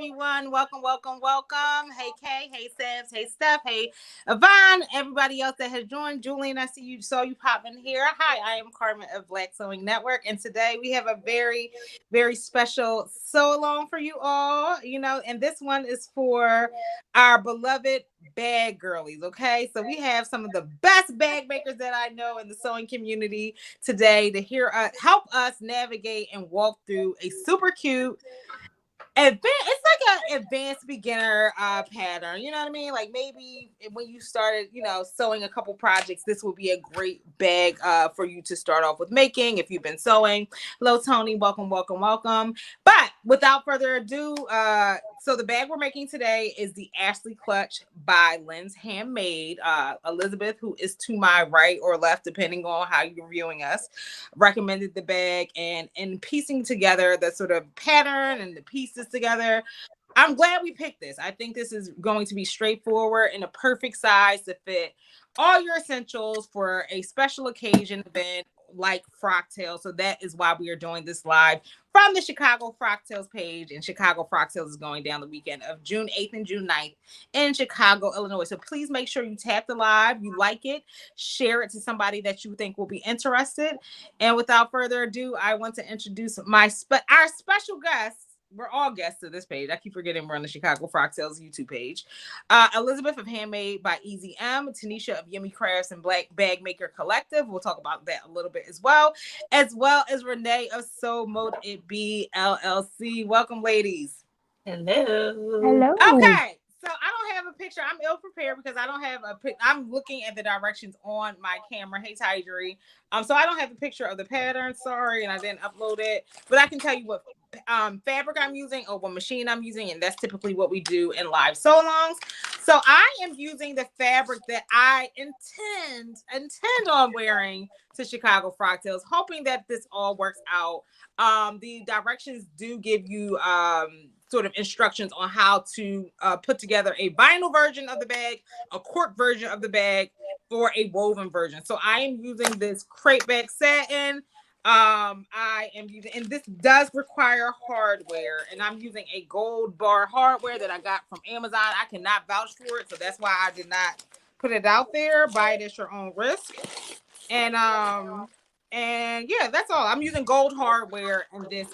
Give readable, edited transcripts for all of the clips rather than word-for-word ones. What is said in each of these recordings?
everyone. Welcome, welcome, welcome. Hey, Kay. Hey, Sebs. Hey, Steph. Hey, Yvonne. Everybody else that has joined. Julian, I see you. Saw you pop in here. Hi, I am Carmen of Black Sewing Network. And today we have a very, very special sew along for you all. And this one is for our beloved bag girlies. Okay. So we have some of the best bag makers that I know in the sewing community today to help us navigate and walk through a super cute it's like an advanced beginner pattern. You know what I mean? Like maybe when you started, sewing a couple projects, this would be a great bag for you to start off with making if you've been sewing. Hello, Tony. Welcome, welcome, welcome. But without further ado, so the bag we're making today is the Ashley Clutch by Lynn's Handmade. Elizabeth, who is to my right or left, depending on how you're viewing us, recommended the bag, and in piecing together the sort of pattern and the pieces together, I'm glad we picked this. I think this is going to be straightforward and a perfect size to fit all your essentials for a special occasion event like Frocktails. So that is why we are doing this live from the Chicago Frocktails page. And Chicago Frocktails is going down the weekend of June 8th and June 9th in Chicago, Illinois. So please make sure you tap the live, you like it, share it to somebody that you think will be interested. And without further ado, I want to introduce our special guest. We're all guests to this page. I keep forgetting we're on the Chicago Frocktails YouTube page. Elizabeth of Handmade by Easy M, Tanisha of Yummy Crafts and Black Bag Maker Collective. We'll talk about that a little bit as well as Renee of Sew Mode It Be LLC. Welcome, ladies. Hello. Hello. Okay. So I don't have a picture. I'm ill prepared because I don't have I'm looking at the directions on my camera. Hey, Tidri. So I don't have a picture of the pattern. Sorry, and I didn't upload it. But I can tell you what fabric I'm using or what machine I'm using, and that's typically what we do in live sew-alongs. So I am using the fabric that I intend on wearing to Chicago Frocktails, hoping that this all works out. The directions do give you sort of instructions on how to put together a vinyl version of the bag, a cork version of the bag, or a woven version. So I am using this crepe bag satin. I am using, and this does require hardware, and I'm using a gold bar hardware that I got from Amazon. I cannot vouch for it, so that's why I did not put it out there. Buy it at your own risk. And yeah, that's all. I'm using gold hardware and this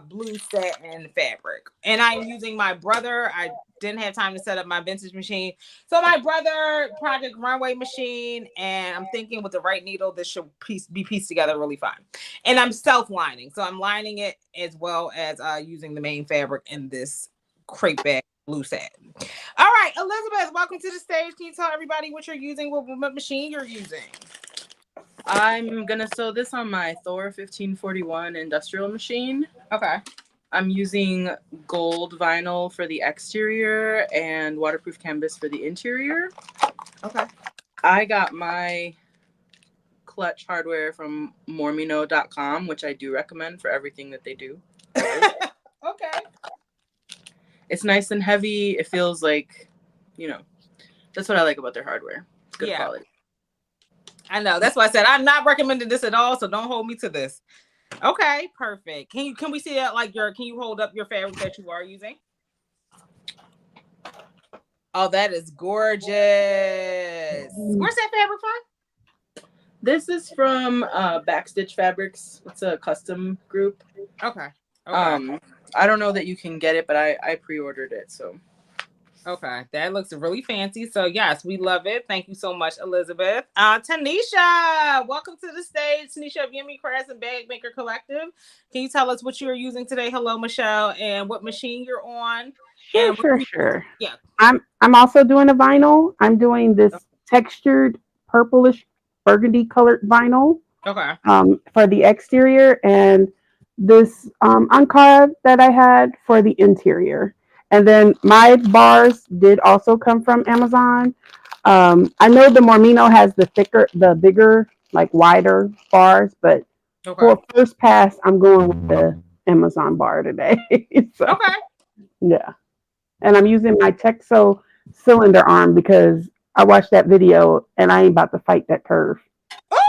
blue satin fabric. And I'm using my brother. I didn't have time to set up my vintage machine. So my brother Project Runway machine, and I'm thinking with the right needle, this should be pieced together really fine. And I'm self-lining. So I'm lining it as well as using the main fabric in this crepe bag blue satin. All right, Elizabeth, welcome to the stage. Can you tell everybody what you're using, what machine you're using? I'm gonna sew this on my Thor 1541 industrial machine. Okay. I'm using gold vinyl for the exterior and waterproof canvas for the interior. Okay. I got my clutch hardware from mormino.com, which I do recommend for everything that they do. Okay. It's nice and heavy. It feels like, that's what I like about their hardware. It's good quality. I know. That's why I said I'm not recommending this at all, so don't hold me to this. Okay, perfect. Can we see that? Can you hold up your fabric that you are using? Oh, that is gorgeous. Where's that fabric from? This is from Backstitch Fabrics. It's a custom group. Okay. I don't know that you can get it, but I pre-ordered it, so. Okay, that looks really fancy. So yes, we love it. Thank you so much, Elizabeth. Tanisha, welcome to the stage. Tanisha of Yummy Crafts and Bag Maker Collective. Can you tell us what you are using today? Hello, Michelle, and what machine you're on? Sure. Yeah. I'm also doing a vinyl. I'm doing this textured purplish burgundy colored vinyl. Okay. For the exterior, and this Ankara that I had for the interior. And then my bars did also come from Amazon. I know the Mormino has the bigger, like wider bars, but for first pass, I'm going with the Amazon bar today. So, okay. Yeah. And I'm using my Texo cylinder arm because I watched that video and I ain't about to fight that curve.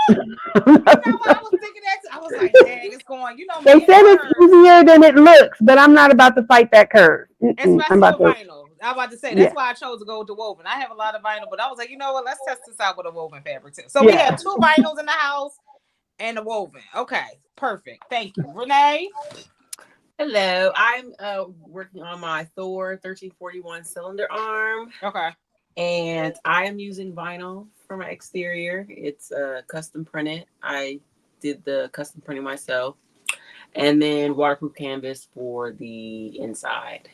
You know what? I was thinking that. I was like, dang, it's going. You know They me and said it's curves, easier than it looks, but I'm not about to fight that curve. I'm especially about with to, vinyl. I was about to say that's yeah, why I chose to go with the woven. I have a lot of vinyl, but I was like, you know what? Let's test this out with a woven fabric too. So we yeah. have two vinyls in the house and a woven. Okay, perfect. Thank you, Renee. Hello, I'm working on my Thor 1341 cylinder arm, Okay. and I am using vinyl for my exterior. It's custom printed. I did the custom printing myself, and then waterproof canvas for the inside.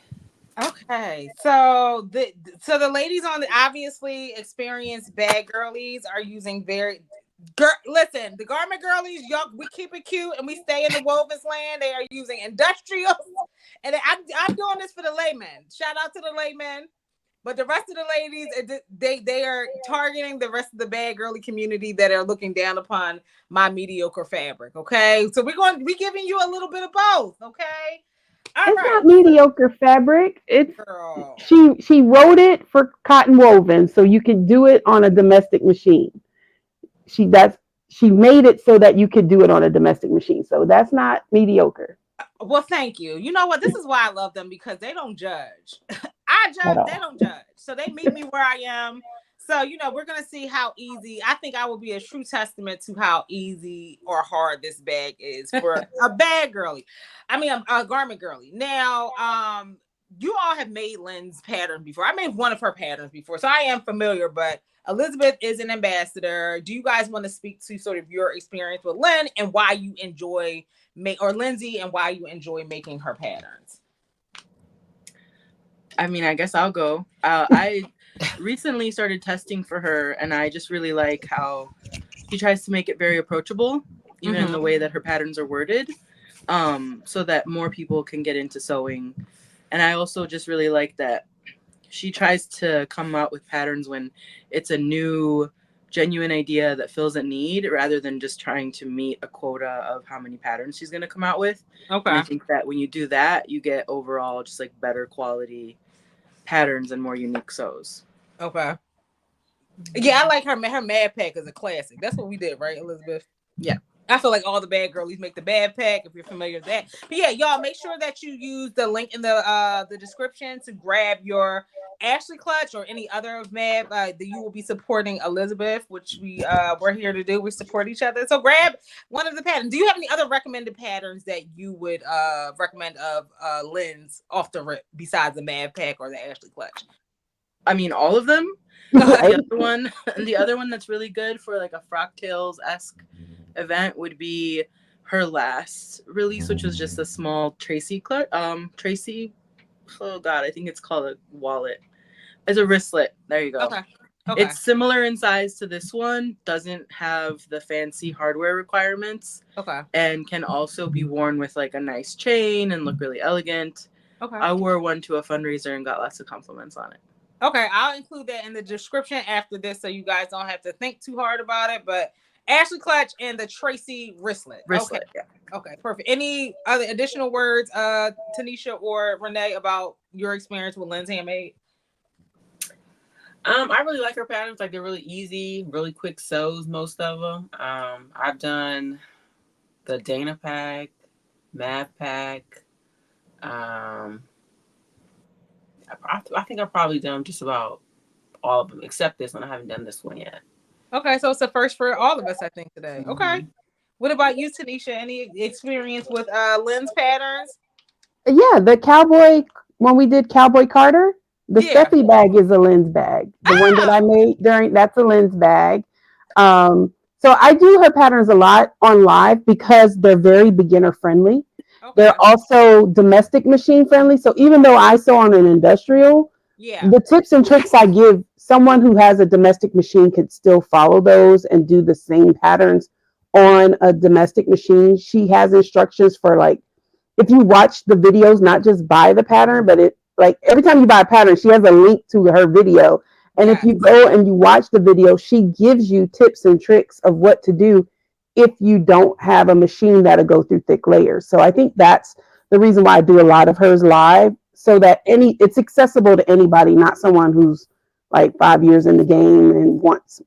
Okay, so the ladies on the obviously experienced bag girlies are using very listen, the garment girlies, y'all, we keep it cute and we stay in the wovens land. They are using industrials, and I'm doing this for the laymen. Shout out to the laymen, but the rest of the ladies, they are targeting the rest of the bag girly community that are looking down upon my mediocre fabric. Okay, so we giving you a little bit of both. Okay, all It's right, not mediocre fabric. It's girl. she wrote it for cotton woven, so you can do it on a domestic machine. She that's she made it so that you could do it on a domestic machine. So that's not mediocre Well, thank you. You know what? This is why I love them because they don't judge. I at judge, they all. don't judge. So they meet me where I am. So, we're going to see how easy. I think I will be a true testament to how easy or hard this bag is for a bag girly. I mean, a garment girly. Now, you all have made Lynn's pattern before. I made one of her patterns before. So I am familiar, but Elizabeth is an ambassador. Do you guys want to speak to sort of your experience with Lynn and why you enjoy or Lindsay and why you enjoy making her patterns? I mean, I guess I'll go. I recently started testing for her, and I just really like how she tries to make it very approachable, even in the way that her patterns are worded, so that more people can get into sewing. And I also just really like that she tries to come out with patterns when it's a new, genuine idea that fills a need rather than just trying to meet a quota of how many patterns she's going to come out with. Okay. And I think that when you do that, you get overall just like better quality patterns and more unique sews. Okay. Yeah, I like her. Her Mad Pack is a classic. That's what we did, right, Elizabeth? Yeah. I feel like all the bad girlies make the bad pack if you're familiar with that. But yeah, y'all make sure that you use the link in the description to grab your Ashley clutch or any other mad that you will be supporting Elizabeth, which we're here to do. We support each other. So grab one of the patterns. Do you have any other recommended patterns that you would recommend of Lynn's off the rip besides the Mad Pack or the Ashley clutch? I mean, all of them. Right? The other one that's really good for like a Frocktails-esque event would be her last release, which was just a small Tracy Tracy. Oh God, I think it's called a wallet. It's a wristlet. There you go. Okay. Okay. It's similar in size to this one. Doesn't have the fancy hardware requirements. Okay. And can also be worn with like a nice chain and look really elegant. Okay. I wore one to a fundraiser and got lots of compliments on it. Okay, I'll include that in the description after this so you guys don't have to think too hard about it. But Ashley clutch and the Tracy wristlet. Okay. Yeah. Okay, perfect. Any other additional words, Tanisha or Renee, about your experience with Lynn's Handmade? I really like her patterns. Like, they're really easy, really quick sews, most of them. I've done the Dana pack, Mad pack. I think I've probably done just about all of them, except this one. I haven't done this one yet. Okay, so it's a first for all of us, I think, today. Mm-hmm. Okay. What about you, Tanisha? Any experience with Lynn's patterns? Yeah, the cowboy, when we did Cowboy Carter, the Steffi bag is a Lynn's bag. The one that I made that's a Lynn's bag. So I do her patterns a lot on live because they're very beginner friendly. Okay. They're also domestic machine friendly. So even though I sew on an industrial, the tips and tricks I give someone who has a domestic machine could still follow those and do the same patterns on a domestic machine. She has instructions for, like, if you watch the videos, not just buy the pattern, but it, like, every time you buy a pattern, she has a link to her video. And if you go and you watch the video, she gives you tips and tricks of what to do if you don't have a machine that'll go through thick layers. So I think that's the reason why I do a lot of hers live, so that it's accessible to anybody, not someone who's like 5 years in the game and wants,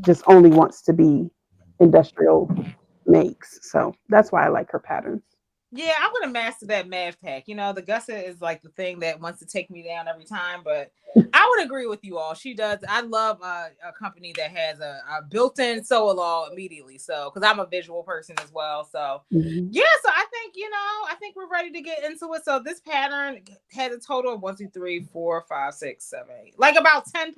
just only wants to be industrial makes. So that's why I like her patterns. Yeah, I'm gonna master that math pack. You know, the gusset is like the thing that wants to take me down every time, but I would agree with you all. She does. I love a company that has a built-in sew along immediately. So, because I'm a visual person as well. So, Mhm. yeah. So I think I think we're ready to get into it. So this pattern has a total of 1, 2, 3, 4, 5, 6, 7, 8, like about 10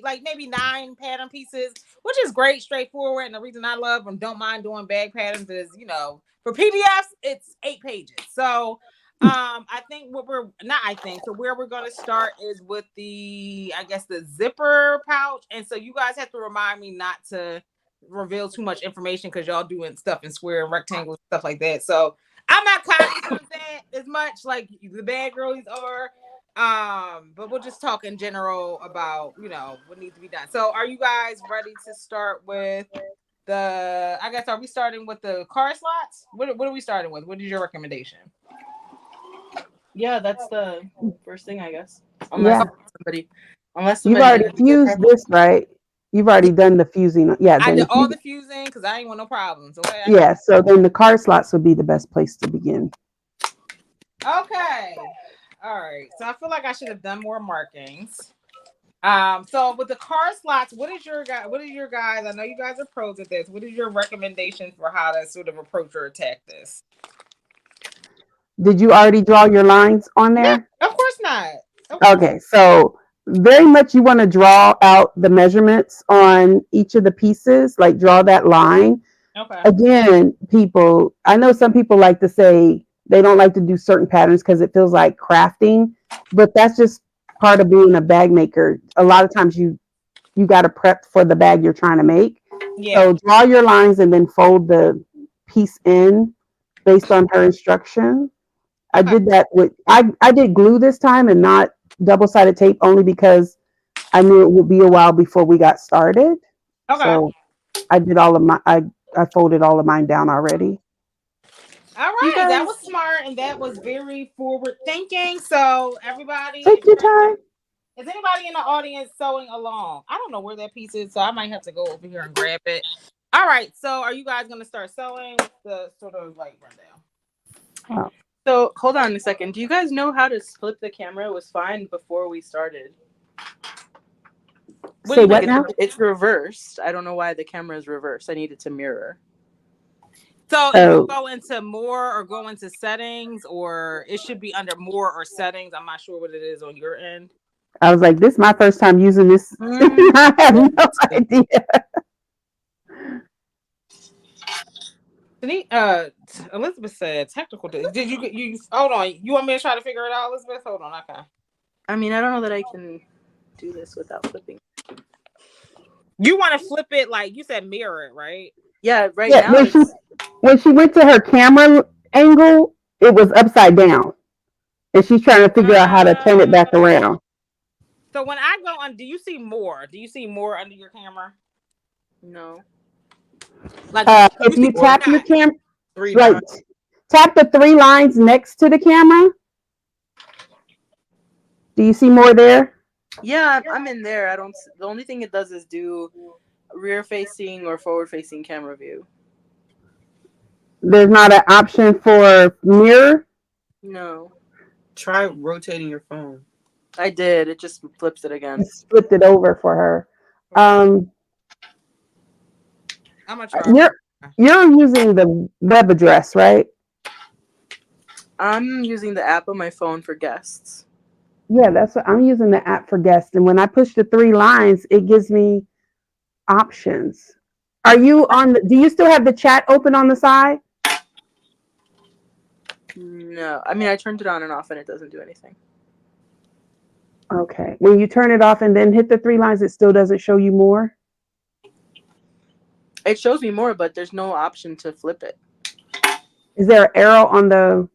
like maybe 9 pattern pieces, which is great, straightforward. And the reason I love and don't mind doing bag patterns is, for PDFs, it's 8 pages. So I think what we're not I think so where we're gonna start is with I guess the zipper pouch. And so you guys have to remind me not to reveal too much information because y'all doing stuff in square and rectangles, stuff like that. So I'm not cognizant of that as much like the bad girlies are. But we'll just talk in general about, what needs to be done. So are you guys ready to start with I guess, are we starting with the car slots? What are we starting with? What is your recommendation? Yeah, that's the first thing, I guess. Yeah. Somebody, unless You've somebody already has a fused preference. this, right? You've already Yeah, done the fusing. Yeah, I then did if all you the fusing because I ain't want no problems. Okay, I got yeah, so then the card slots would be the best place to begin. okay. All right. So I feel like I should have done more markings. So with the car slots, what is your guys? I know you guys are pros at this. What is your recommendation for how to sort of approach or attack this? Did you already draw your lines on No, there? of course not. Of course. Okay, so very much you want to draw out the measurements on each of the pieces, like draw that line. Okay. Again, people, I know some people like to say they don't like to do certain patterns because it feels like crafting, but that's just part of being a bag maker. A lot of times you got to prep for the bag you're trying to make. Yeah. So draw your lines and then fold the piece in based on her instruction. I Okay. did that with I did glue this time and not double-sided tape only because I knew it would be a while before we got started. Okay. So I did all of I folded all of mine down already. All Do you right, that guys? was smart and that was very forward thinking. So everybody, Take your time. is anybody in the audience sewing along? I don't know where that piece is, so I might have to go over here and grab it. All right, so are you guys gonna start sewing? What's the sort of like rundown? Oh, So hold on a second. Do you guys know how to flip the camera? It was fine before we started. What do say you mean? what Like now? it's reversed. I don't know why the camera is reversed. I need it to mirror. So if you Oh, go into more or go into settings, or it should be under more or settings. I'm not sure what it is on your end. I was like, this is my first time using this. Mm, I have no idea. Elizabeth said technical. Did you hold on? You want me to try to figure it out, Elizabeth? Hold on, okay. I mean, I don't know that I can do this without flipping. You want to flip it like you said, mirror it, right? Yeah, right Yeah, now it's when she went to her camera angle, it was upside down, and she's trying to figure out how to turn it back Uh, around. so when I go on, do you see more? Do you see more under your camera? no. Like you If see you more tap your dots? cam, Three like dots. tap the three lines next to the camera. Do you see more there? Yeah, I'm in there. I don't. The only thing it does is do rear facing or forward facing camera view. There's not an option for mirror. No, Try rotating your phone. I did. It just flips it again. Just flipped it over for her. Okay, Um, I'm gonna try. you're you're using the web address, right? I'm using the app on my phone for guests. Yeah, that's what I'm using the app for guests. And when I push the three lines, it gives me options. Are you on do you still have the chat open on the side? No, I mean I turned it on and off and it doesn't do anything. Okay. When you turn it off and then hit the three lines, it still doesn't show you more? It shows me more, but there's no option to flip it. Is there an arrow on the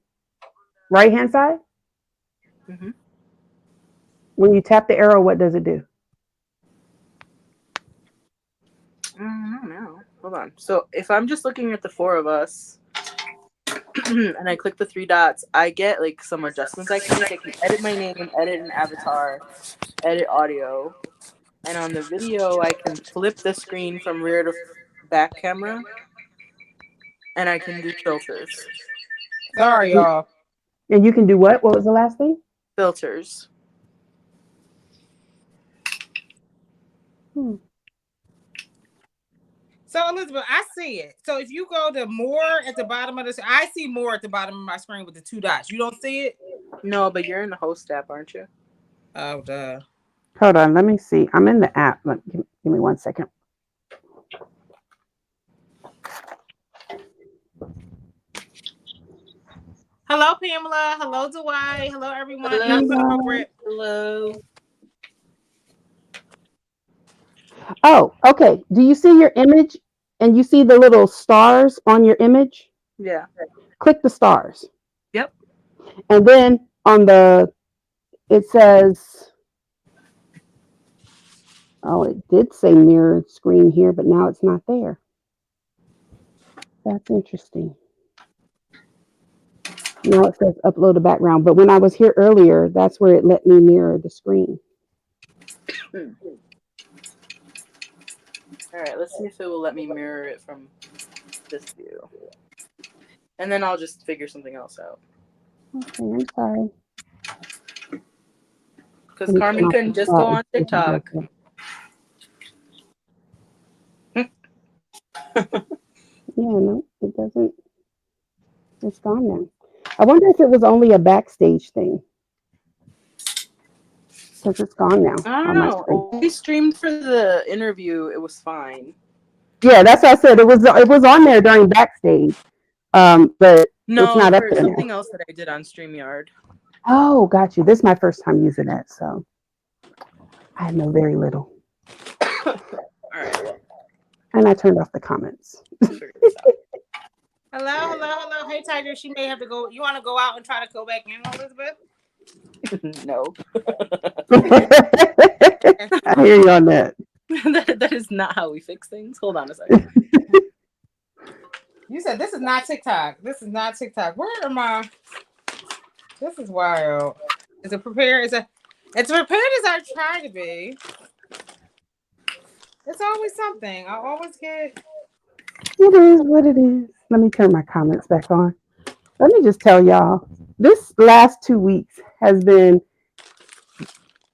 right hand side? Hmm. When you tap the arrow, what does it do? I don't know. Hold on. So if I'm just looking at the four of us and I click the three dots, I get like some adjustments I can make. I can edit my name, edit an avatar, edit audio. And on the video, I can flip the screen from rear to back camera, and I can do filters. Sorry, y'all. And you can do what? What was the last thing? Filters. So Elizabeth, I see it. So if you go to more at the bottom of this, I see more at the bottom of my screen with the two dots. You don't see it? No, but you're in the host app, aren't you? Oh, duh. Hold on, let me see. I'm in the app. Give me 1 second. Hello, Pamela. Hello, Dwight. Hello, everyone. Hello. Y'all put appropriate. Hello. Oh, okay. Do you see your image and you see the little stars on your image? Yeah. Click the stars. Yep. And then it says, oh, it did say mirrored screen here, but now it's not there. That's interesting. Now it says upload a background, but when I was here earlier, that's where it let me mirror the screen. All right, let's see if it will let me mirror it from this view. And then I'll just figure something else out. Okay, I'm sorry. Because Carmen couldn't just go on TikTok. Yeah, no, it doesn't. It's gone now. I wonder if it was only a backstage thing. Because it's gone now. I don't know. When we streamed for the interview, it was fine. Yeah, that's what I said. It was on there during backstage. But no, it's not up for there something now. else that I did on StreamYard. Oh, got you. This is my first time using it, so I know very little. All right. And I turned off the comments. Hello. Hey, Tiger. She may have to go. You want to go out and try to go back in, Elizabeth? No. I hear you on that. that is not how we fix things. Hold on a second. You said this is not TikTok. This is not TikTok. Where am I? This is wild. Is it prepared? It's prepared as I try to be. It's always something. I always get. It is what it is. Let me turn my comments back on. Let me just tell y'all, this last 2 weeks has been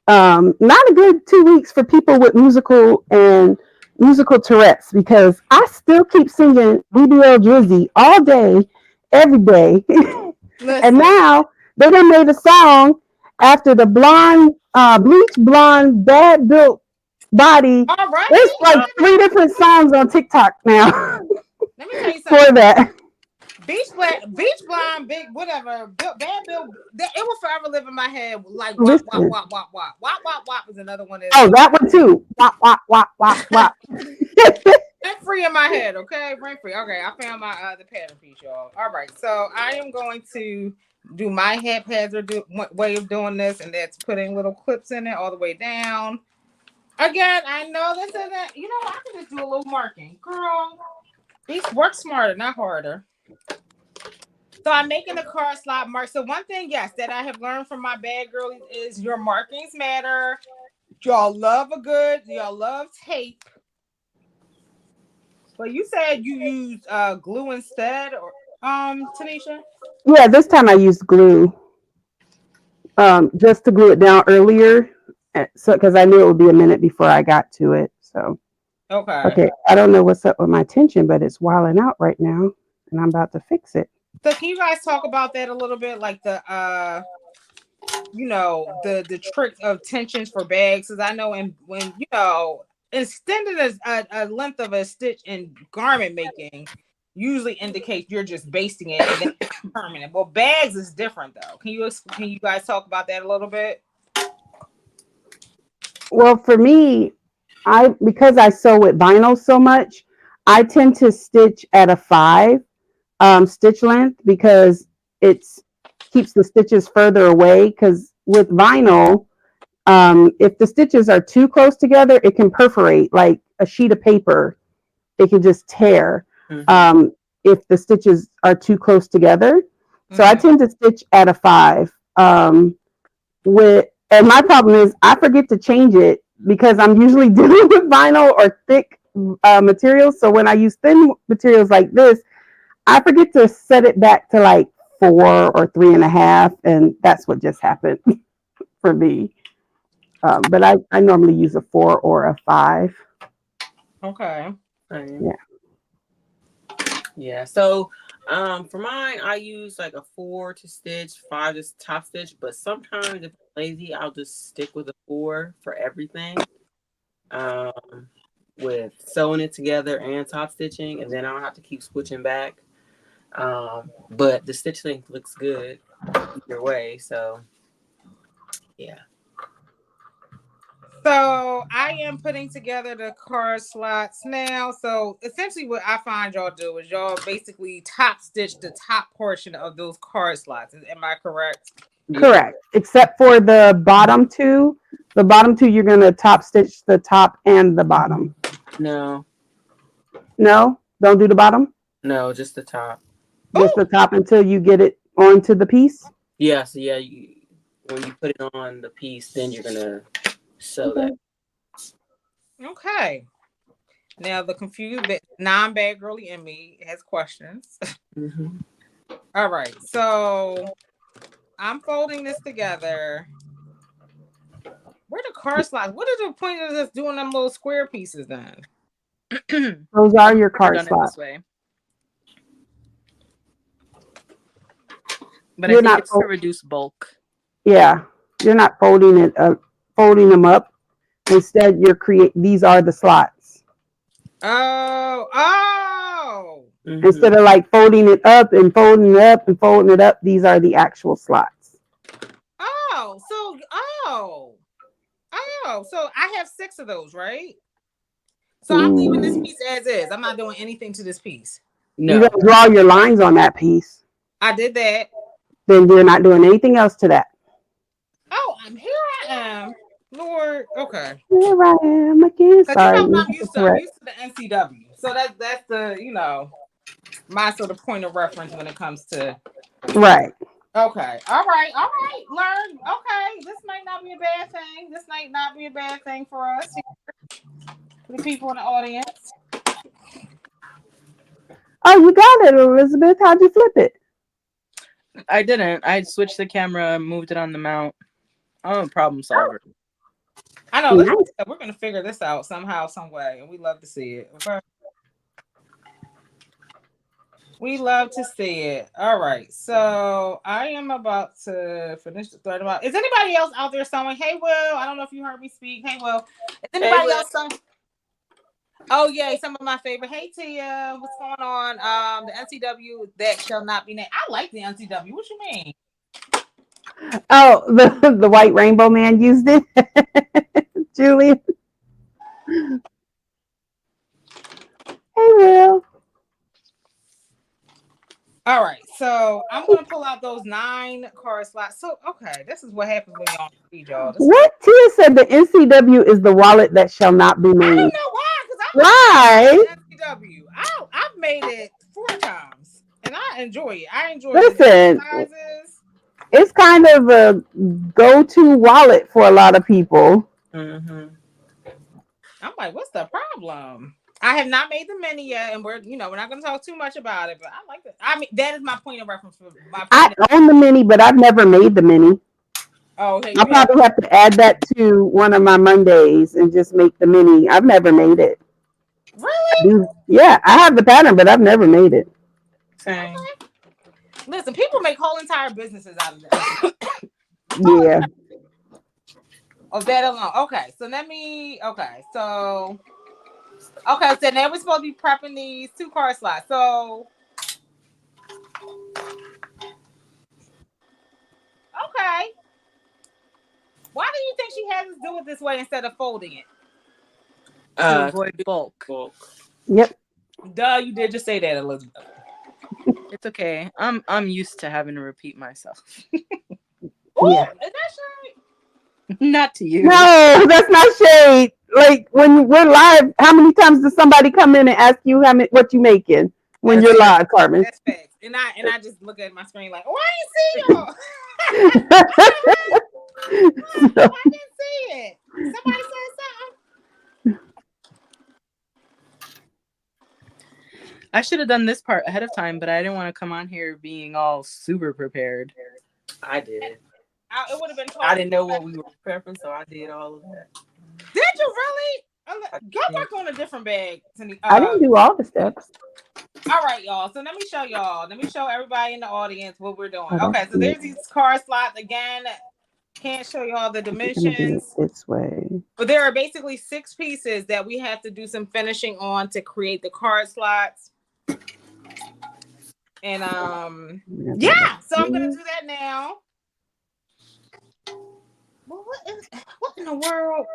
not a good 2 weeks for people with musical Tourette's, because I still keep singing BBL Drizzy all day, every day. And now they done made a song after the blonde, bleach blonde, bad built body. All right. There's like 3 different songs on TikTok now. Let me tell you something. For that. Beach blonde, big whatever, bad Bill. It will forever live in my head. Like wop Listen. wop wop wop wop wop wop wop was another one. Oh, that one too. Wop wop wop wop wop. Rent free in my head, okay? Rent free. Okay, I found my the pattern piece, y'all. All right, so I am going to do my haphazard way of doing this, and that's putting little clips in it all the way down. Again, I know this isn't. You know, I can just do a little marking, girl. Work smarter, not harder. So I'm making the card slot mark. So one thing, yes, that I have learned from my bad girlies is your markings matter. Y'all love tape. But you said you used glue instead, or Tanisha? Yeah, this time I used glue. Just to glue it down earlier. So because I knew it would be a minute before I got to it. So okay. I don't know what's up with my tension, but it's wilding out right now, and I'm about to fix it. So can you guys talk about that a little bit, like the the trick of tensions for bags? Because I know when extending a length of a stitch in garment making usually indicates you're just basting it and then permanent. Well, bags is different though. Can you guys talk about that a little bit? Well, for me, because I sew with vinyl so much, I tend to stitch at a 5 stitch length, because it keeps the stitches further away. Because with vinyl, if the stitches are too close together, it can perforate like a sheet of paper. It can just tear. Mm-hmm. If the stitches are too close together. So I tend to stitch at a 5. And my problem is I forget to change it, because I'm usually dealing with vinyl or thick materials. So when I use thin materials like this, I forget to set it back to like 4 or 3.5, and that's what just happened for me. But I normally use a 4 or a 5. Okay. Yeah. Yeah. So, for mine, I use like a 4 to stitch, 5 to top stitch. But sometimes if I'm lazy, I'll just stick with a 4 for everything. Um, with sewing it together and top stitching, and then I don't have to keep switching back. But the stitch length looks good either way. So, yeah. So I am putting together the card slots now. So essentially, what I find y'all do is y'all basically top stitch the top portion of those card slots. Am I correct? Yeah. Correct. Except for the bottom two. The bottom two, you're going to top stitch the top and the bottom. No, No, don't do the bottom. no, just the top. Just Oh, the top until you get it onto the piece. Yeah. So yeah, when you put it on the piece, then you're gonna sew Okay. that. okay. Now the confused non-bad girly in me has questions. Mm-hmm. All right, so I'm folding this together. Where the card slots? What is the point of this doing them little square pieces then? Those are your Never card done it this slots. way, but I You're think not. it's to reduce bulk. Yeah, you're not folding it up, folding them up. Instead, you're create. These are the slots. Oh. Mm-hmm. Instead of like folding it up and folding it up and folding it up, these are the actual slots. Oh. So I have 6 of those, right? So I'm leaving this Mm. piece as is. I'm not doing anything to this piece. You're No. gonna draw your lines on that piece. I did that. Then you're not doing anything else to that. Oh, here I am. Lord, okay. Here I am again. Because you Sorry, know what you I'm have to used to. I'm correct. used to the NCW. So that's the, my sort of point of reference when it comes to. Right. Okay. All right. Learn. Okay. This might not be a bad thing. This might not be a bad thing for us, for the people in the audience. Oh, you got it, Elizabeth. How'd you flip it? I didn't. I switched the camera, moved it on the mount. I'm a problem solver. I know. Nice. We're going to figure this out somehow, some way. And we love to see it. Okay. We love to see it. All right. So I am about to finish the thread. Is anybody else out there sewing? Hey, Will. I don't know if you heard me speak. Hey, Will. Is Hey, anybody Will. else sewing? Oh, yay. Some of my favorite. Hey, Tia. What's going on? The NCW that shall not be named. I like the NCW. What you mean? Oh, the white rainbow man used it. Julian. Hey, Will. All right. So I'm going to pull out those 9 card slots. So, okay. This is what happens when y'all read, y'all. What? Tia said the NCW is the wallet that shall not be I don't named. know why, because Why? NCW. I've made it 4 times, and I enjoy it. I enjoy Listen, the sizes. it's kind of a go-to wallet for a lot of people. Mm-hmm. I'm like, what's the problem? I have not made the mini yet, and we're not going to talk too much about it. But I like it. I mean, that is my point of reference for my. I own the mini, but I've never made the mini. Oh, hey, I'll probably have to add that to one of my Mondays and just make the mini. I've never made it. Really? Yeah, I have the pattern, but I've never made it. Same. Okay. Listen, people make whole entire businesses out of this. Yeah. Oh, that alone. Okay, so let me. Okay, so now we're supposed to be prepping these 2 card slots. So, okay, why do you think she has us do it this way instead of folding it? To avoid bulk. Yep. Duh, you did just say that, Elizabeth. It's okay. I'm used to having to repeat myself. Ooh, Yeah. is that shade? Not to you. No, that's not shade. Like when we're live, how many times does somebody come in and ask you what you making when you're live, Carmen? That's facts. And I just look at my screen like, oh, I didn't see y'all. I didn't see it. Somebody said something. I should have done this part ahead of time, but I didn't want to come on here being all super prepared. I did. It would have been. I didn't know what we were prepping, so I did all of that. Did you really? Go Yeah. back on a different bag. I didn't do all the steps. All right, y'all. So let me show y'all. Let me show everybody in the audience what we're doing. Oh, Okay, that's so good. there's these card slots again. Can't show y'all the I'm gonna do it dimensions, this way. but there are basically 6 pieces that we have to do some finishing on to create the card slots. And yeah, so I'm gonna do that now. Well, what in the world?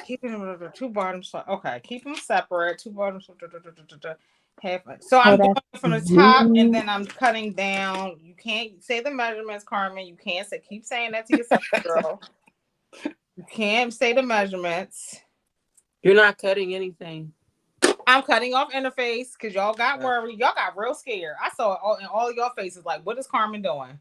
Keeping them the 2 bottoms. Okay, keep them separate. 2 bottoms. Half. So I'm going from the top and then I'm cutting down. You can't say the measurements, Carmen. You can't say. Keep saying that to yourself, girl. You can't say the measurements. You're not cutting anything. I'm cutting off interface because y'all got worried. Y'all got real scared. I saw it all in all your faces. Like, what is Carmen doing?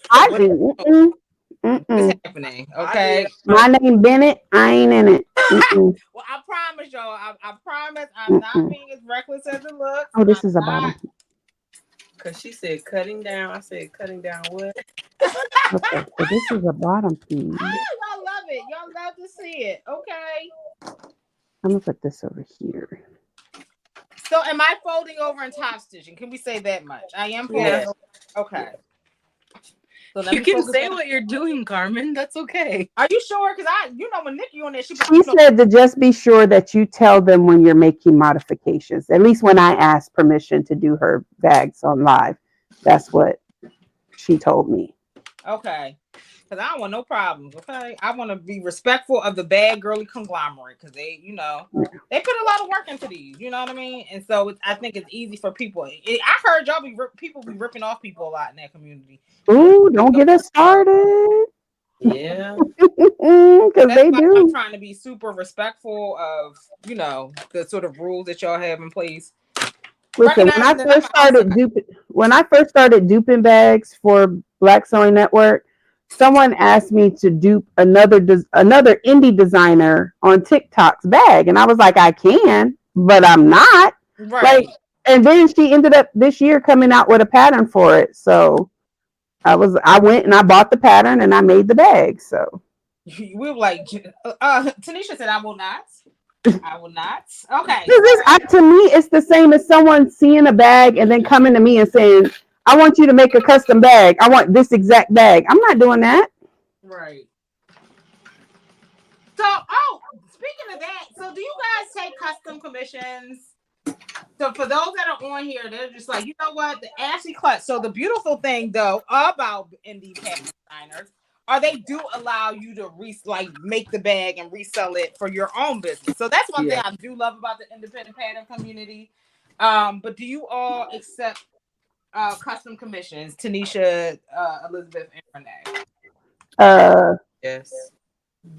I didn't. What's happening? Okay. My name Bennett. I ain't in it. Well, I promise y'all. I promise I'm not being as reckless as it looks. Oh, this is a bottom. Because she said cutting down. I said cutting down what? Okay, so this is a bottom piece. Y'all love it. Y'all love to see it. Okay. I'm gonna put this over here. So am I folding over and top stitching? Can we say that much? I am folding over. Okay. So You can say what you're doing, Carmen. That's okay. Are you sure? Because when Nikki on there, she said to just be sure that you tell them when you're making modifications. At least when I asked permission to do her bags on live, that's what she told me. Okay. Because I don't want no problems. Okay. I want to be respectful of the bad girly conglomerate because they put a lot of work into these. You know what I mean? And so I think it's easy for people. I heard people be ripping off people a lot in that community. Ooh, don't get us started. Yeah. Because they do. I'm trying to be super respectful of, the sort of rules that y'all have in place. Listen, when I first started duping bags for Black Sewing Network, someone asked me to dupe another indie designer on TikTok's bag, and I was like, I can, but I'm not. Right. And then she ended up this year coming out with a pattern for it. So I went and I bought the pattern and I made the bag. So we were like, Tanisha said, I will not. I will not. Okay. To me, it's the same as someone seeing a bag and then coming to me and saying, I want you to make a custom bag. I want this exact bag. I'm not doing that. Right. So, speaking of that, so do you guys take custom commissions? So for those that are on here, they're just like, you know what? The Ashley Clutch. So the beautiful thing, though, about indie pattern designers they do allow you to make the bag and resell it for your own business. So that's one thing I do love about the independent pattern community. But do you all accept custom commissions, Tanisha, Elizabeth, and Renee? Yes.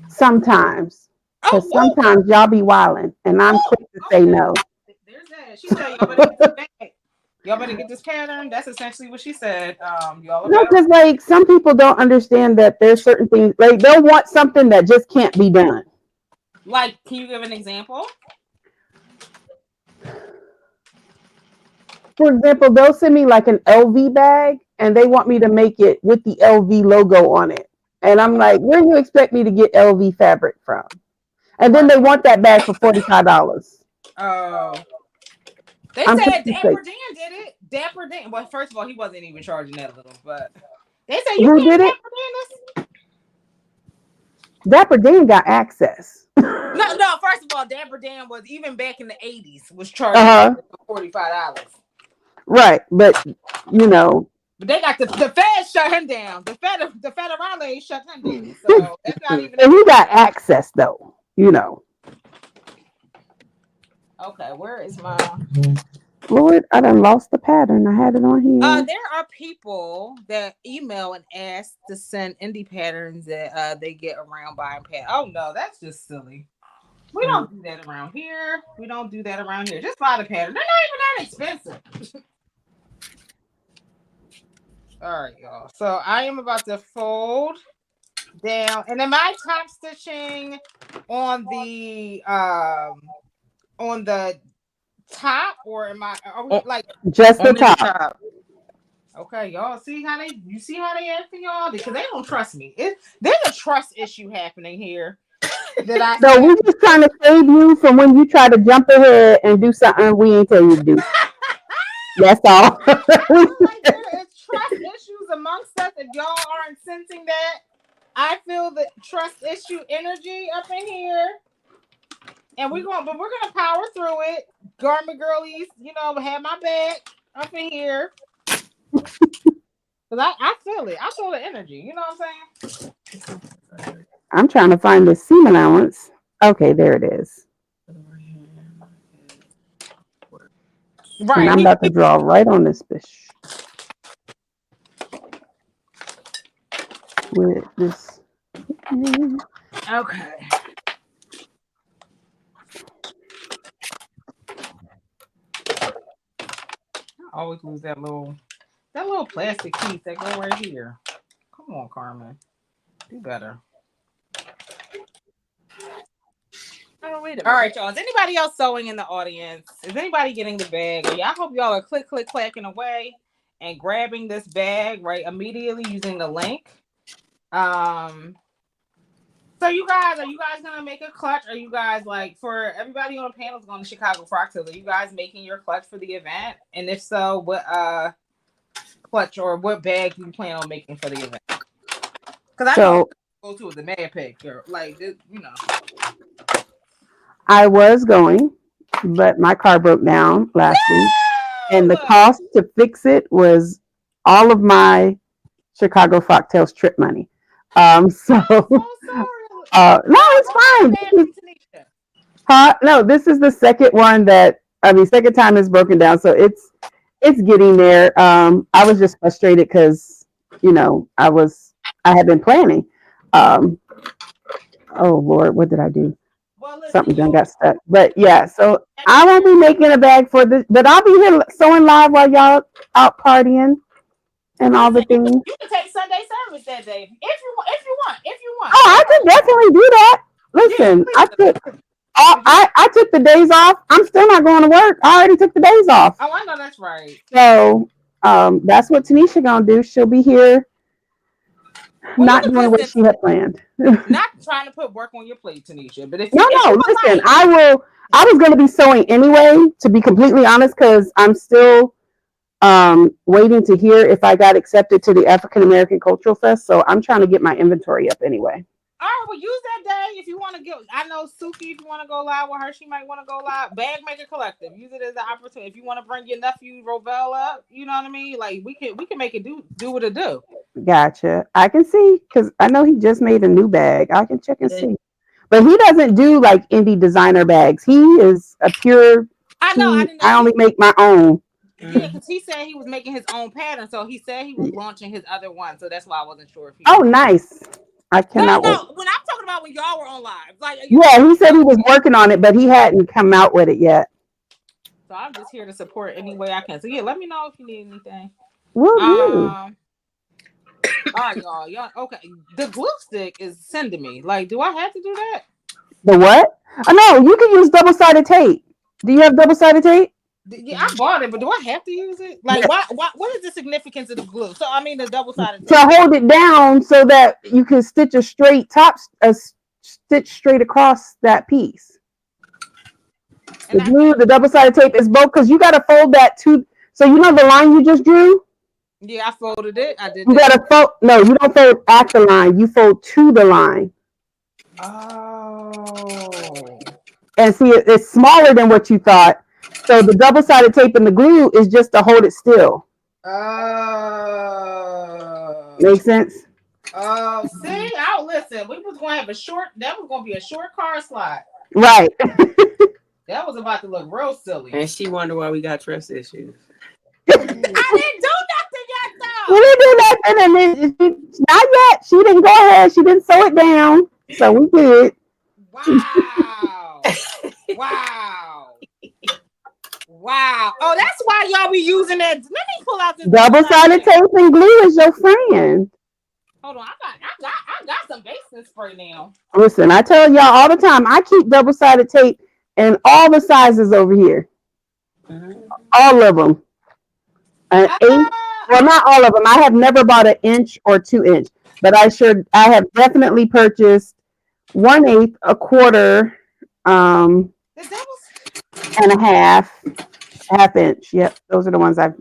Sometimes. Because sometimes y'all be wilding, and I'm quick to say no. There's that. She said, y'all better get this bag. Y'all better get this pattern. That's essentially what she said. Y'all. No, because some people don't understand that there's certain things they'll want something that just can't be done. Like, can you give an example? For example, they'll send me like an LV bag, and they want me to make it with the LV logo on it, and I'm like, where do you expect me to get LV fabric from? And then they want that bag for $45. Oh. They said Dapper Dan did it. Dapper Dan. Well, first of all, he wasn't even charging that little, but they said you can't Dapper Dan this. Dapper Dan got access. No. First of all, Dapper Dan was even back in the 80s was charging $45. Right, but But they got the Fed shut him down. The federale shut him down. So that's not even. And he got access though. Okay, where is my? Lord, I done lost the pattern. I had it on here. There are people that email and ask to send indie patterns that they get around buying patterns. Oh no, that's just silly. We don't do that around here. Just buy the pattern. They're not even that expensive. All right, y'all. So I am about to fold down, and am I top stitching on the top, or am I? Are we like Just the Only the top. top. okay? Y'all see how they? You see how they acting, y'all? Because they don't trust me. There's a trust issue happening here that I So see. we're just trying to save you from when you try to jump ahead and do something we ain't tell you to do. That's all. I feel like there is trust issues amongst us. If y'all aren't sensing that, I feel the trust issue energy up in here, and but we're gonna power through it. Garment girlies, have my back up in here. Cause I feel it. I feel the energy. You know what I'm saying? I'm trying to find the seam allowance. Okay, there it is. And I'm Right. about to draw right on this fish with this. Okay. I always lose that little plastic piece that go right here. Come on, Carmen. Do better. Oh, wait a minute. All right, y'all. Is anybody else sewing in the audience? Is anybody getting the bag? I hope y'all are click, clacking away and grabbing this bag right immediately using the link. So are you guys gonna make a clutch? Are you guys like, for everybody on the panels going to Chicago Frocktails, are you guys making your clutch for the event? And if so, what clutch or what bag do you plan on making for the event? Because I know go to the mad pick or like I was going, but my car broke down last week, and the No! cost to fix it was all of my Chicago Frocktails trip money. So I'm so sorry. no, it's fine. No, this is the second one second time it's broken down, so it's getting there. I was just frustrated because I had been planning. Oh Lord, what did I do? Well, listen, Something done got stuck. But yeah, so I won't be making a bag for this, but I'll be here sewing live while y'all out partying and all the things. You can take Sunday service that day if you want. Oh, I could definitely do that. Listen, I took the days off. I'm still not going to work. I already took the days off. Oh, I know that's right. So that's what Tanisha gonna do. She'll be here, not doing what she had planned. Not trying to put work on your plate, Tanisha, but if no, listen, I will. I was gonna be sewing anyway, to be completely honest, because I'm still waiting to hear if I got accepted to the African American Cultural Fest. So I'm trying to get my inventory up anyway. All right, well, use that day if you want to go. I know Suki, if you want to go live with her, she might want to go live. Bag Maker Collective, use it as an opportunity. If you want to bring your nephew Rovell up, you know what I mean. Like we can make it do what it do. Gotcha. I can see because I know he just made a new bag. I can check and see, but he doesn't do like indie designer bags. He is a pure. I know. I didn't know. I only make my own. Yeah, because he said he was making his own pattern, so he said he was launching his other one. So that's why I wasn't sure if he. Oh, nice. I cannot wait. When I'm talking about when y'all were on live, like yeah, he said he was working on it, but he hadn't come out with it yet. So I'm just here to support any way I can. So yeah, let me know if you need anything. Will do. All right, y'all. Okay. The glue stick is sending me. Like, do I have to do that? The what? Oh no, you can use double-sided tape. Do you have double-sided tape? Yeah, I bought it, but do I have to use it? Like, what is the significance of the glue? So, I mean, the double-sided tape. To hold it down so that you can stitch a stitch straight across that piece. The double-sided tape is both, because you got to fold that to. So you know the line you just drew. Yeah, I folded it. I did. You gotta fold. No, you don't fold at the line. You fold to the line. Oh. And see, it's smaller than what you thought. So the double-sided tape and the glue is just to hold it still. Oh. Makes sense? Oh, see? Oh, listen. We was going to have that was going to be a short car slide. Right. That was about to look real silly. And she wondered why we got trust issues. I didn't do nothing yet, though. We didn't do nothing. And not yet. She didn't go ahead. She didn't sew it down. So we did. Wow. Wow. Oh, that's why y'all be using that. Let me pull out this double-sided tape and glue is your friend. Hold on, I got some basement spray now. Listen, I tell y'all all the time, I keep double-sided tape in all the sizes over here. All of them. An eighth. Well, I not all of them. I have never bought an inch or 2 inch, but I have definitely purchased 1/8, a quarter, the devil's. and a half inch. Yep, those are the ones I've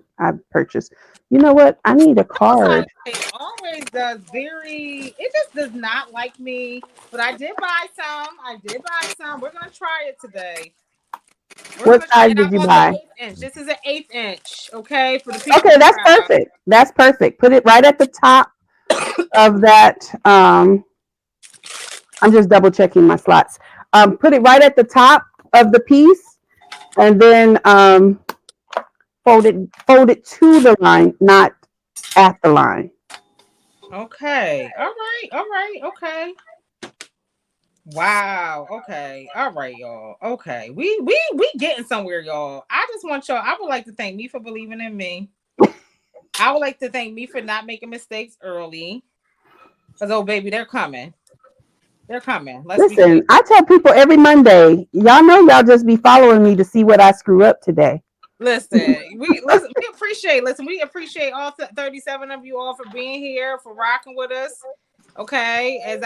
purchased. You know what? I need a Side card. it always does very. It just does not like me. But I did buy some. I did buy some. We're gonna try it today. We're What gonna try, size and I did you bought the buy? 1/8 inch. This is an 1/8 inch. Okay, for the people Okay, who that's have. perfect. That's perfect. Put it right at the top of that. I'm just double checking my slots. Put it right at the top of the piece, and then fold it to the line, not at the line. Okay. All right. All right. Okay. Wow. Okay. All right, y'all. Okay. We getting somewhere, y'all. I just want y'all. I would like to thank me for believing in me. I would like to thank me for not making mistakes early. Cause oh baby, they're coming. They're coming. Let's be clear. Listen, I tell people every Monday, y'all know y'all just be following me to see what I screw up today. Listen, we appreciate all 37 of you all for being here, for rocking with us. Okay, as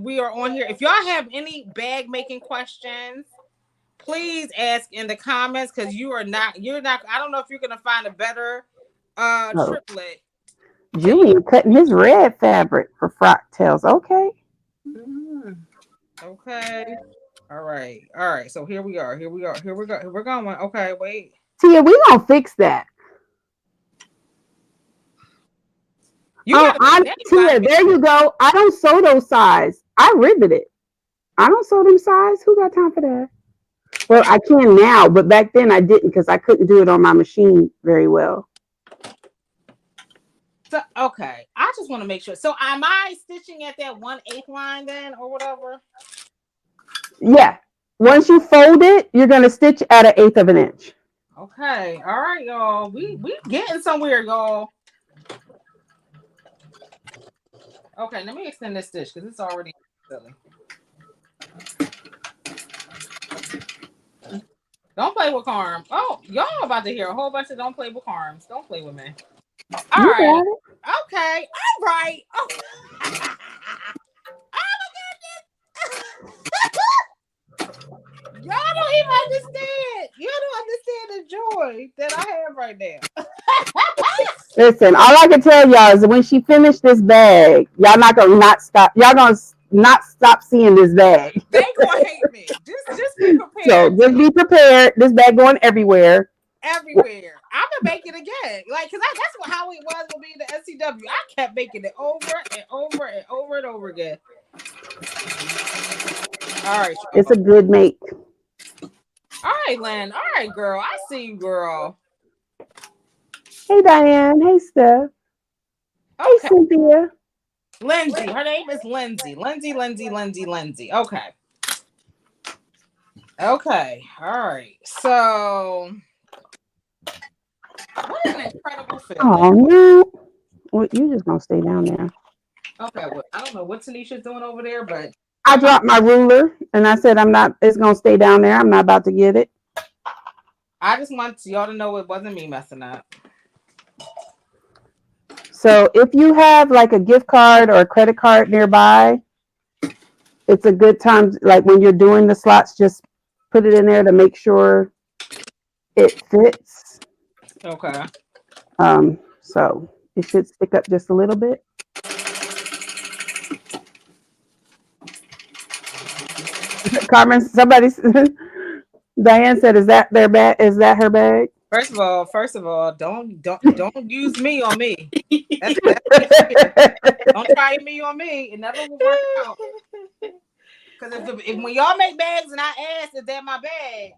we are on here. If y'all have any bag making questions, please ask in the comments because you're not I don't know if you're gonna find a better Oh, triplet than you. Julian cutting his red fabric for Frocktails. Okay. Okay. All right. So here we are. Here we are. Here we go. Here we're going. Okay, wait. Tia, we gonna fix that. You gotta be Tia, anybody. there you go. I don't sew those size. I riveted. I don't sew them size. Who got time for that? Well, Okay. I can now, but back then I didn't because I couldn't do it on my machine very well. So okay. I just want to make sure. So am I stitching at that 1/8 line then or whatever? Yeah. Once you fold it, you're gonna stitch at 1/8 of an inch. Okay. All right, y'all. We getting somewhere, y'all. Okay, let me extend this stitch because it's already silly. Don't play with Carm. Oh, y'all about to hear a whole bunch of don't play with Carms. Don't play with me. All You right. got it. Okay. All right. Oh, y'all don't even understand. You don't understand the joy that I have right now. Listen, all I can tell y'all is that when she finished this bag, y'all not gonna not stop. Y'all gonna not stop seeing this bag. They gonna hate me. Just be So prepared just to be prepared. This bag going everywhere. everywhere. I'm gonna make it again. Like, cause that's how it was with me in the SCW. I kept making it over and over and over and over again. All right, It's y'all. a good make. All right, Len. All right, girl. I see you, girl. Hey Diane. Hey Steph. Hey Okay. Cynthia. Lindsay. Her name is Lindsay. Lindsay. Okay. Okay. All right. So, what an incredible feeling. Oh no. Well, you just gonna stay down there. Okay. Well, I don't know what Tanisha's doing over there, but I I'm not. dropped my ruler and I said I'm not. It's gonna stay down there. I'm not about to get it. I just want y'all to know it wasn't me messing up. So if you have like a gift card or a credit card nearby, it's a good time. Like when you're doing the slots, just put it in there to make sure it fits. Okay. So it should stick up just a little bit. Carmen, somebody, Diane said, "Is that their bag? Is that her bag?" First of all, don't use me on me. That's be clear. Don't try me on me. It never will work out. Because if when y'all make bags and I ask if that my bag,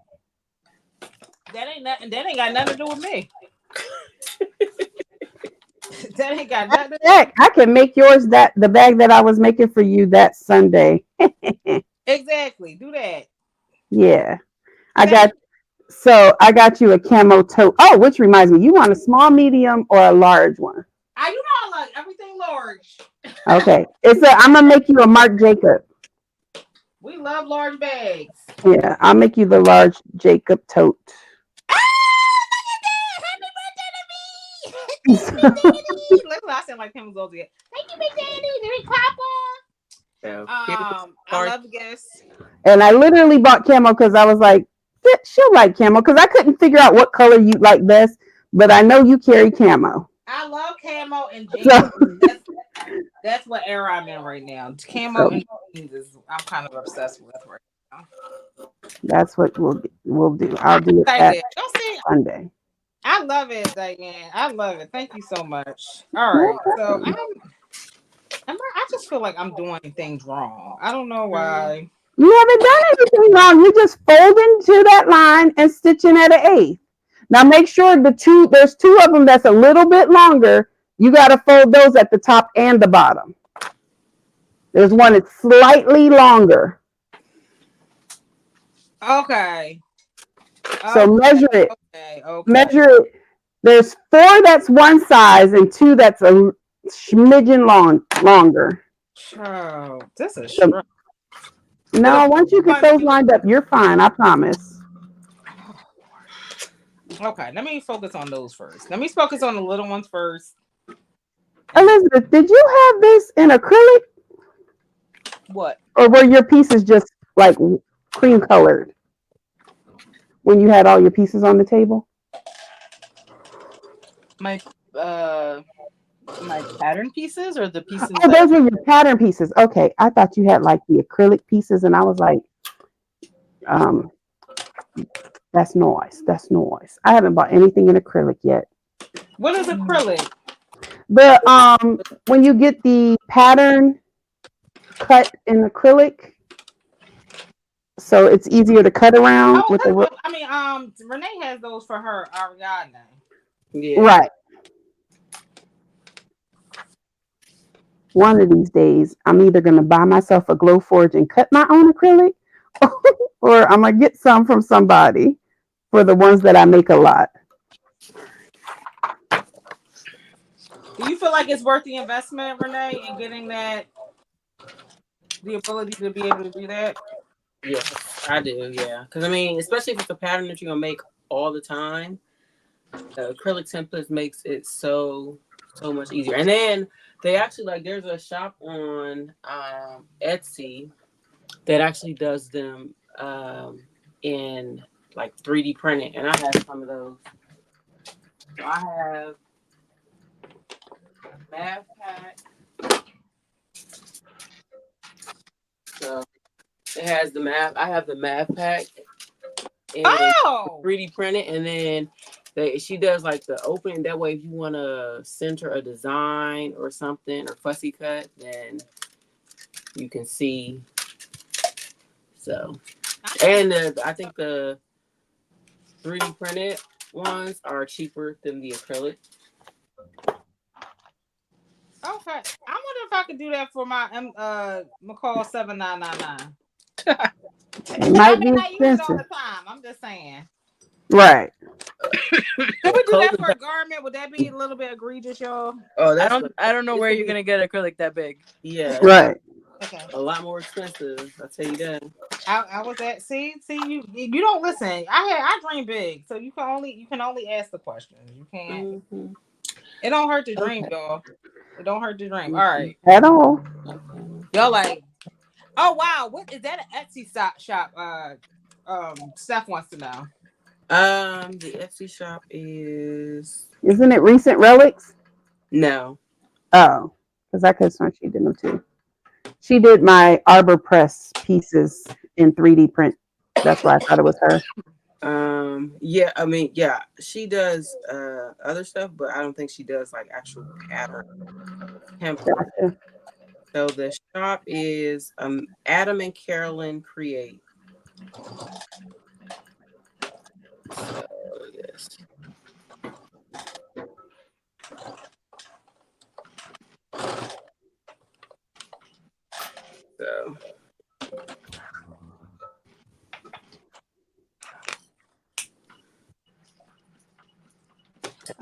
that ain't nothing. That ain't got nothing to do with me. That ain't got nothing. Heck, I can make yours that the bag that I was making for you that Sunday. Exactly. Do that. Yeah, I Thank got. So I got you a camo tote. Oh, which reminds me, you want a small, medium, or a large one? I you know I like everything large. Okay, I'm gonna make you a Marc Jacob. We love large bags. Yeah, I'll make you the large Jacob tote. Daddy. Look, I sound like him goes again. Thank you, Big Daddy. Big Papa. So here's the I card. love the gifts. And I literally bought camo because I was like, she'll like camo because I couldn't figure out what color you like best, but I know you carry camo. I love camo and jeans. So, That's what era I'm in right now. Camo so and jeans is I'm kind of obsessed with right now. that's what we'll do. I'll do it that Excited. Y'all see, Sunday. I love it, Diane. I love it. Thank you so much. All right. So No, I just feel like I'm doing things wrong. I don't know why. you haven't done anything wrong. You just fold into that line and stitching at an eighth. Now make sure there's two of them that's a little bit longer. You got to fold those at the top and the bottom. There's one that's slightly longer. Okay. So measure it. Okay. Measure it. There's 4 that's one size and 2 that's a smidgen longer. Oh, this is So, no, once you get those lined up, you're fine. I promise. Okay, let me focus on those first. Let me focus on the little ones first. Elizabeth, did you have this in acrylic? What? Or were your pieces just like cream colored when you had all your pieces on the table? My pattern pieces or the pieces Oh, those were your pattern pieces. Okay, I thought you had like the acrylic pieces, and I was like, that's noise. That's noise. I haven't bought anything in acrylic yet. What is acrylic? The when you get the pattern cut in acrylic, so it's easier to cut around with the Renee has those for her Ariadne. Yeah. right. One of these days, I'm either gonna buy myself a Glowforge and cut my own acrylic, or I'm gonna get some from somebody for the ones that I make a lot. Do you feel like it's worth the investment, Renee, in getting the ability to be able to do that? Yeah, I do. Yeah, because I mean, especially if it's a pattern that you're gonna make all the time, acrylic templates makes it so much easier. And then they actually there's a shop on Etsy that actually does them in like 3D printing, and I have some of those. So I have math pack. So it has the math. I have the math pack and 3D print it, and then she does like the opening. That way, if you want to center a design or something or fussy cut, then you can see. So, and I think the 3D printed ones are cheaper than the acrylic. Okay, I wonder if I could do that for my McCall 7999. It might be I use it all expensive, the time. I'm just saying. right? Could we do that for a garment? Would that be a little bit egregious, y'all? Oh, I don't know where you're gonna get acrylic that big. Yeah, Right. Okay. A lot more expensive. I'll tell you that. I was at see you don't listen. I dream big, so you can only ask the questions. You can't. Mm-hmm. It don't hurt to dream, y'all. It don't hurt to dream. All right, At all. y'all like. Oh wow, what is that? An Etsy shop? Steph wants to know. The Etsy shop is Isn't it Recent Relics? no. Oh, because I could have sworn she did them too. She did my Arbor Press pieces in 3D print. That's why I thought it was her. Yeah, I mean, yeah, she does other stuff, but I don't think she does like actual pattern template. Gotcha. So the shop is Adam and Carolyn Create. So yes. So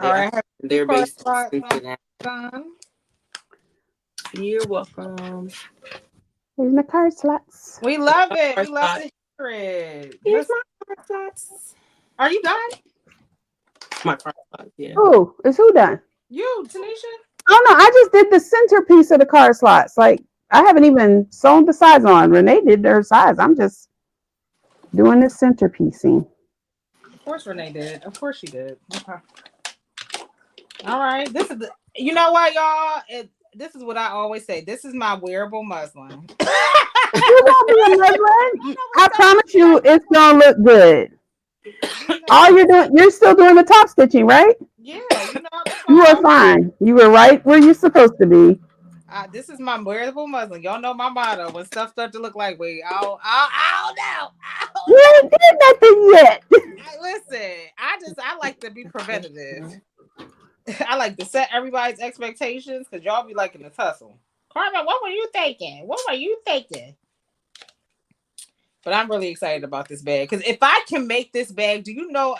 All right, they're based in Cincinnati. You're welcome. Here's my card slots. We love it. We love to hear it. Here's my card slots. Are you done? My card slots, yeah. Oh, is who done? You, Tanisha? Oh no, I just did the centerpiece of the card slots. Like I haven't even sewn the sides on. Renee did their sides. I'm just doing the centerpiecing. Of course Renee did. Of course she did. Okay. All right. This is the, you know what, y'all? This is what I always say. This is my wearable muslin. You gonna be a I muslin? know I what's up promise you, with it's gonna look good. you All know. you're still doing the top stitching, right? Yeah, that's You are all. fine. You were right where you're supposed to be. This is my wearable muslin. Y'all know my motto. When stuff starts to look like, wait, I don't know. I don't You know. ain't did nothing yet. Listen, I like to be preventative. I like to set everybody's expectations because y'all be like in the tussle. Carmen, what were you thinking? What were you thinking? But I'm really excited about this bag because if I can make this bag, do you know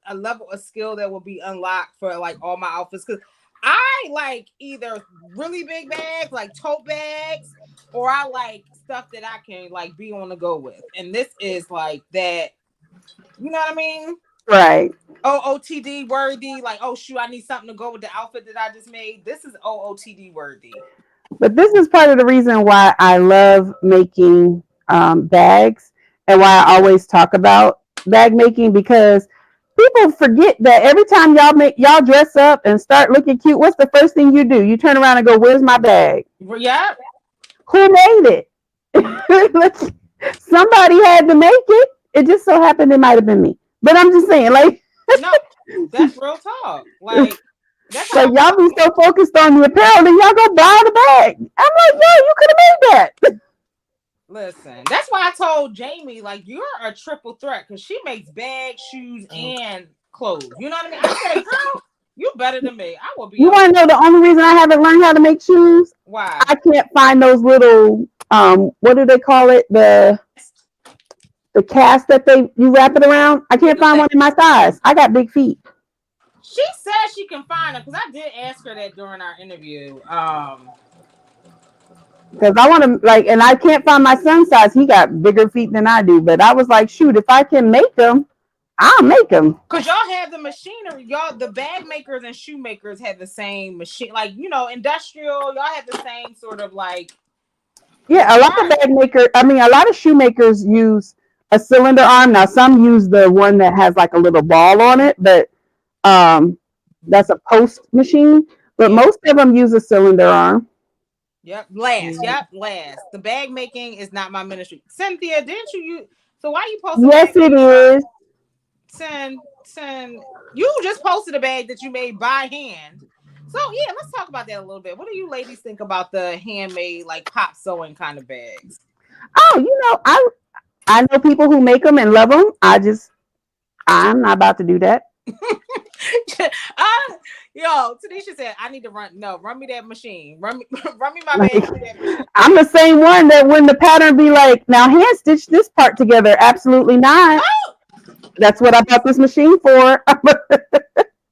a level of skill that will be unlocked for like all my outfits? Because I like either really big bags, like tote bags, or I like stuff that I can like be on the go with. And this is like that. You know what I mean? Right. OOTD worthy. Like, oh shoot, I need something to go with the outfit that I just made. This is OOTD worthy. But this is part of the reason why I love making bags and why I always talk about bag making because people forget that every time y'all dress up and start looking cute, what's the first thing you do? You turn around and go, "Where's my bag? Yep. Who made it?" Somebody had to make it. It just so happened it might have been me. But I'm just saying, like, No, that's real talk. Like that's how like y'all be so focused on the apparel, then y'all go buy the bag. I'm like, yo, you could have made that. listen. That's why I told Jamie, like, you're a triple threat because she makes bags, shoes, and clothes. You know what I mean? I said, girl, you better than me. I will be You out want to there. know the only reason I haven't learned how to make shoes? Why? I can't find those little what do they call it? The cast that you wrap it around. I can't find one in my size. I got big feet. She said she can find them because I did ask her that during our interview. Because I want to like, and I can't find my son's size. He got bigger feet than I do. But I was like, shoot, if I can make them, I'll make them. Cause y'all have the machinery, y'all the bag makers and shoemakers have the same machine, like industrial. Y'all have the same sort of like Yeah, a lot of requirement. a lot of shoemakers use a cylinder arm. Now, some use the one that has like a little ball on it, but that's a post machine. But Yeah. most of them use a cylinder arm. Yep. Last. Mhm. Yep. Last. The bag making is not my ministry. Cynthia, didn't you? So why you post a Yes, bag that it you bought? is. Send. You just posted a bag that you made by hand. So yeah, let's talk about that a little bit. What do you ladies think about the handmade like pop sewing kind of bags? Oh, I know people who make them and love them. I'm not about to do that. I, yo, Tanisha said, I need to run. No, run me that machine. Run me, run me my bag Like through that machine. I'm the same one that when the pattern be like, now hand stitch this part together. Absolutely not. Oh, That's what I bought this machine for. I'm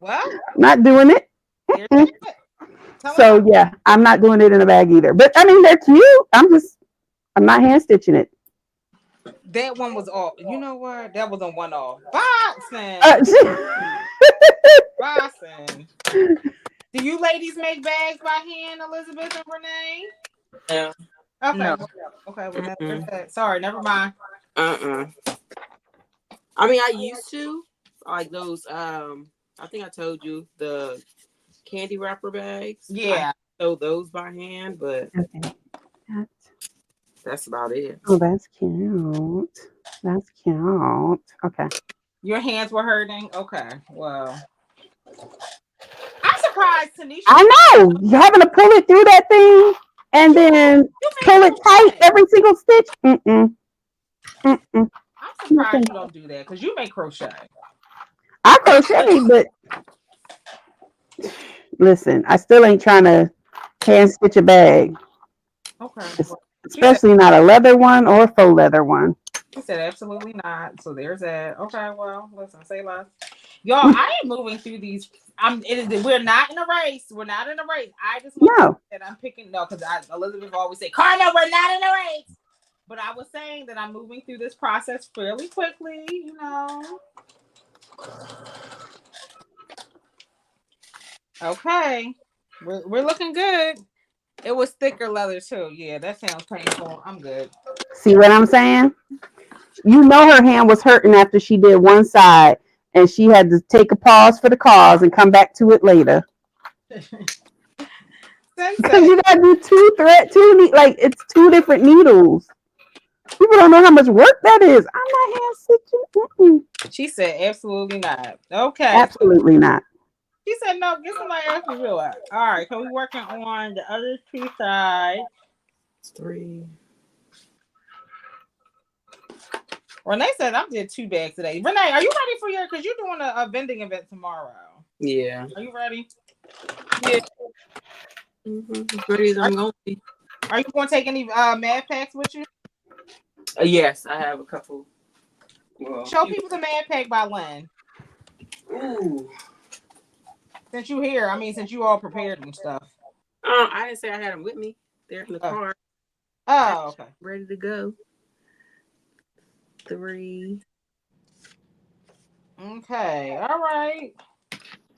well, not doing it. there's Mm. that. Tell us how So yeah, I'm not doing it in a bag either. But I mean, they're cute. I'm not hand stitching it. that one was off. You know what? That was a one off. Boxing. Uh, Boxing. Do you ladies make bags by hand, Elizabeth and Renee? Yeah. Okay. No. Well, okay. Well, there's Mm-mm. that. Sorry. Never mind. Uh-uh. I mean, I used to like those. I think I told you the candy wrapper bags. I Yeah. sew those by hand, but okay. that's about it. Oh, that's cute. That's cute. Okay. Your hands were hurting. Okay. Well, I'm surprised Tanisha. I know. You're having to pull it through that thing and You then you make pull it tight crochet. every single stitch. Mm-mm. Mm-mm. I'm Nothing. surprised you don't do that because you make crochet. I crochet, but listen, I still ain't trying to hand stitch a bag, Okay. Well, she said especially not a leather one or a faux leather one. she said absolutely not. So there's that. Okay. Well, listen. Say less. Y'all, I am moving through these. We're not in a race. We're not in a race. I just want to say No. that I'm picking no because Elizabeth always say, Carmen, we're not in a race. But I was saying that I'm moving through this process fairly quickly. Okay. We're looking good. It was thicker leather too. Yeah, that sounds painful. I'm good. See what I'm saying? You know her hand was hurting after she did one side, and she had to take a pause for the cause and come back to it later. Because Sensei. you gotta do like it's two different needles. People don't know how much work that is. I'm not hand stitching. She said absolutely not. Okay. Absolutely not. She said no, get somebody else to do it. All right, so we working on the other two sides. Three. Renee said I did 2 bags today. Renee, are you ready for your? Because you're doing a vending event tomorrow. Yeah. Are you ready? Yeah. As ready as Are, I'm going to be. are you going to take any mad packs with you? Yes, I have a couple. Well, Show people the mad pack by Lynn. ooh. Since you here, I mean, since you all prepared and stuff. I didn't say I had them with me. They're in the Oh, car. oh okay. Ready to go. 3. Okay, all right.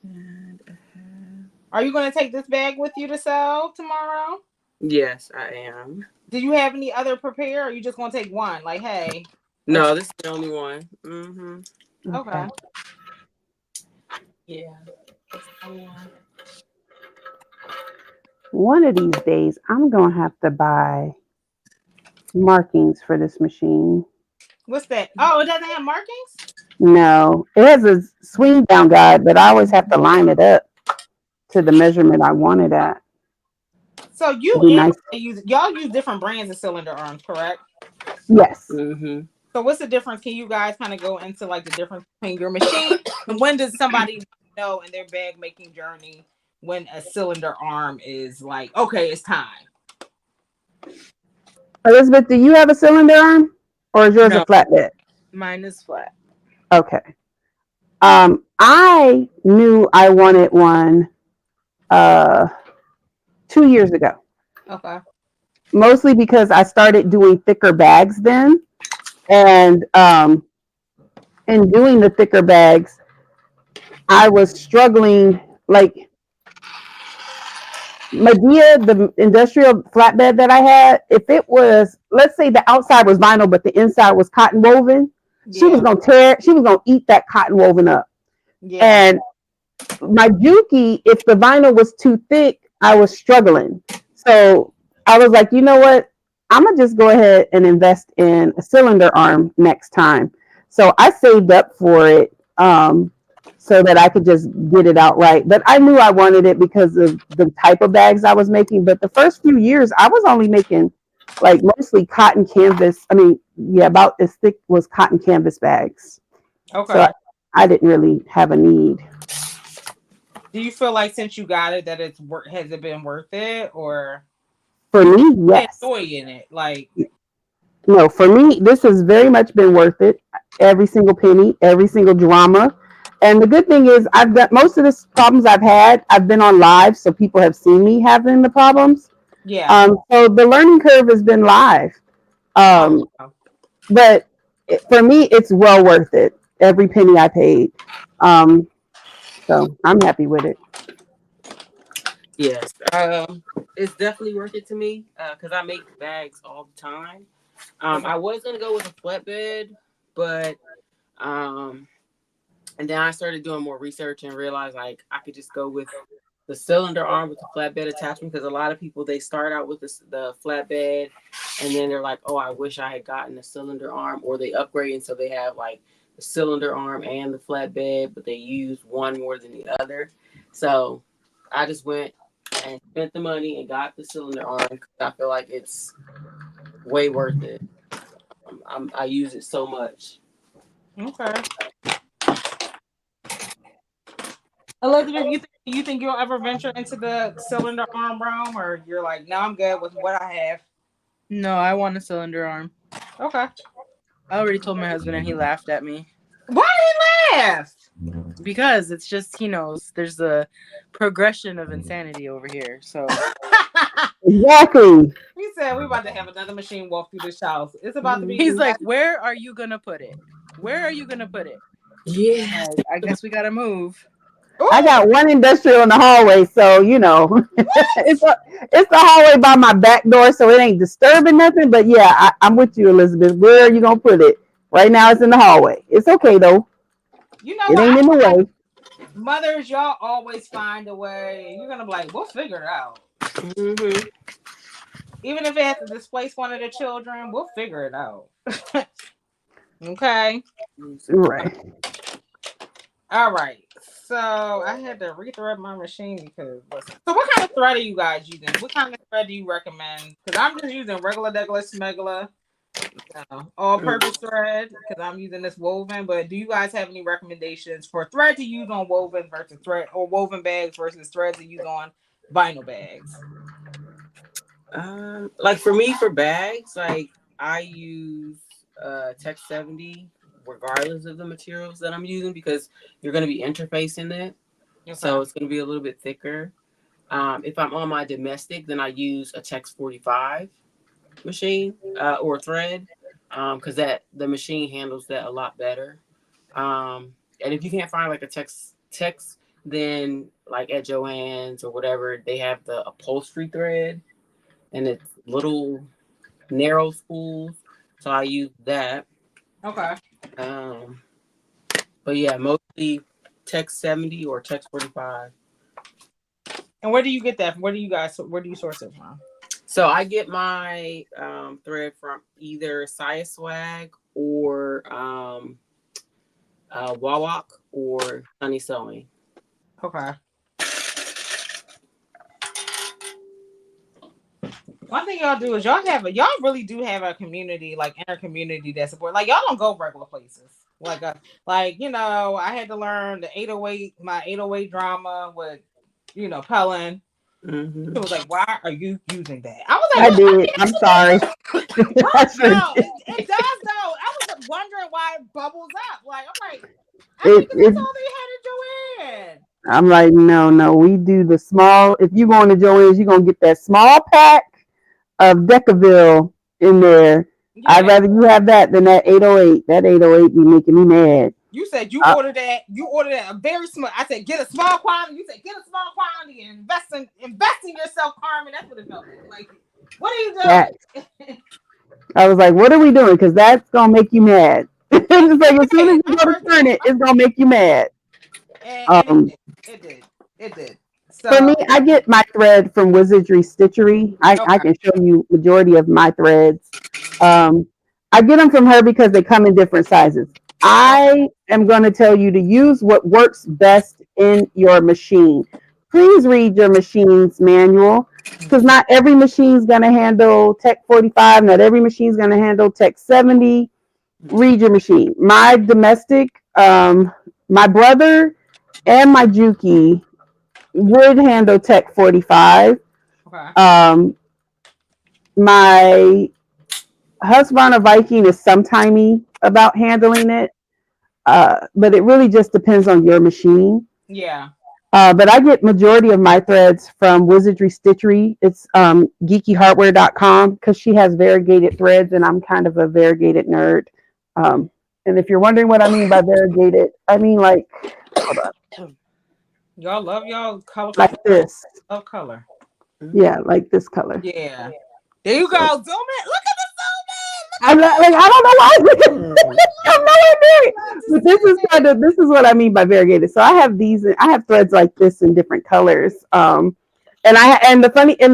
And I have... Are you going to take this bag with you to sell tomorrow? Yes, I am. Do you have any other prepare? Or are you just going to take one? Like, hey. No, this is the only one. Mm-hmm. Okay. Okay. Yeah. That's the only one. One of these days, I'm gonna have to buy markings for this machine. What's that? Oh, it doesn't have markings? No, it has a swing down guide, but I always have to line it up to the measurement I want it at. So you It'd be and nice. y'all use different brands of cylinder arms, correct? Yes. Mm-hmm. So what's the difference? Can you guys kind of go into like the difference between your machine and when does somebody know in their bag making journey when a cylinder arm is like, okay, it's time? Elizabeth, do you have a cylinder arm, or is yours a No, flatbed? mine is flat. Okay. I knew I wanted one 2 years ago, Okay. mostly because I started doing thicker bags then, and in doing the thicker bags, I was struggling. Like Medea, the industrial flatbed that I had, if it was, let's say the outside was vinyl, but the inside was cotton woven, she was Yeah. gonna tear. She was gonna eat that cotton woven up. Yeah. And my Juki, if the vinyl was too thick, I was struggling. So I was like, you know what? I'm gonna just go ahead and invest in a cylinder arm next time. So I saved up for it, so that I could just get it out right. But I knew I wanted it because of the type of bags I was making. But the first few years, I was only making like mostly cotton canvas. I mean, yeah, about as thick was cotton canvas bags. So Okay. I didn't really have a need. Do you feel like since you got it that has it been worth it or For you me, yes. enjoy in it? Like, No, for me, this has very much been worth it. Every single penny, every single drama. And the good thing is, I've got most of the problems I've had. I've been on live, so people have seen me having the problems. yeah. So the learning curve has been live. Oh, Um, wow. but for me, it's well worth it. Every penny I paid. Um, so I'm happy with it. Yes. It's definitely worth it to me because I make bags all the time. I was gonna go with a flatbed, but and then I started doing more research and realized like I could just go with the cylinder arm with the flatbed attachment because a lot of people they start out with the flatbed and then they're like, oh, I wish I had gotten a cylinder arm, or they upgrade and so they have like the cylinder arm and the flatbed, but they use one more than the other. So I just went and spent the money and got the cylinder arm because I feel like it's way worth it. I use it so much. Okay. Elizabeth, you think you'll ever venture into the cylinder arm realm, or you're like, no, I'm good with what I have? No, I want a cylinder arm. Okay. I already told my husband and he laughed at me. Why did he laugh? Because it's just, he knows there's a progression of insanity over here. So Exactly. He said we about to have another machine walk through this house. It's about to be. he's like, where are you going to put it? Where are you going to put it? Yeah. I guess we got to move. I Ooh, got one industrial in the hallway, so it's it's the hallway by my back door, so it ain't disturbing nothing. But yeah, I'm with you, Elizabeth. Where are you gonna put it? Right now, it's in the hallway. It's okay though. you know It what? ain't I in the feel like way. mothers, y'all always find a way. You're gonna be like, we'll figure it out. Mm-hmm. Even if it has to displace one of the children, we'll figure it out. Okay. Right. All right. So I had to rethread my machine because listen. So what kind of thread are you guys using? What kind of thread do you recommend? Because I'm just using regular degular smegula, all-purpose thread because I'm using this woven. But do you guys have any recommendations for thread to use on woven versus thread or woven bags versus threads to use on vinyl bags? Like for me, for bags, like I use Tech 70 regardless of the materials that I'm using because you're going to be interfacing it, Okay. so it's going to be a little bit thicker. If I'm on my domestic, then I use a Tex 45 machine or thread because that the machine handles that a lot better. And if you can't find like a Tex, then like at Joann's or whatever, they have the upholstery thread and it's little narrow spools. So I use that. Okay. Um, but yeah, mostly Tex 70 or Tex 45. And where do you get that? From? Where do you source it from? So I get my thread from either Saya Swag or Wawak or Sunny Sewing. Okay. One thing y'all do is y'all really do have a community, like inner community that support. Like y'all don't go regular places. I had to learn the 808, my 808 drama with, Pellin. Mm-hmm. It was like, why are you using that? I was like, I what? did. I'm sorry. I What? sure No, did. it does though. I was wondering why it bubbles up. Like I'm like, I It, think that's it, all they had to Joanne. I'm like, no, no. We do the small. If you going to Joann's, you're gonna get that small pack of Decaville in there. I'd Yeah. rather you have that than that 808. That 808 be making me mad. You said you Uh, ordered that. You ordered that a very small. I said get a small quantity. You said get a small quantity and invest in yourself, Carmen. That's what it felt like. What are that you doing? I was like, what are we doing? Because that's gonna make you mad. And It's like as soon as it you did. go to turn it, it's gonna make you mad. And it Um, did. It did. It did. for So me, I get my thread from Wizardry Stitchery. I okay. can show you majority of my threads. Um, I get them from her because they come in different sizes. Okay. I am going to tell you to use what works best in your machine. Please read your machine's manual because not every machine is going to handle Tech 45. Not every machine is going to handle Tech 70. Read your machine. My domestic, my brother and my Juki would handle Tech 45. Okay. Um, my Husqvarna Viking is sometimey about handling it, but it really just depends on your machine. Yeah. But I get majority of my threads from Wizardry Stitchery. It's geekyhardware.com because she has variegated threads, and I'm kind of a variegated nerd. And if you're wondering what I mean by variegated, I mean like, hold on, Y'all love y'all colorful. like this. Love color. Yeah, like this color. Yeah. There you go. So Zoom in. Look at the zoom in. Look I'm at not like I don't know why I'm nowhere near it. love to But see it. this is what I mean by variegated. So I have threads like this in different colors. And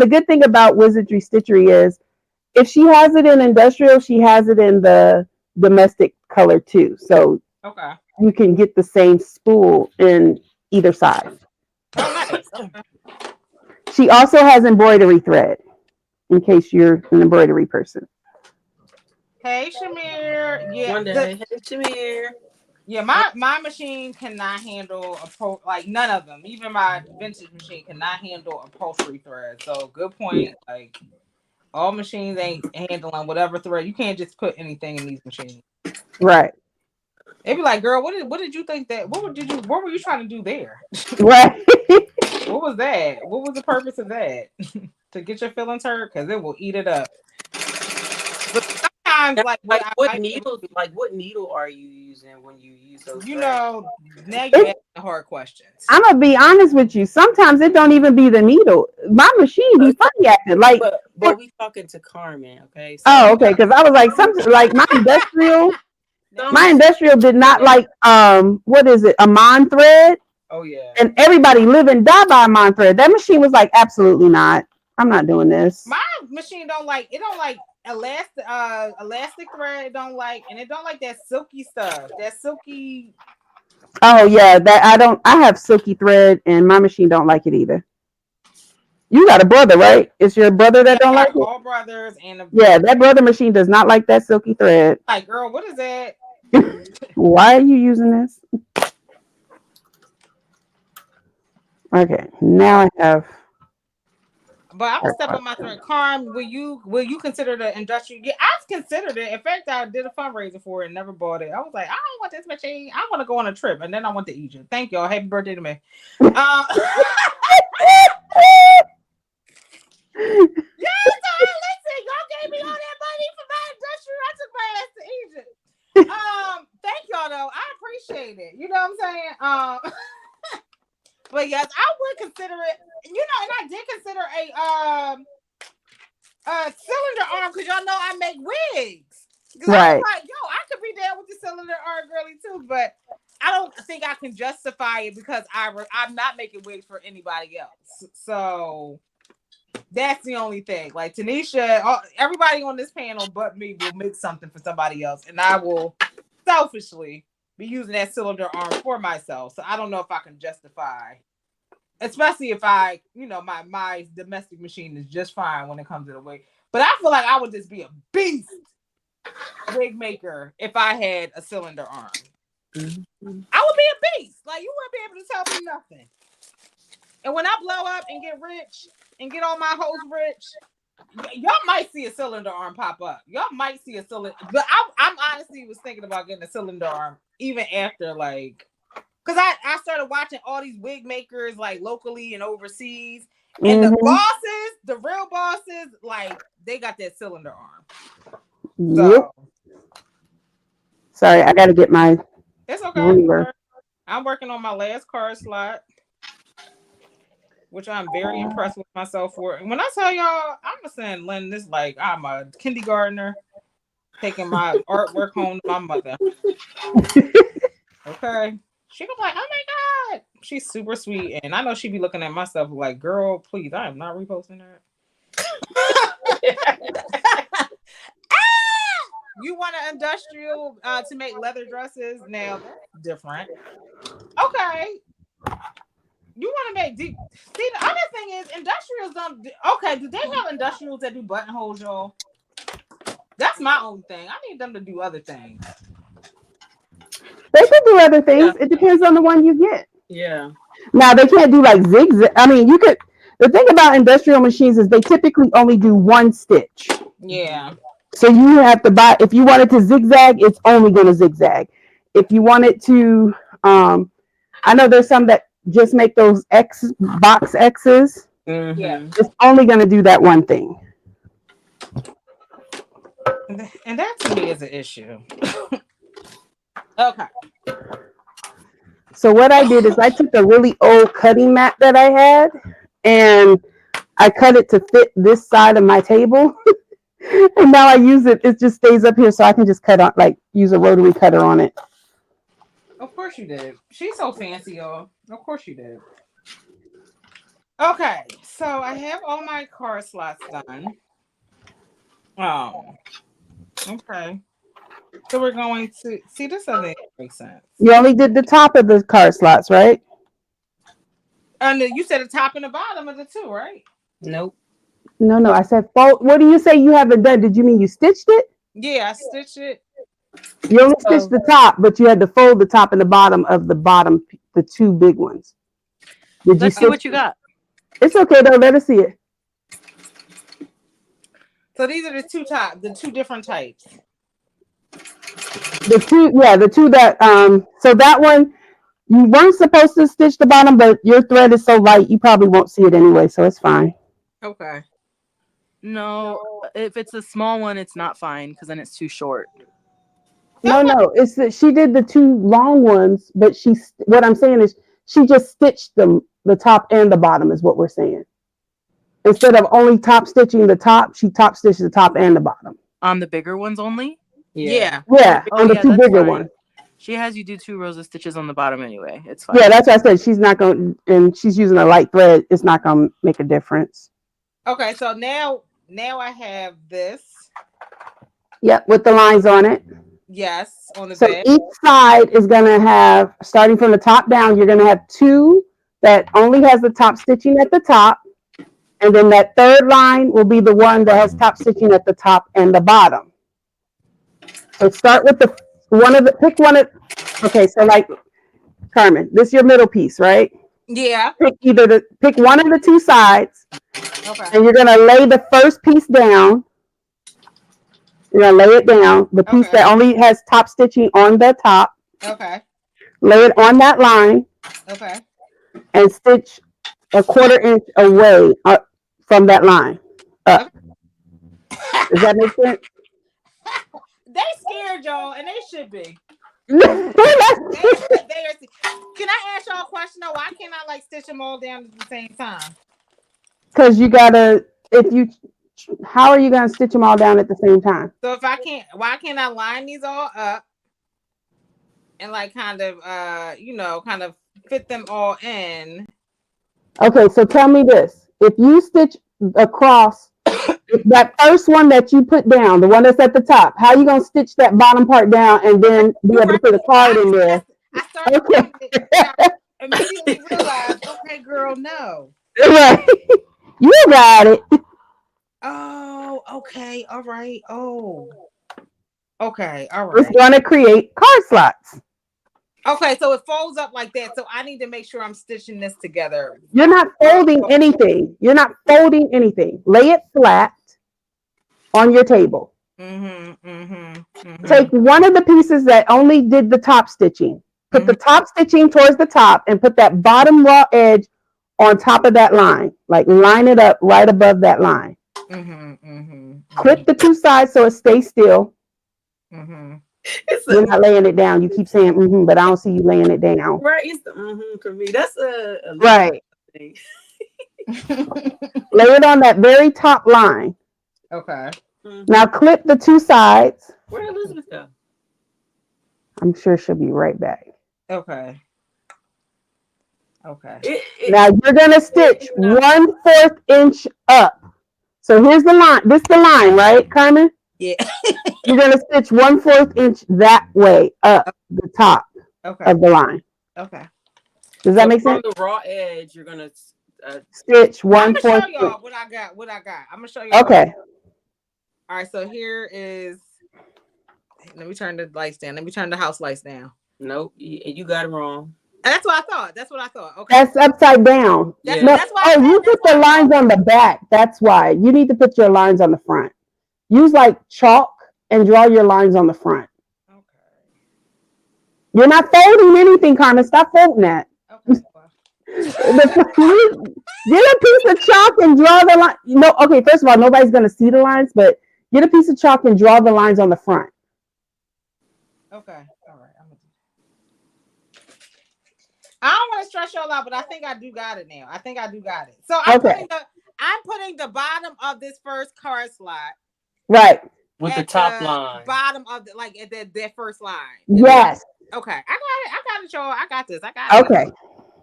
the good thing about Wizardry Stitchery is if she has it in industrial, she has it in the domestic color too. So Okay. you can get the same spool in either size. Oh, nice. Okay. She also has embroidery thread in case you're an embroidery person. Hey, Shamir. Yeah, One day, hey Shamir. my machine cannot handle like none of them. Even my vintage machine cannot handle upholstery thread. So good point. Like all machines ain't handling whatever thread. You can't just put anything in these machines. Right. They'd be like, "Girl, what did you think that? What were you trying to do there? Right. What was that? What was the purpose of that? To get your feelings hurt? Because it will eat it up." But sometimes Now, like what like I what might be able needle? to do, Like what needle are you using when you use those you threads? know, now you It, ask the hard questions. I'm gonna be honest with you. Sometimes it don't even be the needle. My machine be funny acting. Like, But we talking to Carmen, okay? oh, So okay. Because I was like, some like Now some my listen, industrial did not like what is it, a Mon thread, oh yeah. and everybody live and die by a Mon thread. That machine was like, absolutely not. I'm not doing this. my machine don't like it. Don't like elastic thread. It don't like, and it don't like that silky stuff. That silky. Oh yeah, that I don't. I have silky thread, and my machine don't like it either. You got a brother, right? It's your brother Yeah, that I don't like got it. all brothers and Yeah, that brother machine does not like that silky thread. like, girl, what is that? Why are you using this? Okay, now I have. But I'm gonna step on my thread. Carm, will you consider the industrial? Yeah, I've considered it. In fact, I did a fundraiser for it and never bought it. I was like, I don't want this machine. I want to go on a trip, and then I went to Egypt. Thank y'all. Happy birthday to me. Yes, listen, y'all gave me all that money for my industrial. I took my ass to Egypt. Thank y'all though. I appreciate it. You know what I'm saying? But yes, I would consider it. You know, and I did consider a cylinder arm because y'all know I make wigs. Because I was Right. like, yo, I could be down with the cylinder arm girly too, but I don't think I can justify it because I'm not making wigs for anybody else. So that's the only thing. Like Tanisha, everybody on this panel but me will make something for somebody else, and I will selfishly be using that cylinder arm for myself. So I don't know if I can justify, especially if my domestic machine is just fine when it comes to the wig. But I feel like I would just be a beast wig maker if I had a cylinder arm. I would be a beast. Like you wouldn't be able to tell me nothing. And when I blow up and get rich and get all my hoes rich, y'all might see a cylinder arm pop up. Y'all might see a cylinder, but I'm honestly was thinking about getting a cylinder arm even after because I started watching all these wig makers like locally and overseas, and the Mm-hmm. bosses, the real bosses, like they got that cylinder arm. Yep. So Sorry, I got to get my it's okay. ruler. I'm working on my last card slot, which I'm very impressed with myself for. And when I tell y'all, I'm gonna send Lynn this like I'm a kindergartner taking my artwork home to my mother. Okay. She gonna be like, oh my God. She's super sweet. And I know she be looking at myself like, girl, please, I am not reposting that. You want an industrial to make leather dresses? Now that's different. Okay. You want to make deep. See, the other thing is industrials don't. Okay, do they have industrials that do buttonholes, y'all? That's my only thing. I need them to do other things. They can do other Yeah. things. It depends on the one you get. Yeah. Now they can't do like zigzag. I mean, you could. The thing about industrial machines is they typically only do one stitch. Yeah. So you have to buy. If you want it to zigzag, it's only going to zigzag. If you want it to, I know there's some that just make those X box X's. Yeah. Mm-hmm. It's only going to do that one thing. And that to me is an issue. Okay. So what I did is I took a really old cutting mat that I had, and I cut it to fit this side of my table. And now I use it. It just stays up here, so I can just cut on, like, use a rotary cutter on it. Of course you did. She's so fancy, y'all. Of course you did. Okay, so I have all my card slots done. Okay. So we're going to see this doesn't make sense. You only did the top of the card slots, right? And you said the top and the bottom of the two, right? Nope. No. I said fold. What do you say you haven't done? Did you mean you stitched it? Yeah, I stitched it. You only stitched So the top, but you had to fold the top and the bottom of the bottom, the two big ones. Did you Let's see stitch? what you got. It's okay though. Let us see it. So these are the two different types. The two that So that one you weren't supposed to stitch the bottom, but your thread is so light you probably won't see it anyway, so it's fine. Okay. No, if it's a small one, it's not fine because then it's too short. No, it's that she did the two long ones, but what I'm saying is she just stitched them, the top and the bottom is what we're saying. Instead of only top stitching the top, she top stitched the top and the bottom. On the bigger ones only? Yeah. Yeah, Oh on the yeah, two that's bigger fine. ones. She has you do 2 rows of stitches on the bottom anyway. It's fine. Yeah, that's what I said. She's not going, and she's using a light thread. It's not going to make a difference. Okay, so now I have this. Yep, with the lines on it. Yes, on the So back. each side is going to have, starting from the top down, you're going to have 2 that only has the top stitching at the top. And then that third line will be the one that has top stitching at the top and the bottom. So start with pick one of, okay, so like Carmen, this is your middle piece, right? Yeah. Pick one of the 2 sides, Okay. and you're gonna lay the first piece down. You're gonna lay it down, the piece that only has top stitching on the top. Okay. Lay it on that line. Okay. And stitch a 1/4 inch away from that line up. Okay. Does that make sense? They scared y'all, and they should be. Because They are. Can I ask y'all a question though? Why can't I like stitch them all down at the same time? you gotta, how are you gonna stitch them all down at the same time? So if I can't, why can't I line these all up and like kind of, kind of fit them all in? Okay, so tell me this: if you stitch across that first one that you put down, the one that's at the top, how are you gonna stitch that bottom part down and then be able to put a card in there? I started doing it, and I immediately realized, okay, girl, no. Right. You got it. Oh, okay, all right. Oh, okay, all It's right. gonna create card slots. Okay, so it folds up like that. So I need to make sure I'm stitching this together. You're not folding anything. You're not folding anything. Lay it flat on your table. Take one of the pieces that only did the top stitching. Put the top stitching towards the top and put that bottom raw edge on top of that line. Like line it up right above that line. Clip the 2 sides so it stays still. You're not laying it down. You keep saying but I don't see you laying it down. Right, it's the for me. That's a right thing. Lay it on that very top line. Okay. Now clip the 2 sides. Where did Elizabeth go? I'm sure she'll be right back. Okay. Now you're gonna stitch 1/4 inch up. So here's the line. This is the line, right, Carmen? Yeah. You're gonna stitch 1/4 inch that way up the top of the line. Okay. Does that make sense? From the raw edge, you're gonna stitch 1/4. I'm gonna show y'all what I got. I'm gonna show you. Okay. All right. So here is. Let me turn the lights down. Let me turn the house lights down. Nope, you got it wrong. That's what I thought. Okay. That's upside down. That's why. You put the lines on the back. That's why. You need to put your lines on the front. Use like chalk and draw your lines on the front. Okay. You're not folding anything, Carmen. Stop folding that. Okay. Get a piece of chalk and draw the line. Okay, first of all, nobody's going to see the lines, but get a piece of chalk and draw the lines on the front. Okay. All right. I'm gonna do that. I don't want to stress y'all out, but I think I do got it now. So I'm putting the bottom of this first card slot. Right. With the top line. Bottom of at that first line. Yes. Okay. I got it, y'all. I got this. Okay.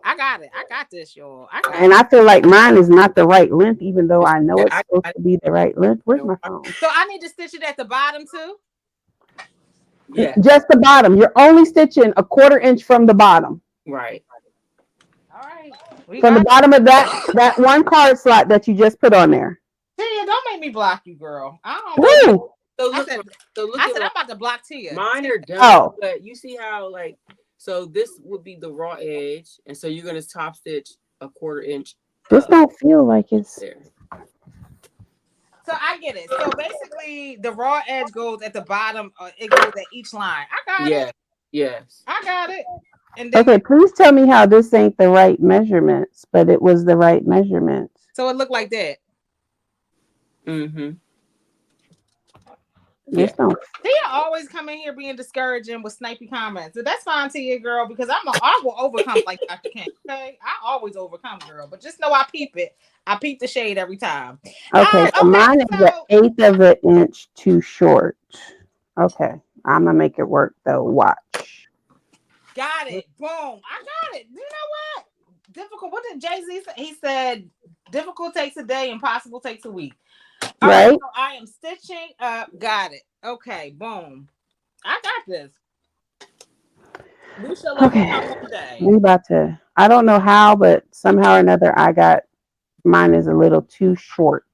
I got it. I got this, y'all. And I feel like mine is not the right length, even though I know it's supposed to be the right length. Where's my phone? So I need to stitch it at the bottom too? Yeah. Just the bottom. You're only stitching 1/4 inch from the bottom. Right. All right. From the bottom of that one card slot that you just put on there. Tia, don't make me block you, girl. I don't know. I said I'm about to block Tia. Mine are done, but you see how so this would be the raw edge, and so you're gonna top stitch 1/4 inch. This don't feel like it's there. So I get it. So basically, the raw edge goes at the bottom. It goes at each line. I got it. Yes. I got it. And then, okay, please tell me how this ain't the right measurements, but it was the right measurements. So it looked like that. Mm-hmm. This Yeah. don't. Tia always come in here being discouraging with snipey comments. So that's fine, Tia, girl, because I will overcome like Dr. King. Okay, I always overcome, girl. But just know I peep it. I peep the shade every time. Okay, so Okay, mine is an so eighth of an inch too short. Okay, I'm gonna make it work though. Watch. got it. Boom. I got it. You know what? Difficult. What did Jay-Z say? He said difficult takes a day, impossible takes a week. All right, Right? so I am stitching up. Got it. Okay, boom. I got this. We shall Okay. overcome one day. We about to. I don't know how, but somehow or another, I got mine is a little too short.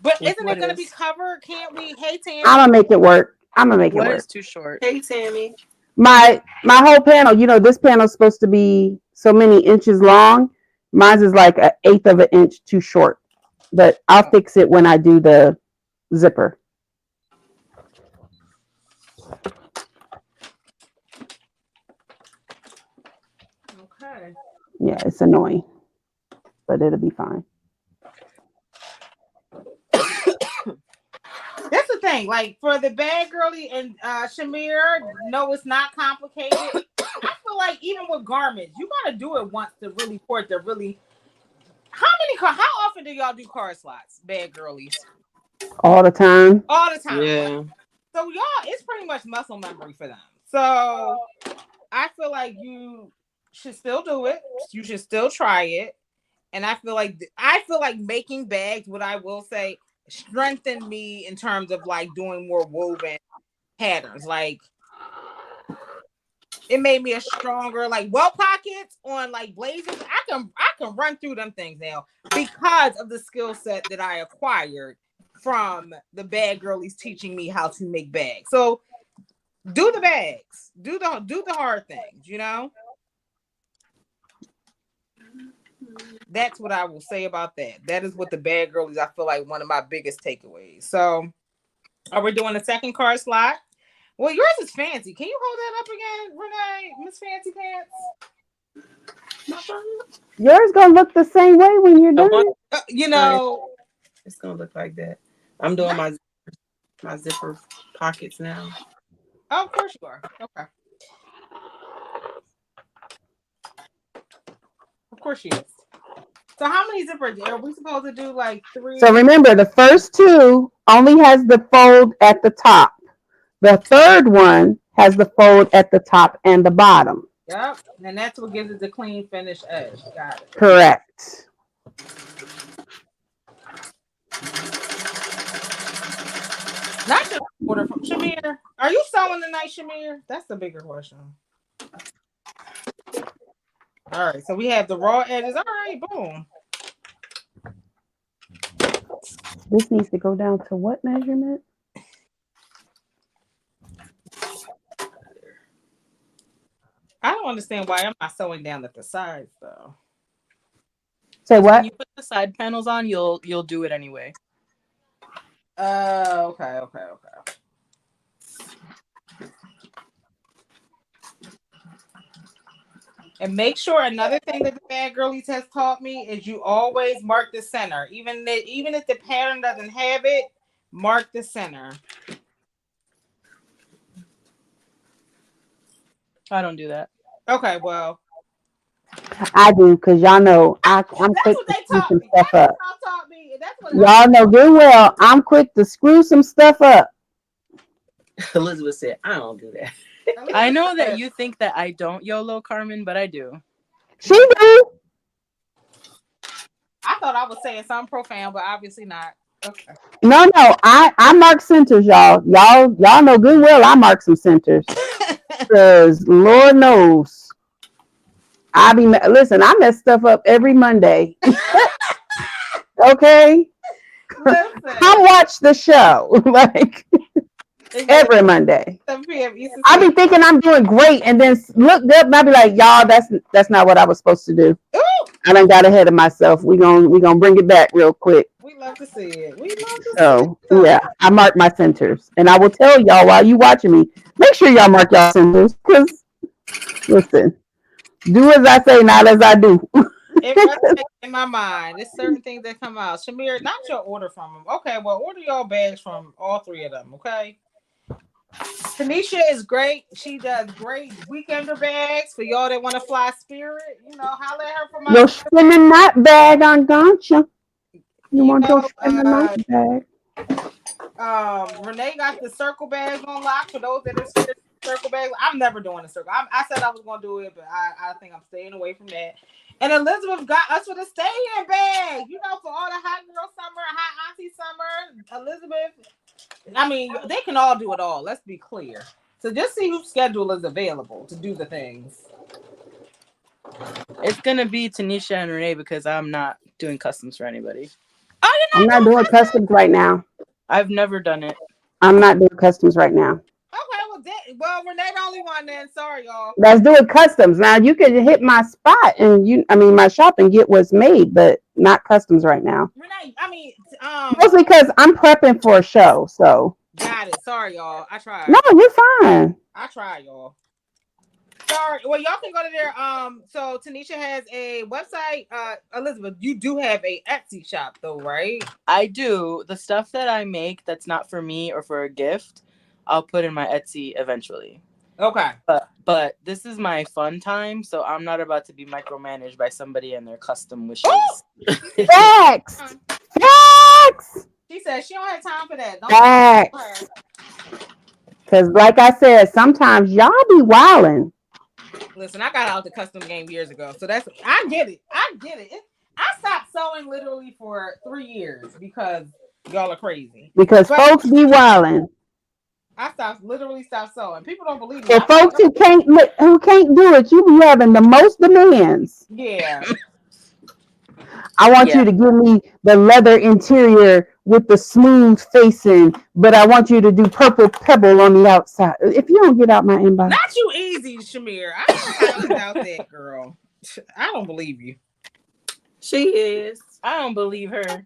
But isn't it What going to be is? covered? Can't we? Hey, I'm Tammy. gonna make it work. I'm gonna make it What is work. too short? Hey, Tammy. My whole panel. This panel is supposed to be so many inches long. Mine's is like an eighth of an inch too short. But I'll Oh, fix it when I do the zipper. Okay. Yeah, it's annoying, but it'll be fine. That's the thing. Like for the bad girly and Shamir, no, it's not complicated. I feel like even with garments, you gotta do it once to really for it to really. How often do y'all do card slots, bad girlies? All the time. All the time, right? Yeah. So y'all, it's pretty much muscle memory for them. So I feel like you should still do it. You should still try it. And I feel like making bags, what I will say, strengthened me in terms of like doing more woven patterns. Like it made me a stronger like well pockets on like blazers. I can run through them things now because of the skill set that I acquired from the bag girlies teaching me how to make bags. So do the bags, do the hard things. That's what I will say about that. That is what the bad girlies I feel like one of my biggest takeaways. So are we doing a second card slot? Well, yours is fancy. Can you hold that up again, Renee? Miss Fancy Pants? Yours gonna look the same way when you're I want done. You right. know, It's gonna look like that. I'm doing my zipper pockets now. oh, of course you are. Okay. Of course she is. So how many zippers are we supposed to do? Like So three? remember, the first two only has the fold at the top. The third one has the fold at the top and the bottom. Yep. And that's what gives it the clean finish edge. Got it. Correct. Not your order from Shamir. Are you sewing tonight, Shamir? That's the bigger question. All right. So we have the raw edges. All right. Boom. This needs to go down to what measurement? I don't understand why I'm not sewing down at the sides though. Say because when what? you put the side panels on, you'll do it anyway. Okay. And make sure another thing that the bad girlies has taught me is you always mark the center. Even if the pattern doesn't have it, mark the center. I don't do that. Okay, well, I do because y'all know I'm that's quick what to they screw taught some me. stuff That's what up. y'all taught me. And that's what Y'all know good well I'm quick to screw some stuff up. Elizabeth said, I don't do that. I know that you think that I don't YOLO, Carmen, but I do. She do. I thought I was saying something profound, but obviously not. Okay. No, I mark centers, y'all. Y'all know good well I mark some centers. Because Lord knows listen, I mess stuff up every Monday. Okay? Come Listen. watch the show. Like every Monday. 7 p.m. Eastern I be Standard. thinking I'm doing great and then look up and I be like, y'all, that's not what I was supposed to do. Ooh, I done got ahead of myself. We gonna bring it back real quick. we love to see it. We love to see it. So yeah, I mark my centers. And I will tell y'all while you watching me, make sure y'all mark y'all centers. Because listen, do as I say, not as I do. It resonates in my mind. There's certain things that come out. Shamir, not your order from them. Okay, well, order your bags from all three of them. Okay. Tanisha is great. She does great weekender bags for y'all that want to fly Spirit. You know, holler at her for my. Your spinning night bag on gotcha. You You want your know, spinning night bag? Renee got the circle bags on lock for those that are scared of circle bags. I'm never doing a circle. I said I was going to do it, but I think I'm staying away from that. And Elizabeth got us with a stay-in bag. You know, for all the hot girl summer, hot auntie summer. Elizabeth, I mean, they can all do it all. Let's be clear. So just see whose schedule is available to do the things. It's gonna be Tanisha and Renee because I'm not doing customs for anybody. Oh, I'm you're not not doing customs right now. I've never done it. I'm not doing customs right now. Okay, well, Renee the only one then. Sorry, y'all. Let's do it customs. Now you can hit my spot and my shop and get what's made, but not customs right now. Renee, I mean, Mostly because I'm prepping for a show. So got it. Sorry, y'all. I tried. no, you're fine. I tried, y'all. Sorry. Well, y'all can go to their so Tanisha has a website. Elizabeth, you do have a Etsy shop though, right? I do. The stuff that I make that's not for me or for a gift, I'll put in my Etsy eventually. Okay. But this is my fun time, so I'm not about to be micromanaged by somebody and their custom wishes. Facts. Facts. She said she don't have time for that. Don't Facts. Because like I said, sometimes y'all be wilding. Listen, I got out the custom game years ago, so I get it. I stopped sewing literally for 3 years because y'all are crazy. Because folks be wilding. I literally stopped sewing. People don't believe me. If folks who can't do it, you be having the most demands. Yeah. I want you to give me the leather interior with the smooth facing, but I want you to do purple pebble on the outside. If you don't get out my inbox. Not you easy, Shamir. I don't know how you out that, girl. I don't believe you. She is. I don't believe her.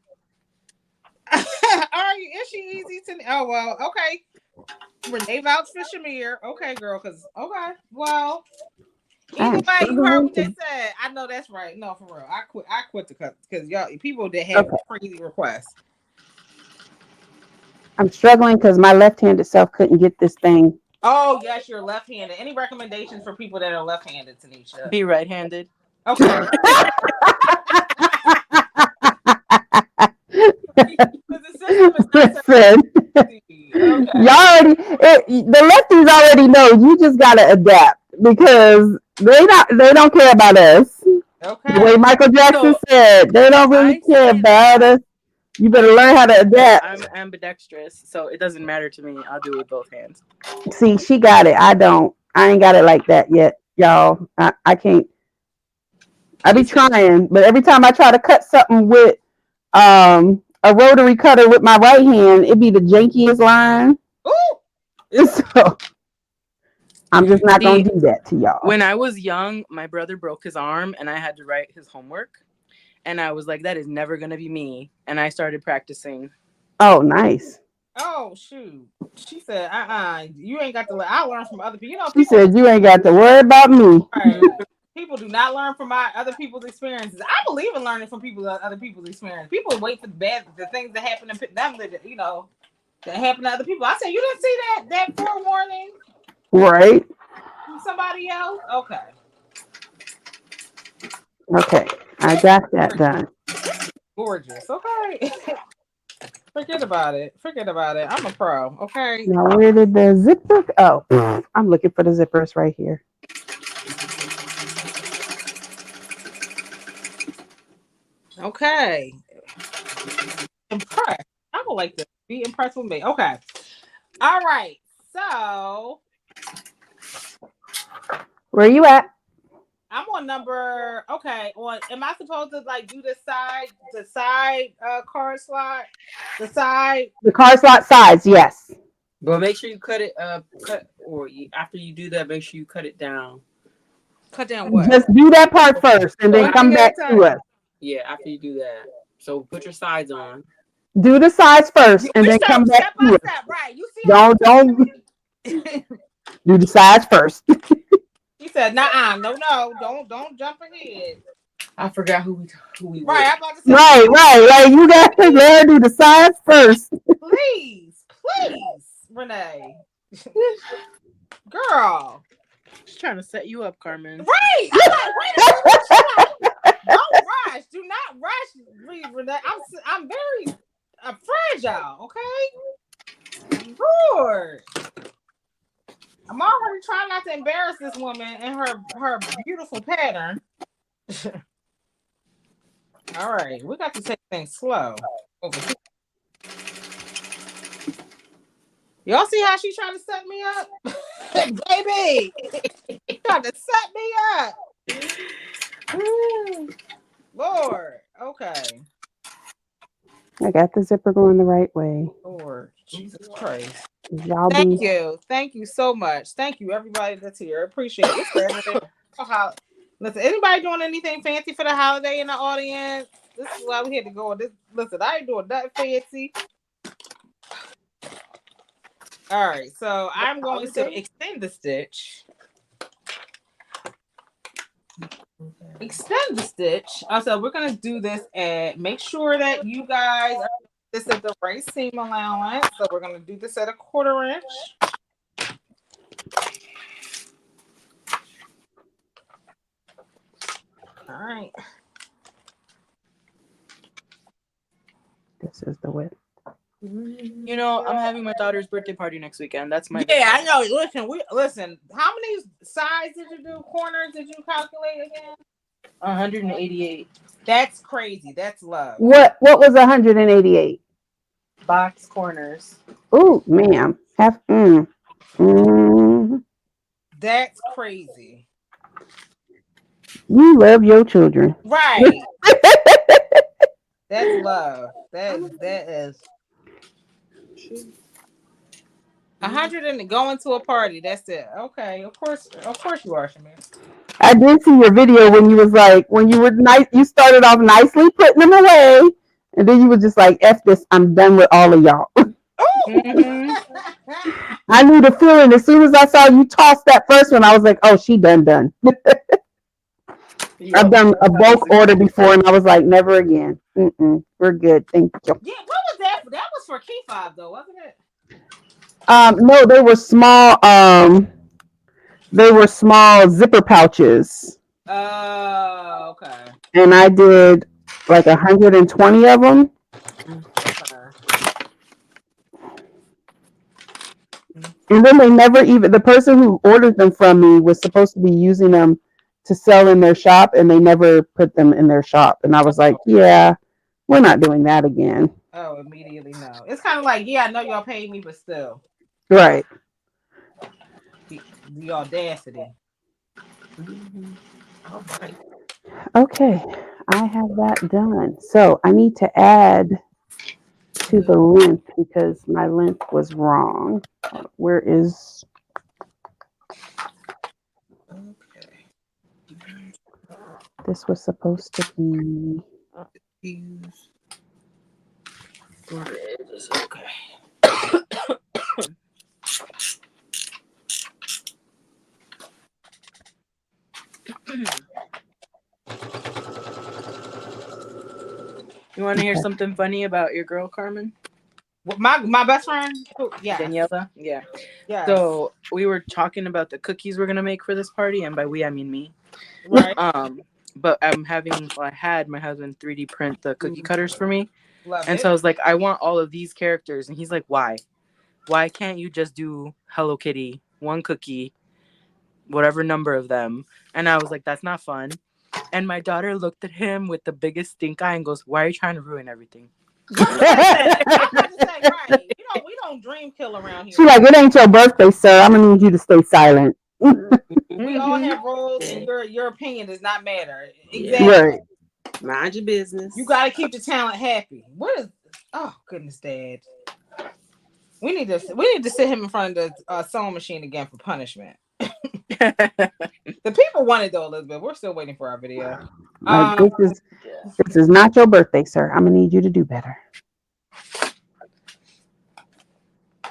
Are you? Is she easy to? Oh well, okay. Renee vouch for Shamir. Okay, girl. Because well. Either way, you heard what they said. I know that's right. No, for real. I quit the cut because y'all people that have crazy requests. I'm struggling because my left-handed self couldn't get this thing. Oh yes, you're left-handed. Any recommendations for people that are left-handed, Tanisha? Be right-handed. Okay. Listen, y'all the lefties already know. You just gotta adapt because they don't care about us. Okay. The way Michael Jackson said, they don't really care about us. You better learn how to adapt. I'm ambidextrous, so it doesn't matter to me. I'll do it with both hands. See, she got it. I don't. I ain't got it like that yet, y'all. I can't. I be trying, but every time I try to cut something with a rotary cutter with my right hand, it be the jankiest line. Ooh. So I'm just not gonna do that to y'all. When I was young, my brother broke his arm, and I had to write his homework. And I was like, that is never going to be me. And I started practicing. Oh, nice. Oh, shoot. She said, you ain't got to I learn from other people. You know, she said, you ain't got to worry about me. Right. People do not learn from other people's experiences. I believe in learning from other people's experiences. People wait for the things that happen to them that happen to other people. I said, you didn't see that forewarning? Right. From somebody else? Okay. Okay, I got that done. Gorgeous. Okay. Forget about it. I'm a pro. Okay. Now, where did the zipper? Oh, I'm looking for the zippers right here. Okay. Impressed. I would like to be impressed with me. Okay. All right. So, where are you at? I'm on number. Okay. Am I supposed to do the side card slot? The card slot sides, yes. But make sure you cut it after you do that, make sure you cut it down. Cut down what? Just do that part first and then come back to us. Yeah, after you do that. So put your sides on. Do the sides first and then come back to us. Right. You see don't do the sides first. He said, "Nah, no, don't jump ahead." I forgot who we Right, were. I'm about to say. Right. Like you got to let her do the sides first. Please, please, Renee. Girl. She's trying to set you up, Carmen. Right. I'm like, wait a minute. She like, don't rush. Do not rush, Renee. I'm very fragile, okay? Lord. I'm already trying not to embarrass this woman and her beautiful pattern. All right, we got to take things slow over here. Y'all see how she's trying to set me up? Baby, trying to set me up. Lord, okay. I got the zipper going the right way. Lord, Jesus Christ. Y'all Thank be you. Thank you so much. Thank you, everybody that's here. Appreciate it. It's Saturday. Listen, anybody doing anything fancy for the holiday in the audience? This is why we had to go on this. Listen, I ain't doing nothing fancy. All right, so I'm going to extend the stitch. Extend the stitch. Also, we're gonna do this and make sure that you guys are this at the right seam allowance. So we're gonna do this at a 1/4 inch. All right. this is the width. You know, I'm having my daughter's birthday party next weekend. That's my Yeah, I know. Listen. How many sides did you do? Corners did you calculate again? 188 That's crazy. That's love. What was 188? box corners. Ooh, ma'am. That's crazy. You love your children. Right. That's love. That is 100 and going to a party. That's it. Okay. Of course you are, Shamir. I did see your video when you was like, when you were nice, you started off nicely putting them away, and then you were just like, F this, I'm done with all of y'all. Mm-hmm. I knew the feeling. As soon as I saw you toss that first one, I was like, oh, she done. I've done a bulk order before, and I was like, never again. We're good. Thank you. Yeah, what was that? That was for key fob though, wasn't it? No, they were small. They were small zipper pouches, Oh, okay. and I did like 120 of them. And then they never even, the person who ordered them from me was supposed to be using them to sell in their shop, and they never put them in their shop. And I was like, yeah, we're not doing that again. Oh, immediately no. It's kind of like, yeah, I know y'all paid me, but still. Right. The audacity. All right. Okay, I have that done. So I need to add to the length because my length was wrong. Where is... Okay. This was supposed to be... Use. Okay. You want to hear something funny about your girl, Carmen? My best friend? Yeah. Daniela? Yeah. Yes. So we were talking about the cookies we're going to make for this party. And by we, I mean me. Right. But I had my husband 3D print the cookie cutters for me. Love and it. so I was like, I want all of these characters. And he's like, why? Why can't you just do Hello Kitty, one cookie, whatever number of them? And I was like, that's not fun. And my daughter looked at him with the biggest stink eye and goes, why are you trying to ruin everything? I'm about to say, right. We don't dream kill around here. She's like, it ain't your birthday, sir. I'm gonna need you to stay silent. We all have roles, and your opinion does not matter. Exactly. Right. Mind your business. You got to keep the talent happy. What is? Oh goodness, Dad. We need to sit him in front of the sewing machine again for punishment. The people want it though, Elizabeth. We're still waiting for our video. Like, this is not your birthday, sir. I'm gonna need you to do better.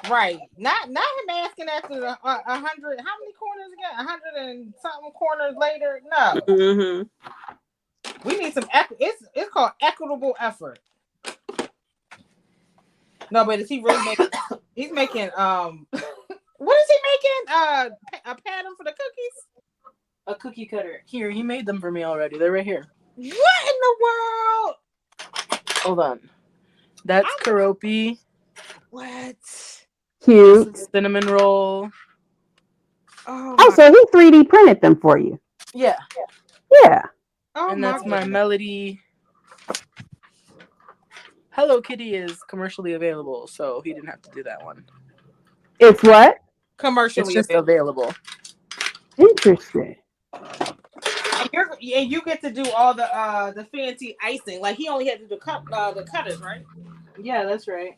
Right. Not him asking after the 100. How many corners again? 100 and something corners later. No. Mm-hmm. We need some. It's called equitable effort. No, but is he really making? He's making. What is he making? A pattern for the cookies. A cookie cutter. Here, he made them for me already. They're right here. What in the world? Hold on. That's Karopi. What? Cute. Cinnamon roll. Oh, so he 3D printed them for you. Yeah. Yeah. And that's my Melody. Hello Kitty is commercially available, so he didn't have to do that one. It's what? Commercially it's just available. Interesting. And you get to do all the fancy icing. Like he only had to do the cutters, right? Yeah, that's right.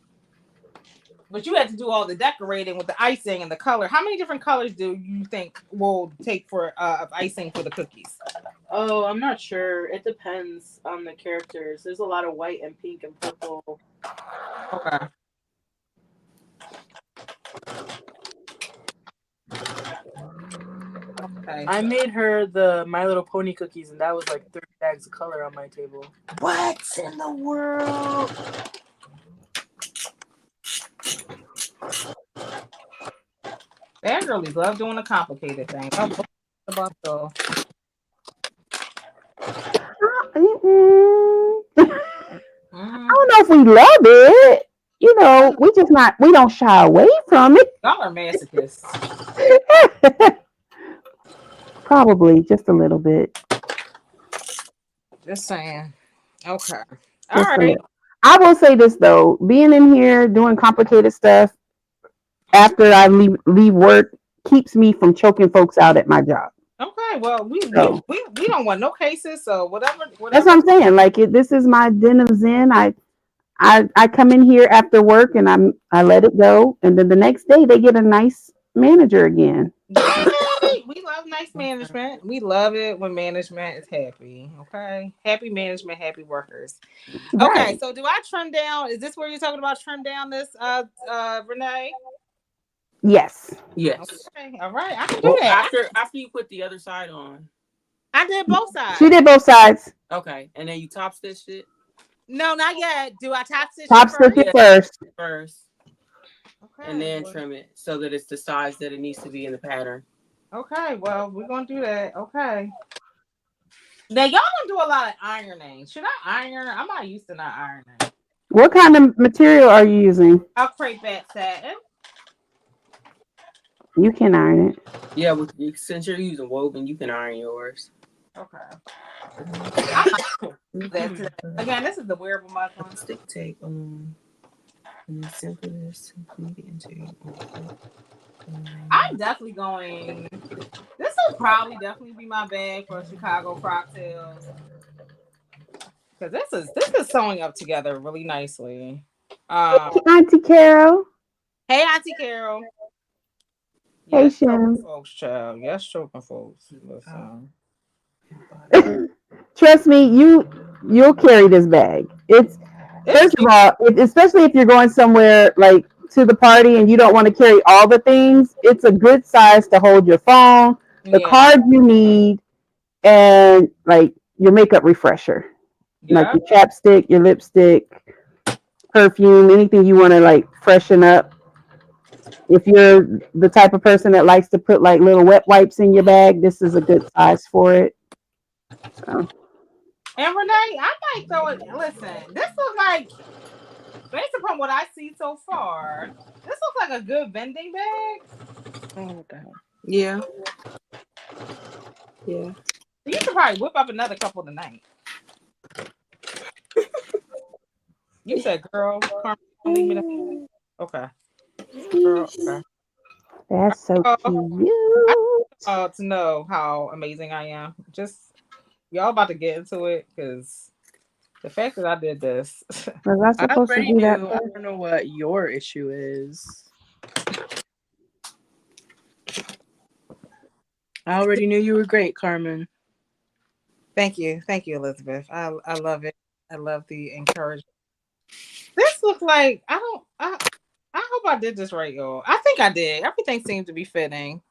But you had to do all the decorating with the icing and the color. How many different colors do you think will take for icing for the cookies? Oh, I'm not sure. It depends on the characters. There's a lot of white and pink and purple. Okay. Okay. I made her the My Little Pony cookies, and that was like 30 bags of color on my table. What in the world? That girlies love doing the complicated things. About the. I don't know if we love it. You know, we don't shy away from it. Y'all are masochists. Probably just a little bit. Just saying. Okay. All right. I will say this though, being in here doing complicated stuff after I leave work keeps me from choking folks out at my job. Okay, well, we don't want no cases, so whatever. That's what I'm saying. Like this is my den of zen. I come in here after work and I let it go, and then the next day they get a nice manager again. Yay! We love nice management. We love it when management is happy. Okay, happy management, happy workers. Right. Okay, so do I trim down? Is this where you're talking about trim down this Renee? Yes. Yes. Okay, all right, I can do that. After you put the other side on. I did both sides. She did both sides. Okay, and then you top stitched it. No, not yet. Do I top stitch? Top stitch it first. Okay. And then trim it so that it's the size that it needs to be in the pattern. Okay, well, we're gonna do that. Okay. Now y'all gonna do a lot of ironing. Should I iron? I'm not used to not ironing. What kind of material are you using? I'll crepe that satin. You can iron it. Yeah, since you're using woven, you can iron yours. Okay. Again, this is the wearable microphone. Stick tape. Simply into. I'm definitely going. This will probably definitely be my bag for Chicago Frocktails. Because this is sewing up together really nicely. Auntie Carol. Hey, Auntie Carol. Hey, Yes, Shem. folks, child. Yes, choking folks. Trust me, you'll carry this bag. It's first of all, especially if you're going somewhere like to the party and you don't want to carry all the things, it's a good size to hold your phone, the cards you need, and like your makeup refresher, like your chapstick, your lipstick, perfume, anything you want to like freshen up. If you're the type of person that likes to put like little wet wipes in your bag, this is a good size for it. So. And Renee, I might throw it. Listen, this looks like, based upon what I see so far, this looks like a good vending bag. Oh, what the hell? Yeah. Yeah. You should probably whip up another couple tonight. You said, girl, Carmen, leave me the... Okay. Girl, okay. That's so cute. To know how amazing I am. Just, y'all about to get into it, because the fact that I did this. Was I supposed to do that? I don't know what your issue is. I already knew you were great, Carmen. Thank you, Elizabeth. I love it. I love the encouragement. This looks like I hope I did this right, y'all. I think I did. Everything seems to be fitting.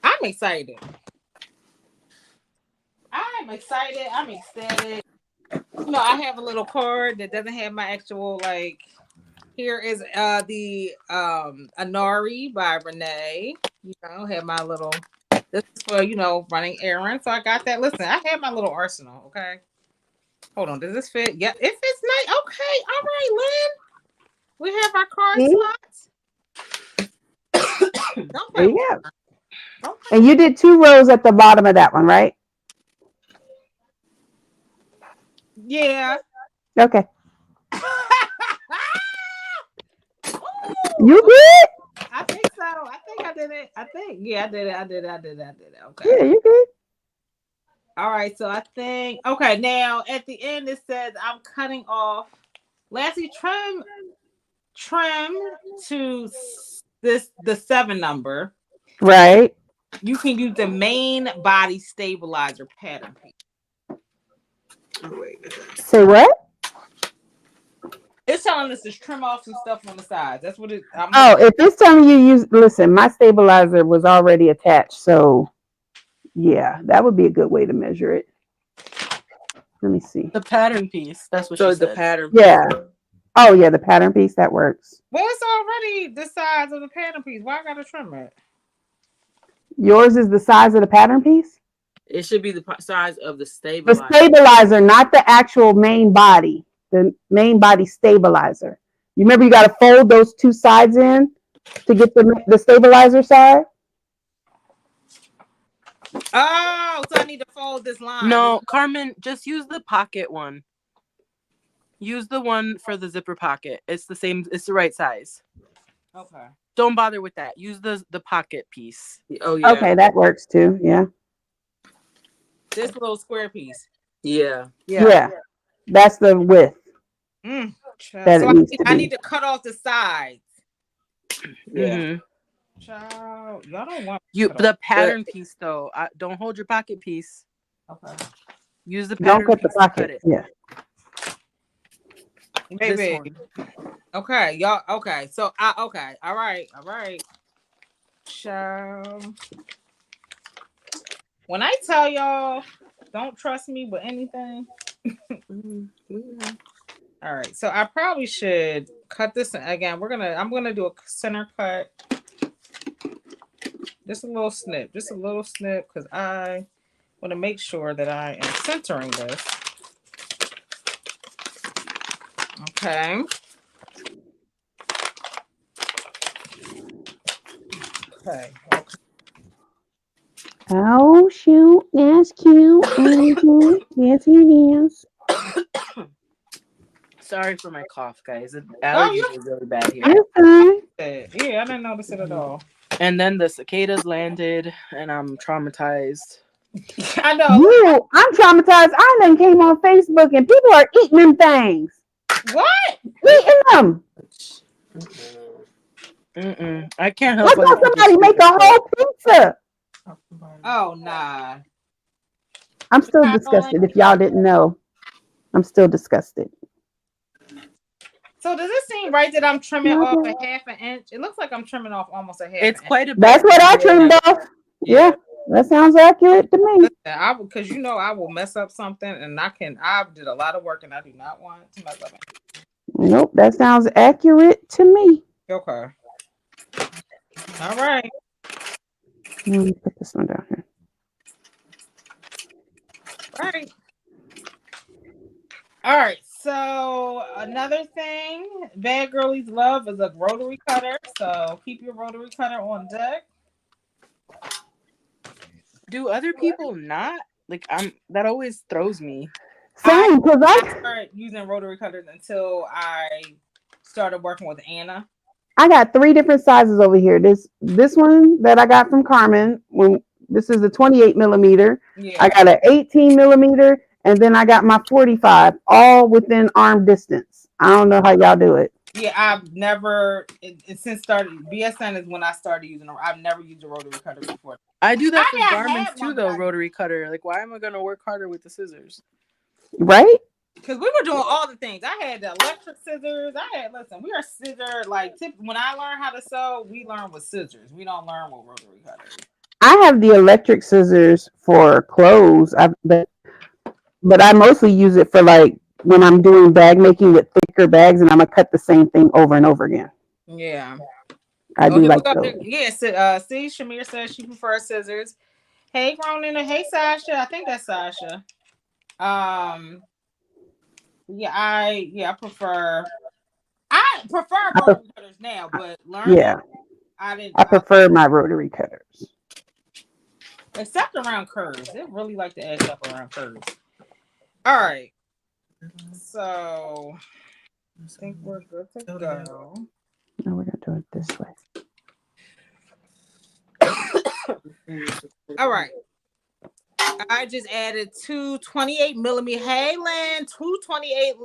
I'm excited. I'm am excited. I'm ecstatic. I have a little card that doesn't have my actual like. Here is the Anari by Renee. Have my little. This is for running errands. So I got that. Listen, I have my little arsenal. Okay, hold on. Does this fit? Yeah, it fits nice. Okay, all right, Lynn. We have our card See? slots. Don't There play you with go. me. Don't play. And you did 2 rows at the bottom of that one, right? Yeah. Okay. Ooh, You good? I think so. I think I did it. I think I did it. I did it. Okay. Yeah, you good. All right. So I think okay. Now at the end it says I'm cutting off. Lassie, trim to the 7 number. Right. You can use the main body stabilizer pattern piece. Oh, wait. Say what? It's telling us to trim off some stuff on the sides. That's what it. Oh, if it's telling you use, listen, my stabilizer was already attached, so yeah, that would be a good way to measure it. Let me see. The pattern piece. That's what So she the said. pattern. Yeah. Oh yeah, the pattern piece that works. Well, it's already the size of the pattern piece. Why I gotta trim it? Yours is the size of the pattern piece? It should be the size of the The stabilizer. stabilizer, not the actual main body. The main body stabilizer. You remember you got to fold those 2 sides in to get the stabilizer side? Oh, so I need to fold this line. No, Carmen, just use the pocket one. Use the one for the zipper pocket. It's the same. It's the right size. Okay. Don't bother with that. Use the pocket piece. Oh yeah. Okay, that works too. Yeah. This little square piece. Yeah. Yeah. That's the width that So it needs to I be. need to cut off the sides. Yeah. Mm-hmm. Child, y'all don't want The pattern piece though. Don't hold your pocket piece. Okay. Use the Don't pattern cut the piece to cut pocket. it. Yeah. This Baby. one. Okay, y'all. Okay, so okay. All right. Child. When I tell y'all, don't trust me with anything. All right, so I probably should cut this again. I'm gonna do a center cut. Just a little snip, because I want to make sure that I am centering this. Okay. Okay. Oh shoot, that's cute. Yes, it is. Sorry for my cough, guys. The Oh, allergies are really bad here. You're fine. yeah, I didn't notice it at all. And then the cicadas landed, and I'm traumatized. I know. You, I'm traumatized. I then came on Facebook and people are eating them things. What? Eating them. I can't help I but saw look at somebody this make a stupid stuff. whole pizza. Oh nah. I'm still disgusted. If y'all didn't know, I'm still disgusted. So does it seem right that I'm trimming off a half an inch? It looks like I'm trimming off almost a half. It's an quite a inch. bit. That's what I trimmed off. Yeah, that sounds accurate to me. Because I will mess up something, and I did a lot of work, and I do not want to mess up. Nope, that sounds accurate to me. Okay. All right. Let me put this one down here. All right. So another thing, Bad Girlies love is a rotary cutter. So keep your rotary cutter on deck. Do other people not? Like that always throws me. Same, because I started using rotary cutters until I started working with Anna. I got 3 different sizes over here. This one that I got from Carmen. This is a 28 millimeter. Yeah. I got an 18 millimeter, and then I got my 45, all within arm distance. I don't know how y'all do it. Yeah, I've never since started BSN is when I started using them. I've never used a rotary cutter before. I do that for garments too, though. Rotary cutter. Like, why am I gonna work harder with the scissors? Right? Because we were doing all the things. I had the electric scissors. We are scissor when I learned how to sew, we learn with scissors. We don't learn with rotary cutters. I have the electric scissors for clothes, but but I mostly use it for like when I'm doing bag making with thicker bags, and I'm gonna cut the same thing over and over again. Yeah. I Oh, do here we like go. those. Yes. See, Shamir says she prefers scissors. Hey, Ronan, and hey, Sasha. I think that's Sasha. Um, I prefer I pre- rotary cutters now, but learning, yeah, I didn't. I prefer my rotary cutters. Except around curves. They really like to add stuff around curves. All right, so I think we're good to go. No, we're gonna do it this way. All right. I just added two 28 millimeter. Hey, Lynn, two 28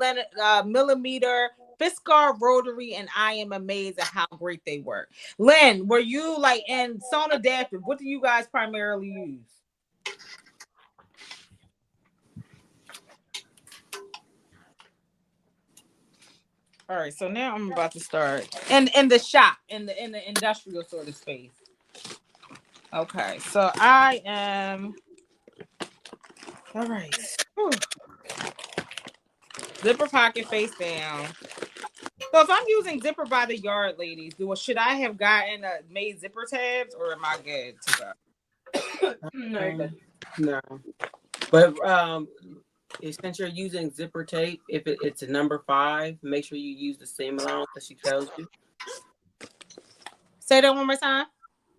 millimeter Fiskar rotary, and I am amazed at how great they work. Lynn, were you like in Sona Adaptive? What do you guys primarily use? All right, so now I'm about to start in the shop in the industrial sort of space. Okay, so I am all right. Whew. Zipper pocket face down. So if I'm using zipper by the yard, ladies, should I have gotten made zipper tabs, or am I good to go? No, you're good. No, but since you're using zipper tape, if it's a number 5, make sure you use the same allowance that she tells you. Say that one more time.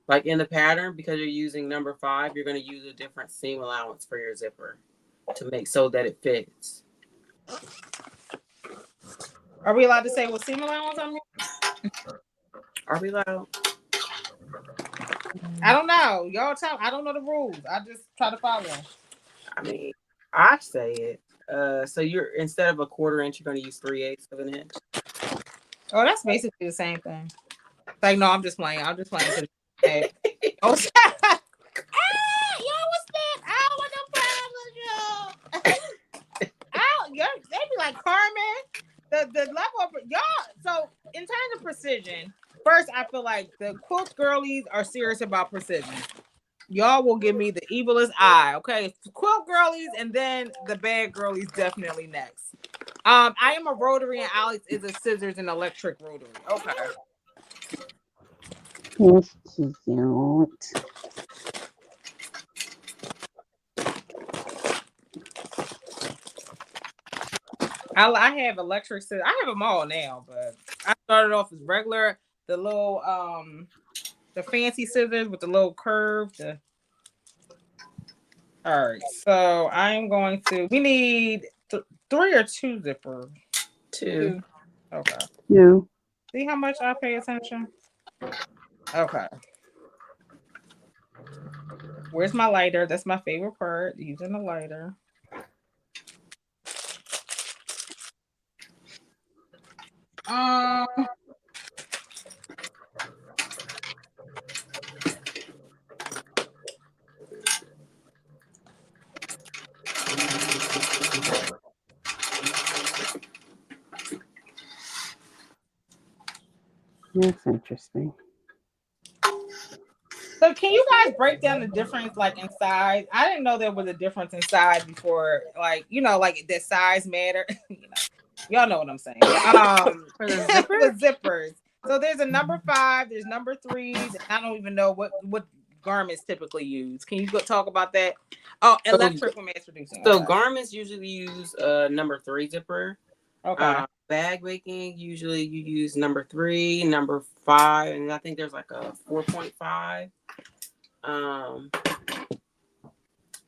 Like in the pattern, because you're using number 5, you're going to use a different seam allowance for your zipper to make so that it fits. Are we allowed to say what seam allowance I'm using? Are we allowed? I don't know. Y'all tell. I don't know the rules. I just try to follow them. I mean, I say it. So you're instead of a 1/4 inch, you're going to use 3/8 of an inch. Oh, that's basically the same thing. Like, no, I'm just playing. I'm just playing. Hey. Oh, yo, what's that? I don't want no problems, yo. They be like Carmen. The level of y'all. So in terms of precision, first I feel like the quilt girlies are serious about precision. Y'all will give me the evilest eye, okay? Quilt girlies, and then the bad girlies definitely next. I am a rotary, and Alex is a scissors and electric rotary. Okay. Yes, cute. I have electric scissors. I have them all now, but I started off as regular, the little the fancy scissors with the little curve. All right, so I'm going to. We need 3 or 2 zippers. 2. Okay. You. See how much I pay attention. Okay. Where's my lighter? That's my favorite part. Using the lighter. Um. That's interesting. So can you guys break down the difference like in size? I didn't know there was a difference in size before, like like the size matter. Y'all know what I'm saying. For the zipper? With zippers. So there's a number 5, there's number 3s, and I don't even know what garments typically use. Can you go talk about that? Oh, electrical mass reducing. So Okay. garments usually use number 3 zipper. Okay. Bag making, usually you use number 3, number 5, and I think there's like a 4.5.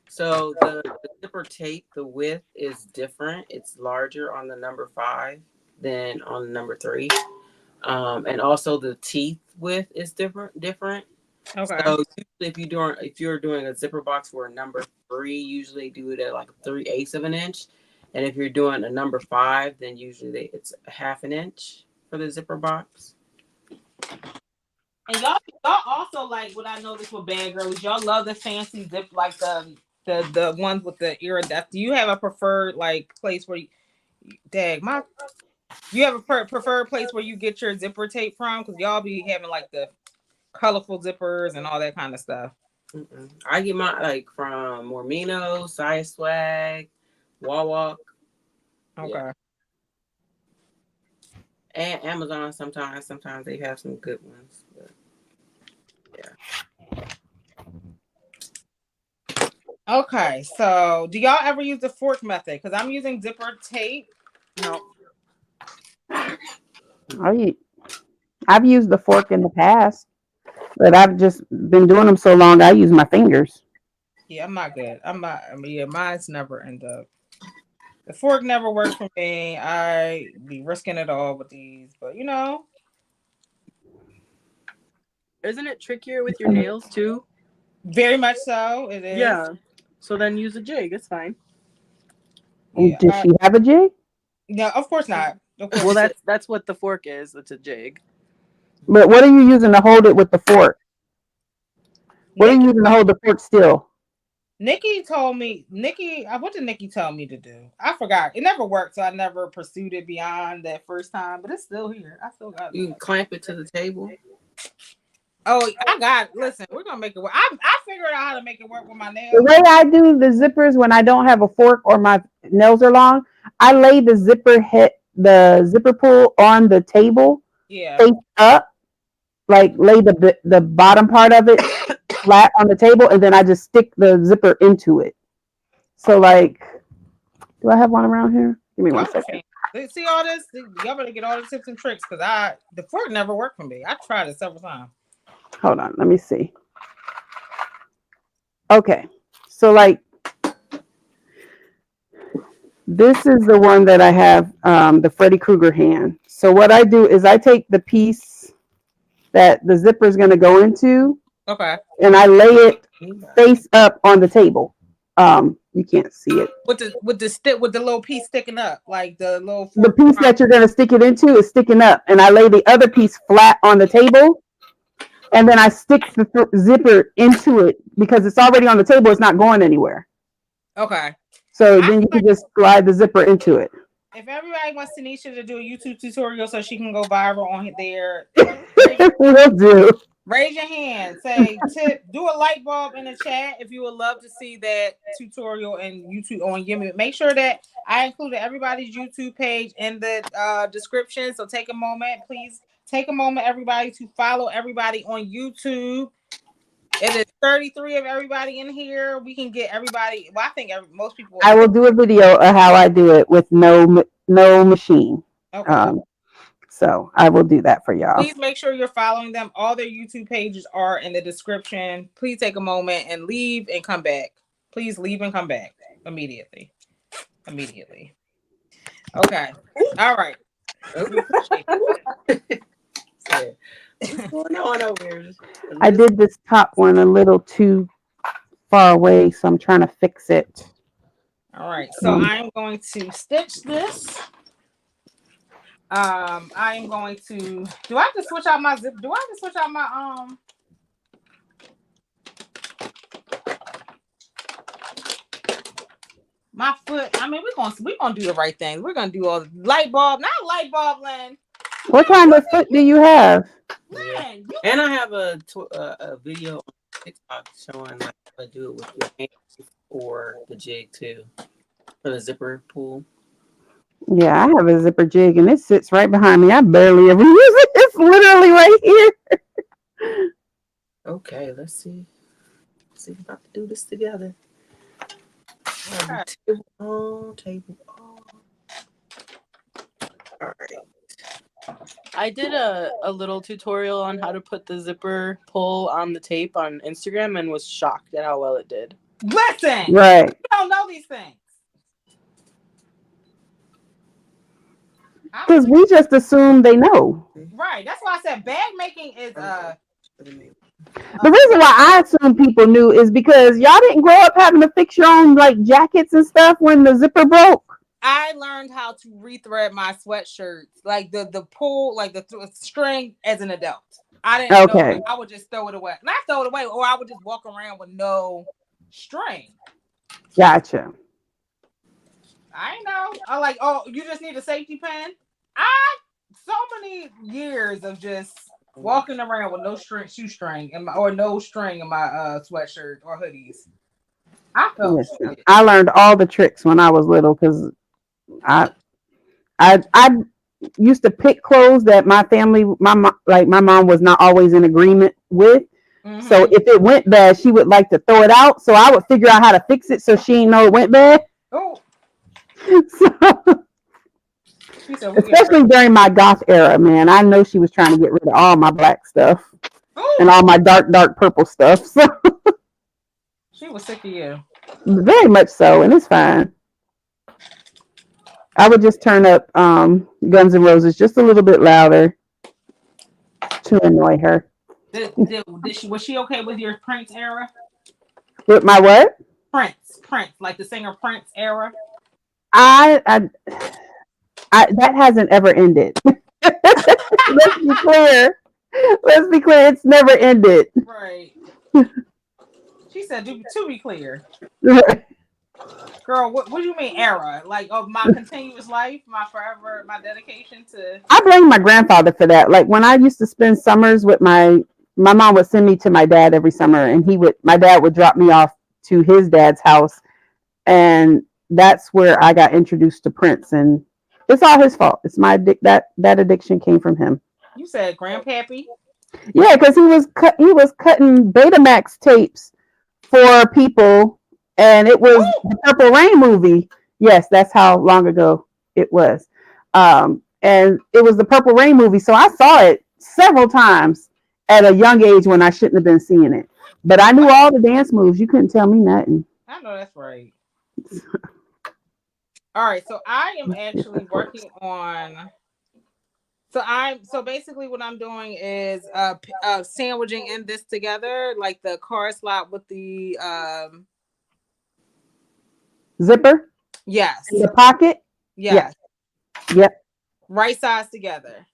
So the zipper tape, the width is different. It's larger on the number 5 than on the number 3. And also the teeth width is different. Okay. So usually if you're doing a zipper box for a number 3, usually do it at like 3/8 of an inch. And if you're doing a number 5, then usually it's a 1/2 inch for the zipper box. And y'all also like what I noticed with bad girls. Y'all love the fancy zip, like the ones with the iridescent. Do you have a preferred like place where you have a preferred place where you get your zipper tape from? Because y'all be having like the colorful zippers and all that kind of stuff. I get my like from Mormino, Saya Swag, Wall Walk, Okay. and Amazon. Sometimes they have some good ones. But Okay. So, do y'all ever use the fork method? Because I'm using zipper tape. No. I've used the fork in the past, but I've just been doing them so long. I use my fingers. Yeah, I'm not good. I'm not. I mean, yeah, mine's never end up. The fork never works for me. I be risking it all with these, but Isn't it trickier with your nails too? very much so. It is. Yeah. So then use a jig. It's fine. Yeah. Does she have a jig? No, of course not. Of course. Well, that's what the fork is. It's a jig. But what are you using to hold it with the fork? What are you Nikki, using to hold the fork still? Nikki told me. Nikki, what did Nikki tell me to do? I forgot. It never worked, so I never pursued it beyond that first time. But it's still here. I still got you it. can clamp it to the table. Oh, I got it. Listen, we're gonna make it work. I figured out how to make it work with my The nails. way I do the zippers when I don't have a fork or my nails are long, I lay the zipper pull on the table Yeah. face up, like lay the bottom part of it flat on the table, and then I just stick the zipper into it. So like, do I have one around here? Give me I'm one a second. fan. See all this? Y'all better get all the tips and tricks because the fork never worked for me. I tried it several times. Hold on, let me see. Okay, so like this is the one that I have, the Freddy Krueger hand. So what I do is I take the piece that the zipper is going to go into, Okay. and I lay it face up on the table. You can't see it. With the little piece sticking up, like the little The fork. piece that you're going to stick it into is sticking up, and I lay the other piece flat on the table, and then I stick the zipper into it because it's already on the table. It's not going anywhere. Okay. So I then feel you like can just slide the zipper into it. if everybody wants Tanisha to do a YouTube tutorial so she can go viral on there, Will do. raise your hand. Say tip. Do a light bulb in the chat if you would love to see that tutorial and YouTube on Yumi. Make sure that I included everybody's YouTube page in the description. So take a moment, please. Take a moment, everybody, to follow everybody on YouTube. It is 33 of everybody in here. We can get everybody. Well, I think most people. I will do a video of how I do it with no machine. Okay. So I will do that for y'all. Please make sure you're following them. All their YouTube pages are in the description. Please take a moment and leave and come back. Please leave and come back immediately. Immediately. Okay. All right. We appreciate it. What's going on over here? I did this top one a little too far away, so I'm trying to fix it. All right. So I'm going to stitch this. I am going to. Do I have to switch out my zip? Do I have to switch out my foot? I mean, we're gonna do the right thing. We're gonna do all the light bulb, not light bulb, Lynn. What kind of foot do you have? Lynn, And I have a video on TikTok showing like how to do it with your hands or the jig too for the zipper pull. Yeah, I have a zipper jig, and it sits right behind me. I barely ever use it. It's literally right here. Okay, let's see. See if I can do this together. Okay. Table on, table on. All right. I did a little tutorial on how to put the zipper pull on the tape on Instagram and was shocked at how well it did. Listen, Right. you don't know these things. Because we just assume they know. Right. That's why I said bag making is The reason why I assume people knew is because y'all didn't grow up having to fix your own like jackets and stuff when the zipper broke. I learned how to rethread my sweatshirts, like the pull, like the string as an adult. I didn't know. Like, I would just throw it away. Not throw it away, or I would just walk around with no string. Gotcha. I know. I like, oh, you just need a safety pin. So many years of just walking around with no shoestring or no string in my sweatshirt or hoodies. I felt Listen, you. I learned all the tricks when I was little because I I used to pick clothes that my family, like my mom was not always in agreement with. So Mm-hmm. if it went bad, she would like to throw it out. So I would figure out how to fix it so she didn't know it went bad. Oh, So, she said we get ready. especially during my goth era, man, I know she was trying to get rid of all my black stuff and Oh, all my dark purple stuff. So she was sick of you. very much so, and it's fine. I would just turn up Guns N' Roses just a little bit louder to annoy her. Did she was she okay with your Prince era? With my what? Prince, like the singer Prince era. I, I, that hasn't ever ended. Let's be clear. Let's be clear. It's never ended. Right. She said, to be clear, girl, what do you mean era? Like of my continuous life, my forever, my dedication to. I blame my grandfather for that. Like when I used to spend summers with my mom would send me to my dad every summer, and my dad would drop me off to his dad's house, and that's where I got introduced to Prince, and it's all his fault. It's that addiction came from him. You said Grandpappy. Yeah, because he was cutting Betamax tapes for people, and it was Oh, the Purple Rain movie. Yes, that's how long ago it was. And it was the Purple Rain movie, so I saw it several times at a young age when I shouldn't have been seeing it. But I knew all the dance moves. You couldn't tell me nothing. I know that's right. All right, so I am actually working on. So basically what I'm doing is sandwiching in this together, like the car slot with the Zipper in yes, the pocket. yes, Yes. Yep. right sides together.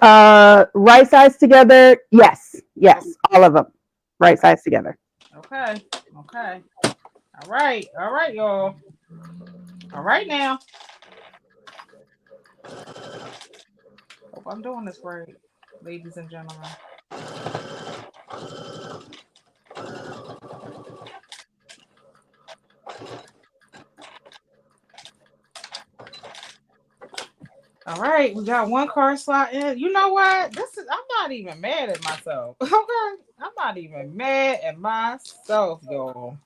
Right sides together. Yes. Yes. All of them. Right sides together. Okay, okay, all right, y'all. All right now. Hope I'm doing this right, ladies and gentlemen. All right, we got one car slot in. You know what? I'm not even mad at myself. Okay. I'm not even mad at myself, y'all.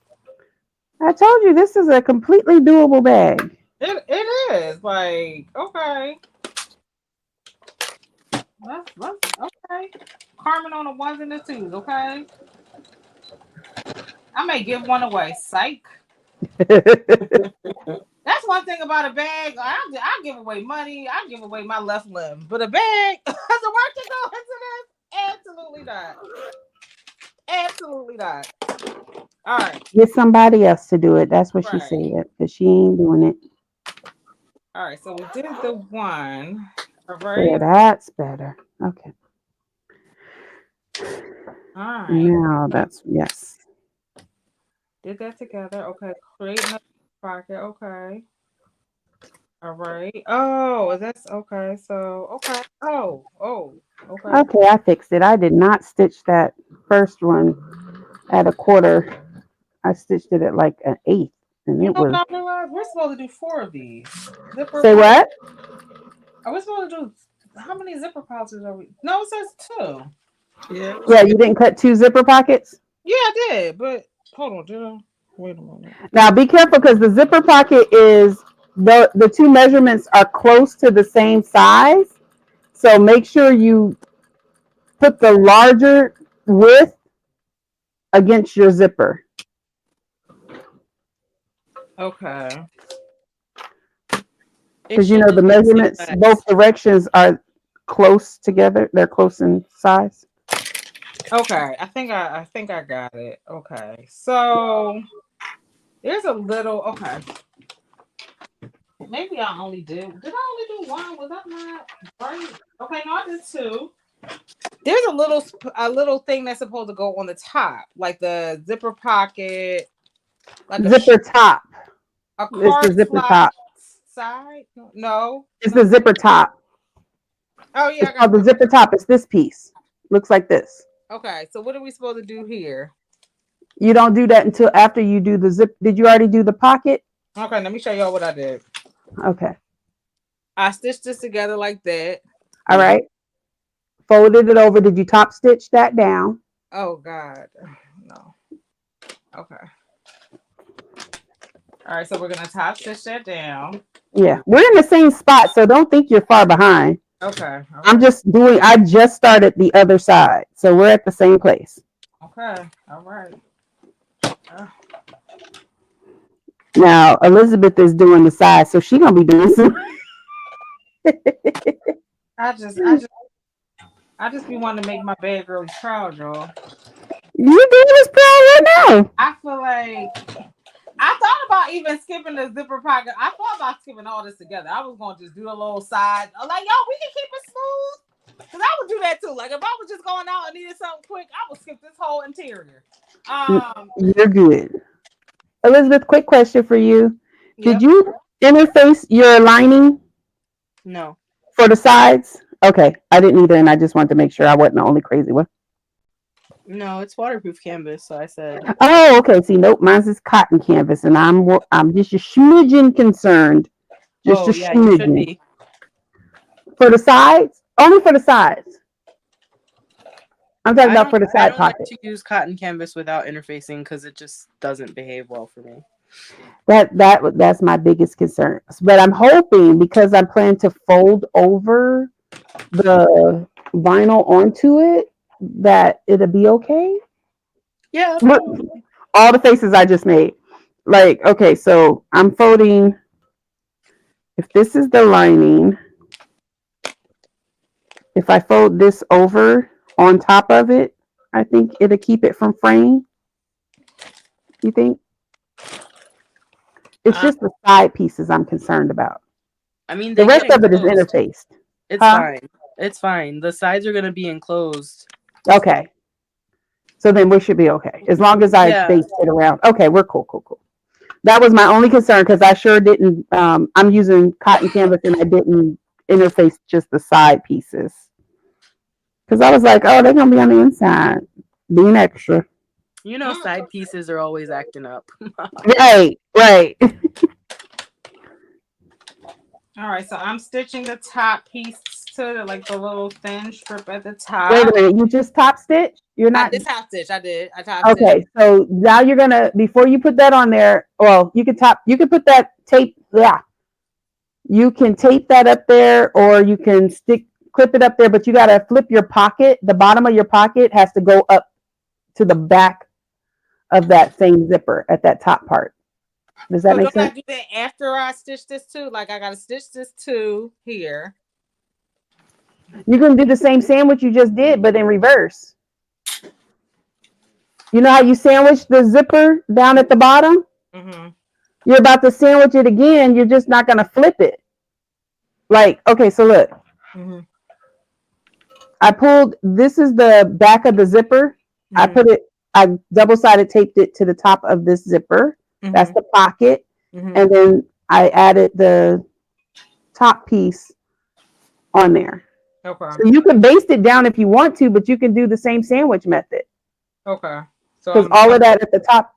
I told you this is a completely doable bag. It is. Like, okay. Let's okay. Carmen on the ones and the twos, okay? I may give one away. Psych. That's one thing about a bag. I give away money. I give away my left limb. But a bag, has the work to go into this? Absolutely not. Absolutely not. All right. Get somebody else to do it. That's what she Right. said. Because she ain't doing it. All right. So we did the one. All There, right. that's better. Okay. All right. Now that's yes. Did that together. Okay. Create another pocket. Okay. All right. Oh, that's okay. So okay. Oh. Okay. Okay, I fixed it. I did not stitch that first one at a quarter. I stitched it at like an eighth, and You it know what was. I realized? We're supposed to do four of these. Zipper Say pouch. what? Are we supposed to do how many zipper pouches are we? No, it says two. Yeah. Yeah, you didn't cut two zipper pockets. Yeah, I did, but hold on, did I? Wait a minute. Now be careful because the zipper pocket is the two measurements are close to the same size. So make sure you put the larger width against your zipper Okay. It because you should know the just be the same measurements both size. directions are close together. They're close in size. Okay. I think I got it. Okay. So there's a little okay. Maybe I only did I only do one? Was that not right? Okay, no, I did two. There's a little thing that's supposed to go on the top, like the zipper pocket, like Zipper top. a It's the card zipper slot top. side. No, It's no. the zipper top. Oh yeah, It's I got called the the zipper top. It's this piece. Looks like this. okay. So what are we supposed to do here? You don't do that until after you do the zip. Did you already do the pocket? Okay, let me show y'all what I did. Okay. I stitched this together like that. All right. Folded it over. Did you top stitch that down? Oh God, no. Okay. All right, so we're gonna top stitch that down. Yeah. We're in the same spot, so don't think you're far behind. Okay. I just started the other side. So we're at the same place. Okay. All right. Now Elizabeth is doing the side, so she's gonna be doing some. I just, I just be wanting to make my bad girls proud, y'all. You doing this proud right now? I feel like I thought about even skipping the zipper pocket. I thought about skipping all this together. I was gonna just do a little side. I'm like, yo, we can keep it smooth. Cause I would do that too. Like if I was just going out and needed something quick, I would skip this whole interior. You're good. Elizabeth, quick question for you. Did Yep. you interface your lining No. for the sides? Okay, I didn't either, and I just wanted to make sure I wasn't the only crazy one. No, it's waterproof canvas, so I said. Oh, okay. See, nope, mine's is cotton canvas, and I'm just a smidgen concerned. Just a Oh yeah, you should smidgen. be. For the sides? Only for the sides. I'm talking about for the I side don't like pocket. to use cotton canvas without interfacing because it just doesn't behave well for me. That's my biggest concern. But I'm hoping because I'm planning to fold over the vinyl onto it that it'll be okay. Yeah, Look, probably. all the faces I just made. Like, okay, so I'm folding. If this is the lining, if I fold this over on top of it, I think it'll keep it from fraying. You think? It's Uh, just the side pieces I'm concerned about. I mean, The they get rest of it is enclosed. interfaced. It's Huh? fine. It's fine. The sides are gonna be enclosed. Okay. So then we should be okay. As long as I Yeah. space it around. Okay, we're cool, cool, cool. That was my only concern because I sure didn't. I'm using cotton canvas and I didn't interface just the side pieces. Because I was like, oh, they're going to be on the inside, being extra. You know, side pieces are always acting up. Right, right. All right, so I'm stitching the top piece to like the little thin strip at the Wait a top. minute. You just top stitch? You're I not. did top stitch. I did. I top stitch. Okay, so now you're going to, before you put that on there, well, you can put that tape, yeah. You can tape that up there or you can clip it up there, but you got to flip your pocket. The bottom of your pocket has to go up to the back of that same zipper at that top part. Does that So make don't I sense? do that after I stitch this too? Like I gotta stitch this too here. You can do the same sandwich you just did, but in reverse. You know how you sandwich the zipper down at the bottom? Mm-hmm. You're about to sandwich it again. You're just not going to flip it. Like, okay, so look. Mm-hmm. This is the back of the zipper. Mm-hmm. I double-sided taped it to the top of this zipper. Mm-hmm. That's the pocket. Mm-hmm. And then I added the top piece on there. Okay. So you can baste it down if you want to, but you can do the same sandwich method. Okay. So Because all of that at the top.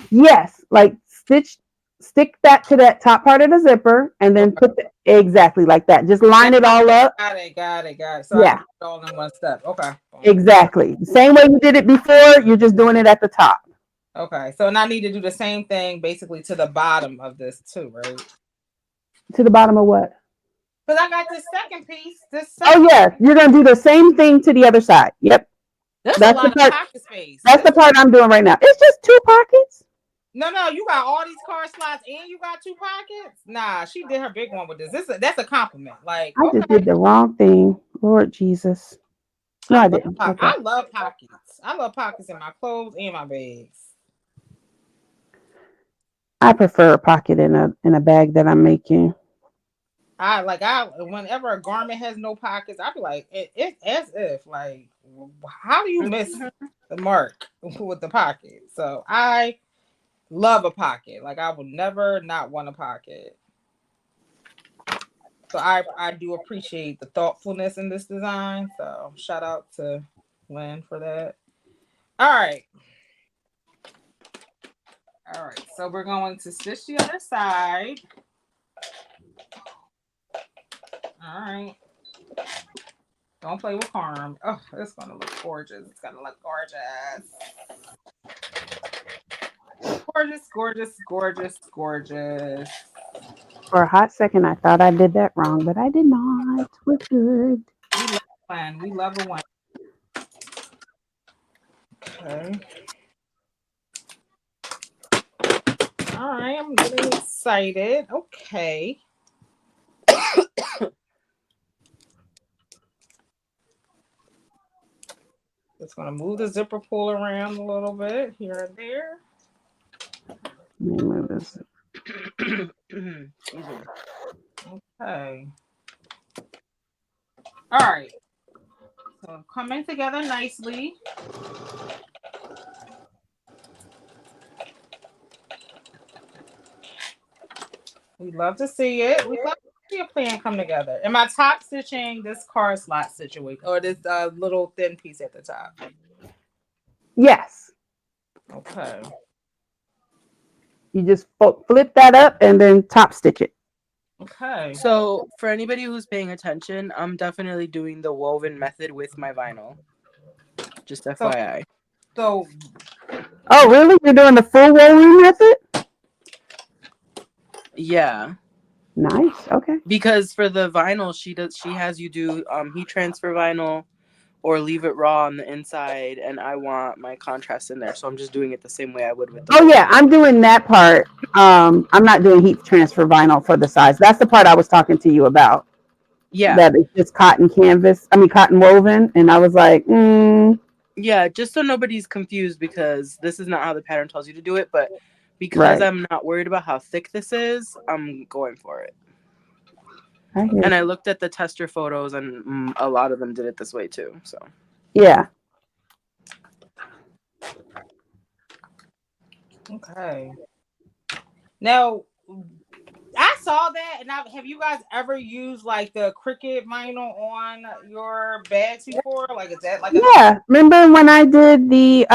Yes, like stick that to that top part of the zipper and then exactly like that. Just line it all up. Got it. So I Yeah, can put it all in one step. Okay. exactly. Same way you did it before, you're just doing it at the top. Okay. So and I need to do the same thing basically to the bottom of this too, right? To the bottom of what? Because I got this second piece. Oh yeah, you're gonna do the same thing to the other side. Yep. That's That's a the lot part. of pocket space. That's the part I'm doing right now. It's just 2 pockets. No, you got all these card slots and you got 2 pockets. Nah, she did her big one with this. That's a compliment. Like, I just did the wrong thing. Lord Jesus. No, I didn't. Okay. I love pockets. I love pockets in my clothes and my bags. I prefer a pocket in a bag that I'm making. Whenever a garment has no pockets, I be like, it's as if like, how do you miss the mark with the pocket? So I love a pocket. Like I would never not want a pocket. So I do appreciate the thoughtfulness in this design. So shout out to Lynn for that. All right. All right, so we're going to stitch the other side. All right. Don't play with Carm. Oh, it's gonna look gorgeous. It's gonna look gorgeous. Gorgeous, gorgeous, gorgeous, gorgeous. For a hot second, I thought I did that wrong, but I did not. We're good. We love a win. We love a win. Okay. All right, I'm getting excited. Okay. Just gonna move the zipper pull around a little bit here and there. Let me move this. Okay. All right. So coming together nicely. We love to see it. We love to see a plan come together. Am I top stitching this card slot situation or this little thin piece at the top? Yes. Okay. You just flip that up and then top stitch it. Okay. So for anybody who's paying attention, I'm definitely doing the woven method with my vinyl. Just FYI. So Oh, really? You're doing the full woven method? Yeah. Nice. Okay. Because for the vinyl, she has you do heat transfer vinyl or leave it raw on the inside, and I want my contrast in there, so I'm just doing it the same way I would with the Oh woven. yeah, I'm doing that part. I'm not doing heat transfer vinyl for the size. That's the part I was talking to you about. Yeah. That it's just cotton canvas. I mean cotton woven, and I was like, Yeah, just so nobody's confused, because this is not how the pattern tells you to do it, but because right. I'm not worried about how thick this is, I'm going for it. I hear And you. I looked at the tester photos, and a lot of them did it this way too. So Yeah. okay. Now I saw that, and have you guys ever used like the Cricut vinyl on your bags before? Like, is that like a Yeah. Remember when I did the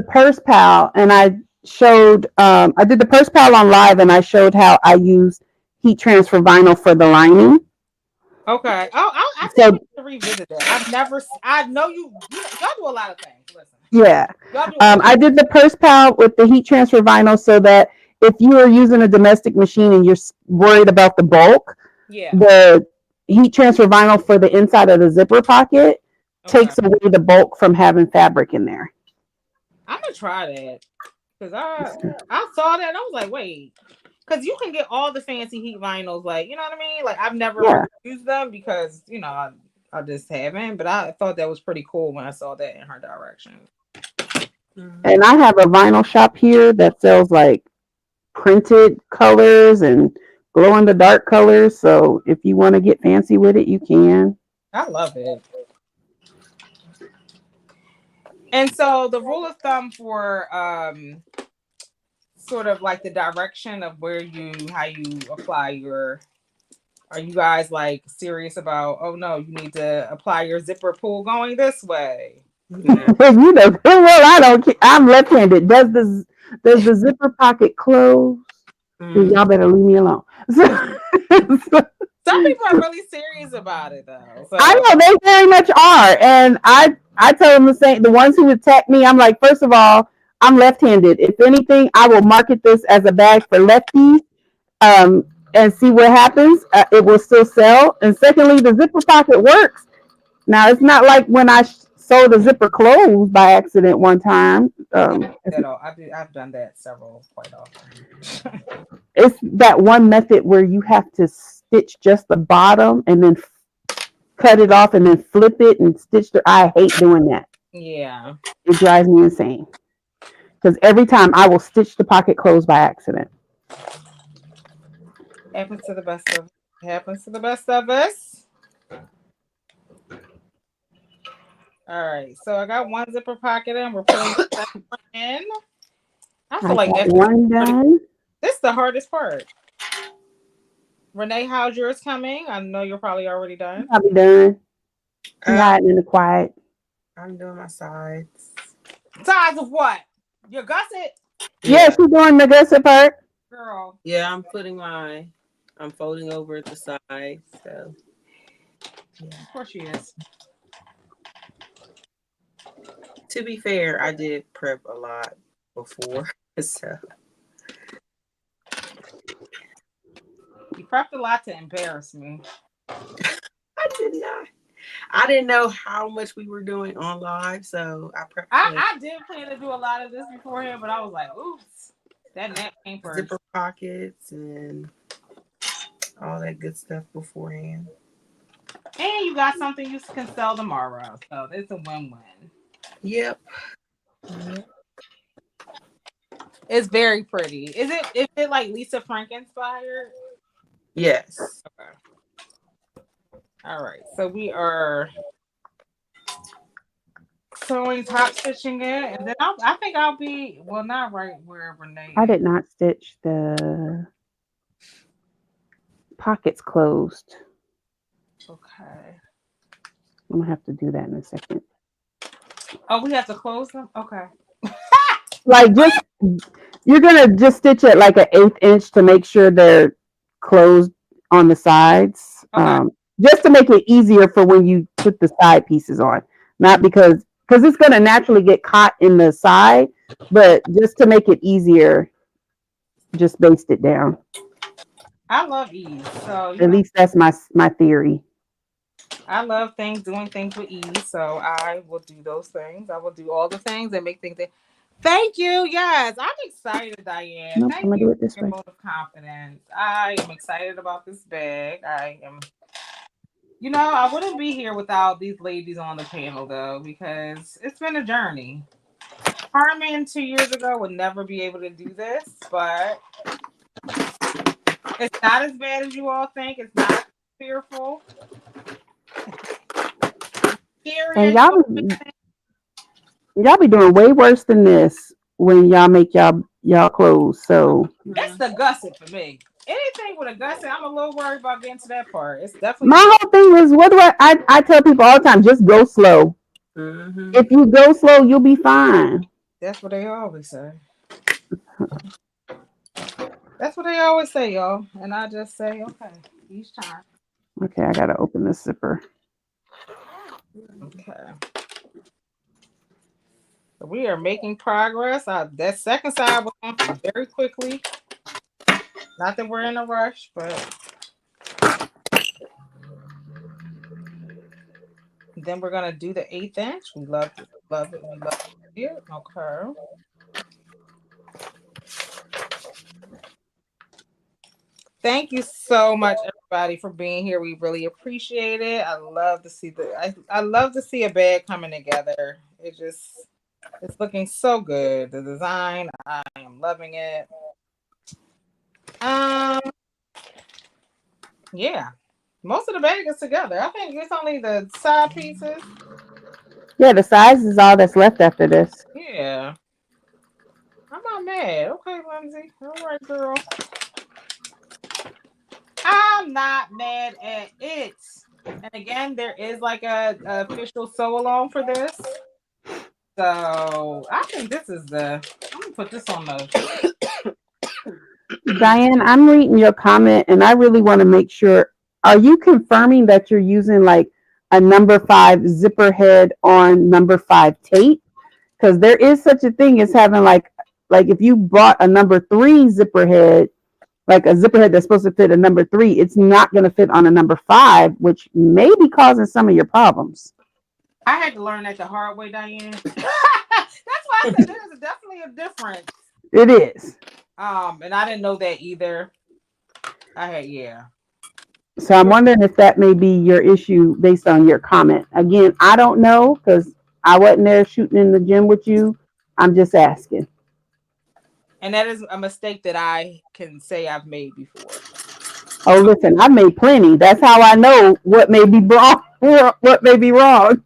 purse pal, and I showed I did the purse pal on live, and I showed how I use heat transfer vinyl for the lining. okay? Oh, I think So we should revisit that. I've never. I know y'all do a lot of things. Listen, yeah, y'all do a lot. I did the purse pal with the heat transfer vinyl so that if you are using a domestic machine and you're worried about the bulk, Yeah. the heat transfer vinyl for the inside of the zipper pocket Okay. takes away the bulk from having fabric in there. I'm gonna try that because I saw that and I was like, wait, because you can get all the fancy heat vinyls, like you know what I mean. Like I've never Yeah. really used them because I just haven't. But I thought that was pretty cool when I saw that in her direction. And I have a vinyl shop here that sells like printed colors and glow in the dark colors. So if you want to get fancy with it, you can. I love it. And so the rule of thumb for sort of like the direction of how you apply your, are you guys like serious about, oh no, you need to apply your zipper pull going this way? You know good well I don't care. I'm left-handed. Does the zipper pocket close? Y'all better leave me alone. Some people are really serious about it though. So. I know they very much are, and I tell them the same. The ones who attack me, I'm like, first of all, I'm left-handed. If anything, I will market this as a bag for lefties, and see what happens. It will still sell. And secondly, the zipper pocket works. Now it's not like when I sewed a zipper closed by accident one time. I've done that quite often. It's that one method where you have to stitch just the bottom and then cut it off and then flip it and stitch the. I hate doing that. Yeah. It drives me insane. Because every time I will stitch the pocket closed by accident. Happens to the best of us. All right, so I got one zipper pocket in. We're putting the second one in. I feel like that's one done. This is the hardest part. Renee, how's yours coming? I know you're probably already done. I'll be done. Hiding in the quiet. I'm doing my sides. Sides of what? Your gusset, Yeah, Yeah. she's doing the gusset part. girl. Yeah, I'm folding over at the side. So yeah. Of course she is. To be fair, I did prep a lot before. So You prepped a lot to embarrass me. I did not. I didn't know how much we were doing on live, so I prepped the I did plan to do a lot of this beforehand, but I was like, oops, that nap came first. zipper pockets and all that good stuff beforehand. And you got something you can sell tomorrow. So it's a win-win. Yep. Yep. It's very pretty. Is it like Lisa Frank inspired? Yes. Okay. All right. So we are sewing, top stitching it, and then I think I'll be well, not right where Renee I is. did not stitch the pockets closed. Okay. I'm gonna have to do that in a second. Oh, we have to close them. Okay. Like just you're gonna just stitch it like an 1/8 inch to make sure they're closed on the sides. Okay. Just to make it easier for when you put the side pieces on. Not because it's gonna naturally get caught in the side, but just to make it easier, just baste it down. I love ease. So At least that's my theory. I love doing things with ease. So I will do those things. I will do all the things and make things that. Thank you. Yes, I'm excited, Diane. Nope, I'm Thank gonna you do for it this your way. vote of confidence. I am excited about this bag. I am. I wouldn't be here without these ladies on the panel though, because it's been a journey. Carmen 2 years ago would never be able to do this, but it's not as bad as you all think. It's not fearful. Scary And as you all y'all be doing way worse than this when y'all make y'all clothes. So It's Mhm. the gusset for me. Anything with a gusset, I'm a little worried about getting to that part. It's definitely my the. whole thing is what do I tell people all the time, just go slow. Mhm. If you go slow, you'll be fine. That's what they always say. That's what they always say, y'all. And I just say, okay, each time. Okay, I gotta open this zipper. Okay. So we are making progress. That second side was going very quickly. Not that we're in a rush, but then we're gonna do the 1/8 inch. We love it, love it, we love it. Okay. Thank you so much, everybody, for being here. We really appreciate it. I love to see I love to see a bag coming together. It's looking so good. The design, I am loving it. Um, yeah. Most of the bag is together. I think it's only the side pieces. Yeah, the size is all that's left after this. Yeah. I'm not mad. Okay, Lindsay. All right, girl. I'm not mad at it. And again, there is like a official sew along for this. So I think this is I'm gonna put this on the. Diane, I'm reading your comment and I really want to make sure. Are you confirming that you're using like a number 5 zipper head on number 5 tape? Because there is such a thing as having like if you bought a number 3 zipper head, like a zipper head that's supposed to fit a number 3, it's not going to fit on a number 5, which may be causing some of your problems. I had to learn that the hard way, Diane. That's why I said there's definitely a difference. It is. And I didn't know that either. Yeah. So I'm wondering if that may be your issue based on your comment. Again, I don't know because I wasn't there shooting in the gym with you. I'm just asking. And that is a mistake that I can say I've made before. Oh, listen, I've made plenty. That's how I know what may be wrong. What may be wrong.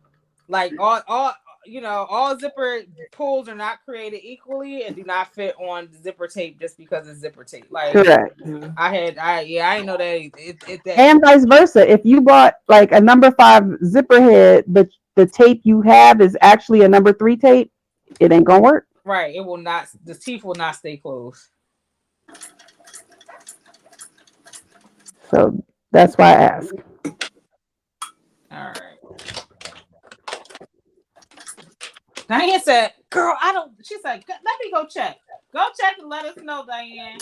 Like all zipper pulls are not created equally and do not fit on zipper tape just because it's zipper tape. Like Correct. Mhm. I didn't know that that And vice versa. If you bought like a number 5 zipper head, but the tape you have is actually a number 3 tape, it ain't gonna work. Right. It will not. The teeth will not stay closed. So that's why I ask. All right. Diane said, "Girl, I don't." She said, "Let me go check. Go check and let us know, Diane."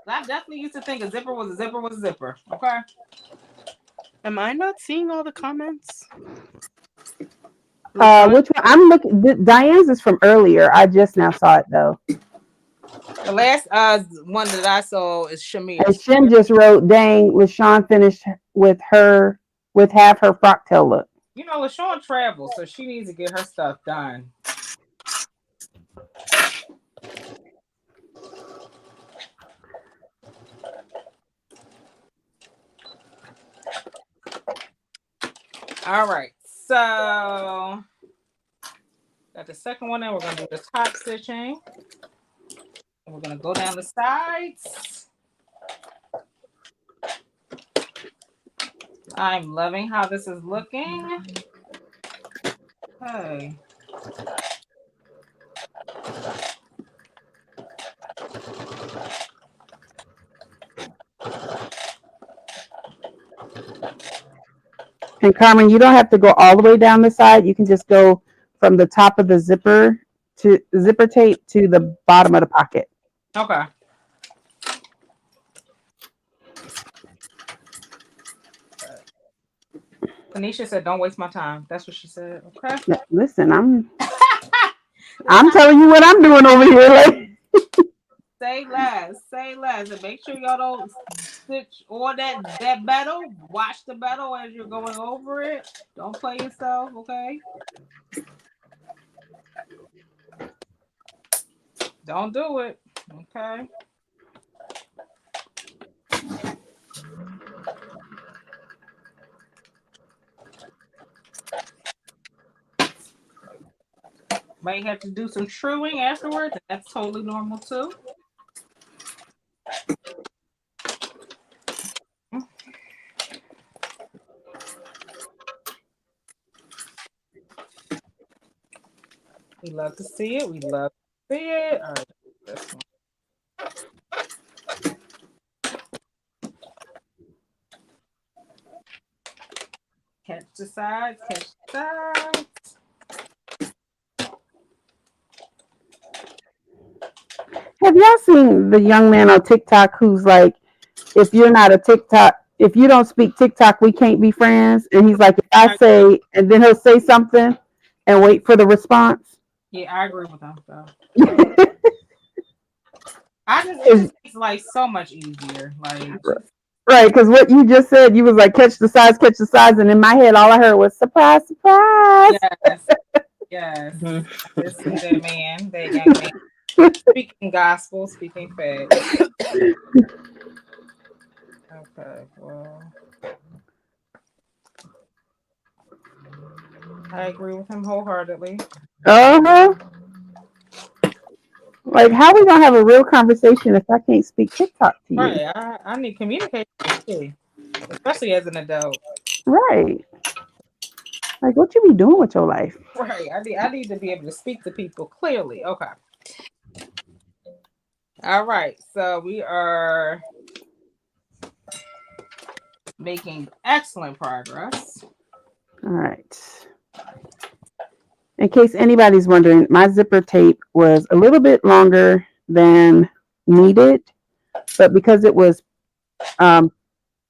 I definitely used to think a zipper was a zipper was a zipper. Okay. Am I not seeing all the comments? LaShawn, Which one? I'm looking. Diane's is from earlier. I just now saw it though. The last one that I saw is And Shamir's. Shin just wrote, "Dang, LaShawn finished with half her frocktail look." You know, LaShawn travels, so she needs to get her stuff done. All right. So got the second one, and we're gonna do the top stitching. And we're gonna go down the sides. I'm loving how this is looking. Okay. And Carmen, you don't have to go all the way down the side. You can just go from the top of the zipper tape to the bottom of the pocket. Okay. Tanisha said, "Don't waste my time." That's what she said. Okay. Listen, I'm telling you what I'm doing over here. Like, Say less. Say less. And make sure y'all don't stitch all that metal. Watch the metal as you're going over it. Don't play yourself, okay? Don't do it. Okay. Might have to do some truing afterwards. That's totally normal too. We love to see it. We love to see it. All right. This one. Catch the sides. Catch the sides. have y'all seen the young man on TikTok who's like, if you don't speak TikTok, we can't be friends. And he's like, if I say, and then he'll say something and wait for the response. Yeah, I agree with them. So. It just makes life so much easier. Like, Right, because what you just said, you was like, catch the size, and in my head, all I heard was surprise, surprise. yes, yes. This is that man, that young man. Speaking gospel, speaking facts. Okay, well, I agree with him wholeheartedly. Uh-huh. Like, how we gonna have a real conversation if I can't speak TikTok to you? Right, I need communication too, especially as an adult. Right. Like, what you be doing with your life? Right, I need to be able to speak to people clearly. Okay. All right, so we are making excellent progress. All right. In case anybody's wondering, my zipper tape was a little bit longer than needed, but because it was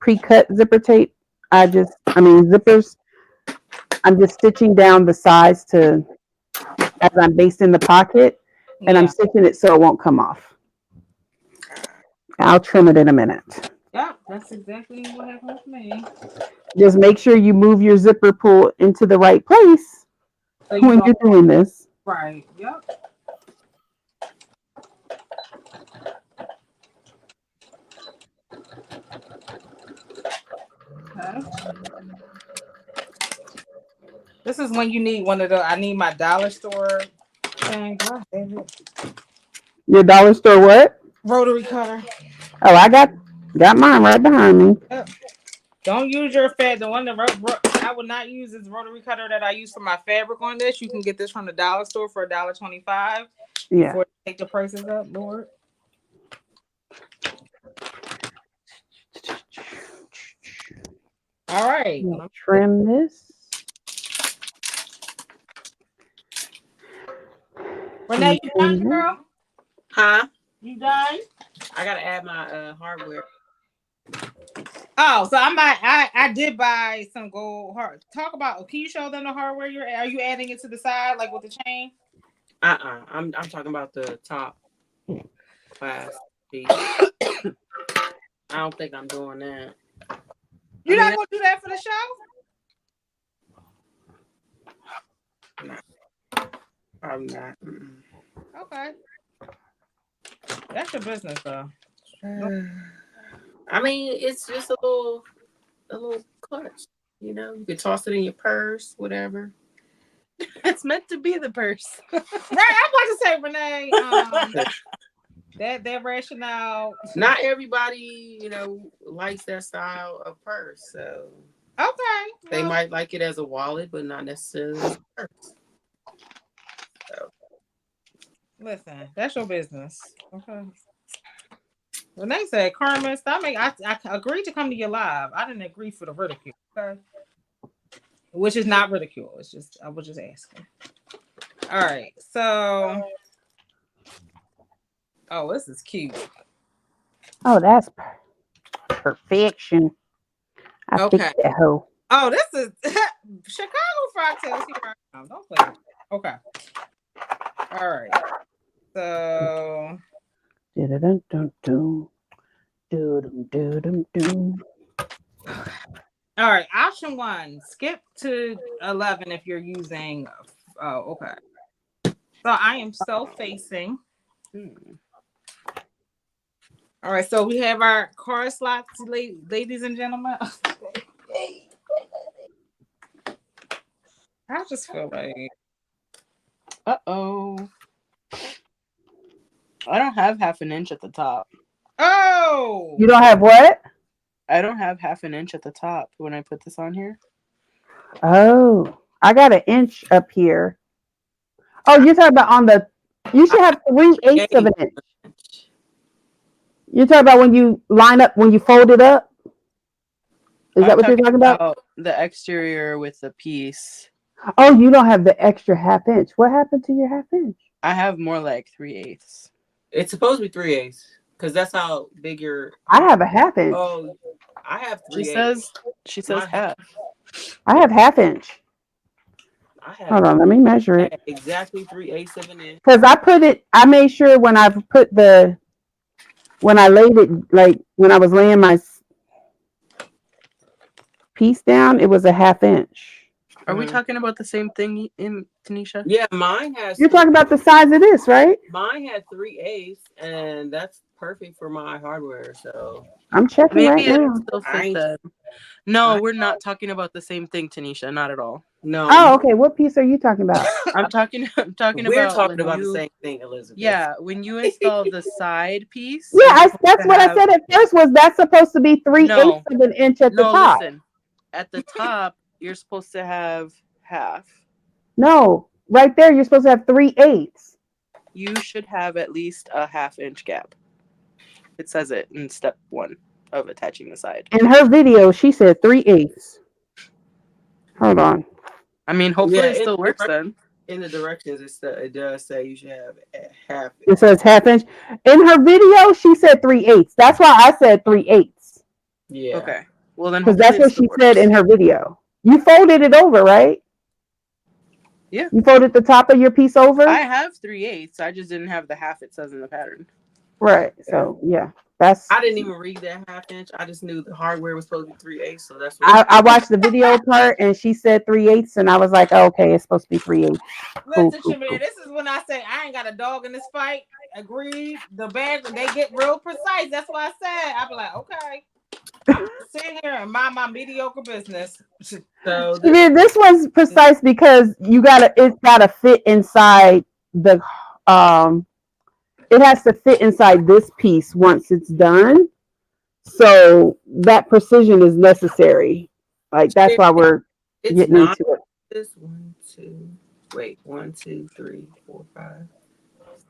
pre-cut zipper tape, zippers, I'm just stitching down the sides as I'm basting the pocket, and I'm stitching it so it won't come off. I'll trim it in a minute. Yep, that's exactly what happened with me. Just make sure you move your zipper pull into the right place So when you're doing this. Right, yep. Okay. This is when you need one of the. I need my dollar store thing. Your dollar store what? Rotary cutter. Oh, I got mine right behind me. Yep. Don't use your the one that I would not use this rotary cutter that I use for my fabric on this. You can get this from the dollar store for $1.25. Yeah. Before they take the prices up, Lord. All right. Trim this. Renee, you done, girl? Huh? You done? I gotta add my hardware. Oh, so I did buy some gold hard. Talk about. Can you show them the hardware are you adding it to the side like with the chain? I'm talking about the top class piece. I don't think I'm doing that. You're not gonna do that for the show? No, I'm not. Okay. That's your business, though. I mean, it's just a little clutch. You know, you could toss it in your purse, whatever. It's meant to be the purse. Right, I'm about to say, Renee, that rationale. Not everybody, likes that style of purse. So Okay. they might like it as a wallet, but not necessarily as a purse. So listen, that's your business. Okay. Renee said, Carmen, stop making. I agreed to come to your live. I didn't agree for the ridicule. Okay. Which is not ridicule. It's just I was just asking. All right. So this is cute. Oh, that's perfection. I Okay. fixed that hoe. Oh, this is Chicago Frocktails here right now. Don't play. Okay. All right. So all right, option 1, skip to 11 if you're using. Oh, okay. So I am self-facing. All right, so we have our card slots, ladies and gentlemen. I just feel like. Uh-oh. I don't have half an inch at the top. Oh! You don't have what? I don't have half an inch at the top when I put this on here. Oh, I got an inch up here. Oh, you're talking about on the. You should have 3/8 of an inch. You're talking about when you line up, when you fold it up. Is that what you're talking about? The exterior with the piece. Oh, you don't have the extra half inch. What happened to your half inch? I have more like 3/8. it's supposed to be 3/8 because that's how big your. I have a half inch. Oh, I have 3/8. She says half. I have half inch. Hold on, let me measure it. Exactly 3/8 of an inch. Because I made sure when I laid it, like when I was laying my piece down, it was a half inch. Are we talking about the same thing in Tanisha? Yeah, mine has. You're talking about the size of this, right? Mine had 3/8, and that's perfect for my hardware. So I'm checking right now. It'll still fit then. No, we're not talking about the same thing, Tanisha. Not at all. No. Oh, okay. What piece are you talking about? I'm talking We're about. talking about the same thing, Elizabeth. Yeah, when you install the side piece. Yeah, that's what I said at first. Was that supposed to be 3/8 of an inch at the top? Listen. At the top, you're supposed to have half. No, right there, you're supposed to have 3/8. You should have at least a half inch gap. It says it in step 1 of attaching the side. In her video, she said 3/8. Hold on. I mean, hopefully it still works then. In the directions, it does say you should have half. It says half inch. In her video, she said 3/8. That's why I said 3/8. Yeah. Okay. Well, then because that's what she said in her video. You folded it over, right? Yeah. You folded the top of your piece over? I have 3/8. I just didn't have the half it says in the pattern. Right. So, yeah. That's. I didn't even read that half inch. I just knew the hardware was supposed to be 3/8. So that's what I watched the video part and she said 3/8, and I was like, oh, okay, it's supposed to be 3/8. Listen, Shamir, this is when I say I ain't got a dog in this fight. Agreed. The bag, they get real precise. That's why I said. I be like, okay. Sit here and mind my mediocre business. So this one's precise because it's gotta fit inside the it has to fit inside this piece once it's done. So that precision is necessary. Like that's why we're It's getting not into it. this 1, 2. Wait, 1, 2, 3, 4, 5,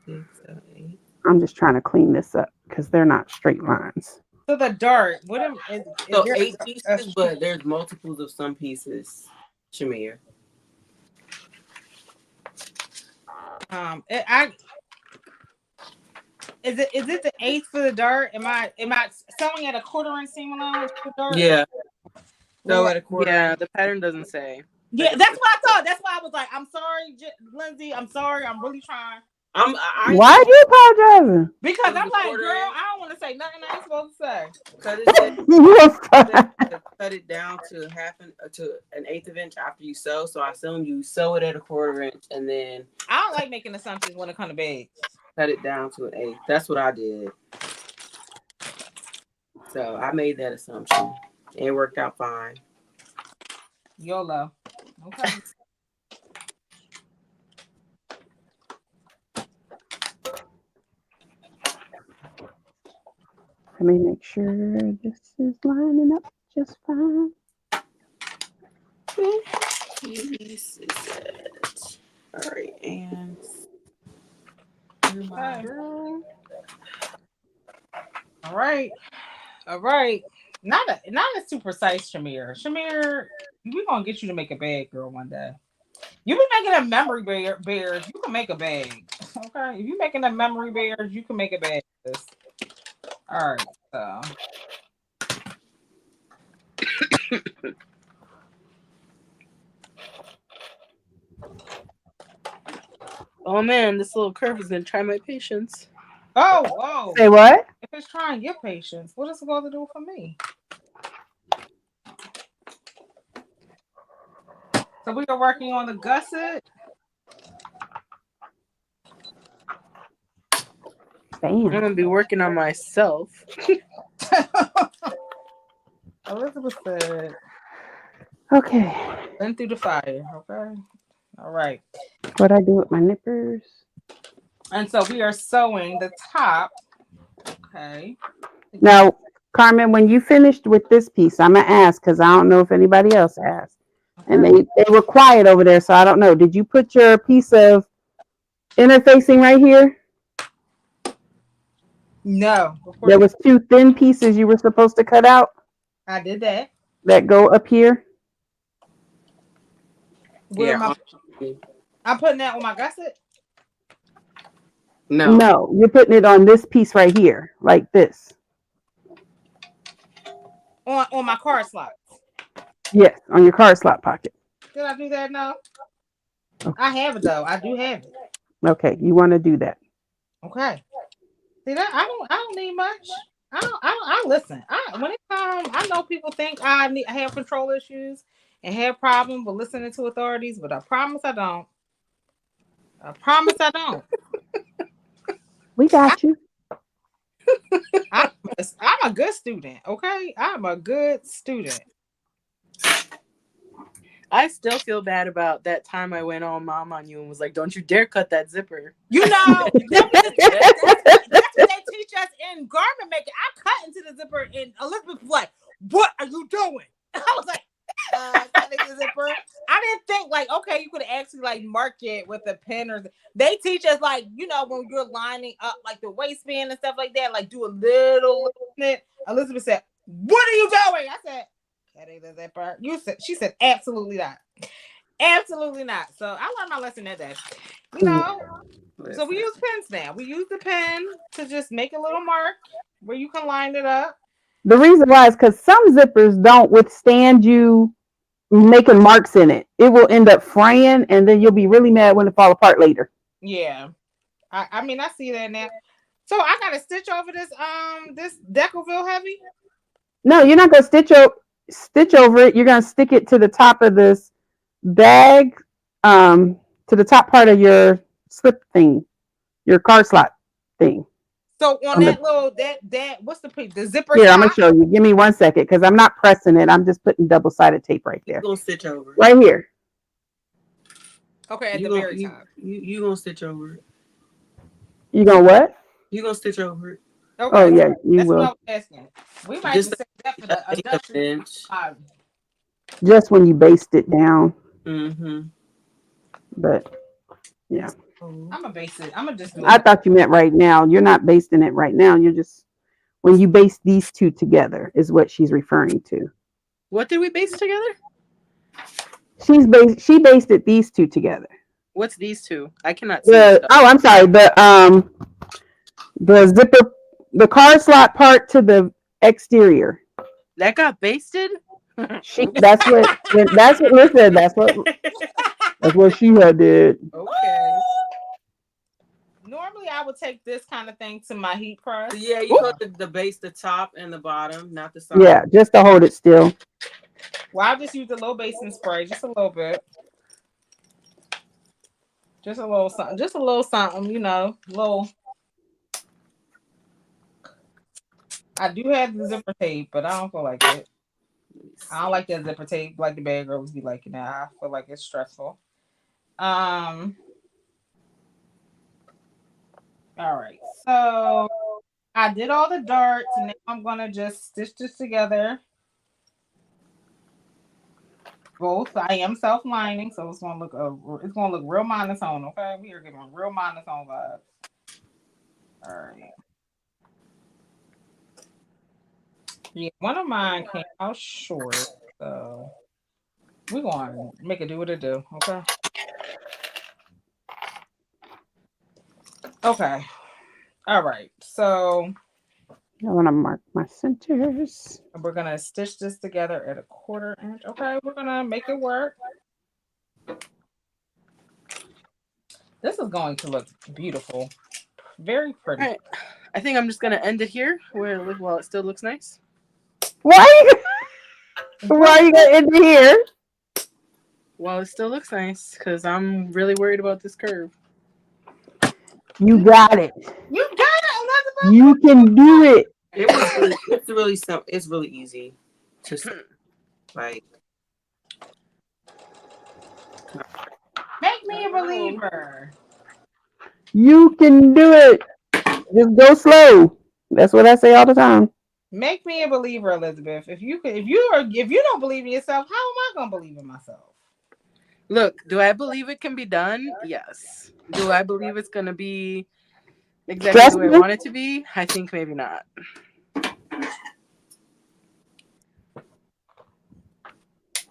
6, 7, 8. I'm just trying to clean this up because they're not straight lines. So the dart. Is So there 8 a pieces, but there's multiples of some pieces. Shamir. I is it the eighth for the dart? Am I sewing at a quarter inch seam allowance for the dart? Yeah. So Well, at a quarter. Yeah, the pattern doesn't say. yeah, that's what I thought. That's why I was like, I'm sorry, Lindsay. I'm sorry. I'm really trying. Why are you apologizing? Because It was I'm a like, quarter girl, inch. I don't want to say nothing I ain't supposed to say. Because it said You are fine. to cut it down to an eighth of inch after you sew. So I assume you sew it at a quarter inch and then I don't like making assumptions when it comes to bags. cut it down to an eighth. That's what I did. So I made that assumption. It worked out fine. YOLO. Okay. Let me make sure this is lining up just fine. Piece is it. All right, and Okay. All right. All right. Not a too precise, Shamir. Shamir, we're gonna get you to make a bag, girl, one day. You be making a memory bears, you can make a bag. Okay. If you making a memory bears, you can make a bag. All right. So Oh man, this little curve is gonna try my patience. oh. Say what? If it's trying your patience, what is it going to do for me? So we are working on the gusset. I'm Bam. gonna be working on myself. Elizabeth said, Okay. been through the fire. Okay. All right. What I do with my nippers? And so we are sewing the top. Okay. Now, Carmen, when you finished with this piece, I'm gonna ask because I don't know if anybody else asked, and they were quiet over there, so I don't know. Did you put your piece of interfacing right here? No. There was two thin pieces you were supposed to cut out I did that. that go up here. Where yeah. I'm putting that on my gusset? No. No, you're putting it on this piece right here, like this. On my card slots. Yes, on your card slot pocket. Did I do that? No. Okay. I have it though. I do have it. Okay, you want to do that. Okay. See that? I don't need much. I listen. When it comes, I know people think I have control issues and have problems with listening to authorities, but I promise I don't. I promise I don't. We got you. I'm a good student, okay? I'm a good student. I still feel bad about that time I went all mom on you and was like, "Don't you dare cut that zipper." You know, that's what they teach us in garment making. I cut into the zipper, and Elizabeth was like, "What are you doing?" I was like, cutting the zipper. I didn't think like, okay, you could actually like mark it with a pen or. They teach us like, you know, when you're lining up like the waistband and stuff like that, like do a little snip. Elizabeth said, "What are you doing?" I said, "Cutting the zipper." She said, "Absolutely not." Absolutely not. So I learned my lesson that day. You know, so we use pens now. We use the pen to just make a little mark where you can line it up. The reason why is because some zippers don't withstand you making marks in it. It will end up fraying, and then you'll be really mad when it fall apart later. Yeah. I mean, I see that now. So I got to stitch over this Decoville heavy? No, you're not gonna stitch over it. You're gonna stick it to the top of this bag, to the top part of your slip thing, your card slot thing. So on that little that what's the zipper? Here, I'm gonna show you. Give me 1 second because I'm not pressing it. I'm just putting double-sided tape right there. You gonna stitch over it. Right here. Okay, at the very top. You gonna stitch over it. You gonna what? You gonna stitch over it. Okay. Oh yeah, you That's will. what I was asking. We might just say that for the adjustment. just when you baste it down. Mm-hmm. But yeah, I'm gonna base it. I'm gonna just do I it. thought you meant right now. You're not basting it right now. You're just when you baste these two together is what she's referring to. What did we base together? She basted these two together. What's these two? I cannot see the stuff. I'm sorry. The zipper, the card slot part to the exterior. That got basted? She that's what listen, that's what she had did. Okay. Normally, I would take this kind of thing to my heat press. So yeah, you Ooh. put the base, the top and the bottom, not the side. Yeah, just to hold it still. Well, I just used a little basting spray, just a little bit, just a little something, you know, little. I do have the zipper tape, but I don't feel like it. I don't like that zipper tape like the bad girls be liking that. I feel like it's stressful. Um. All right. So I did all the darts, and now I'm gonna just stitch this together. Both. I am self-lining, so it's gonna look real monotone. Okay, we are giving real monotone vibes. All right. Yeah, one of mine came out short, so we're gonna make it do what it do. Okay. Okay. All right. So I want to mark my centers. we're gonna stitch this together at a 1/4 inch. Okay, we're gonna make it work. This is going to look beautiful. Very pretty. All right. I think I'm just gonna end it here while it still looks nice. Why are you gonna end it here? While it still looks nice, because I'm really worried about this curve. You got it. You got it, Elizabeth. You can do it. It's really simple. It's really easy to like. Make me a believer. You can do it. Just go slow. That's what I say all the time. Make me a believer, Elizabeth. If you don't believe in yourself, how am I gonna believe in myself? Look, do I believe it can be done? Yes. Do I believe it's gonna be exactly Trust the way I me. want it to be? I think maybe not.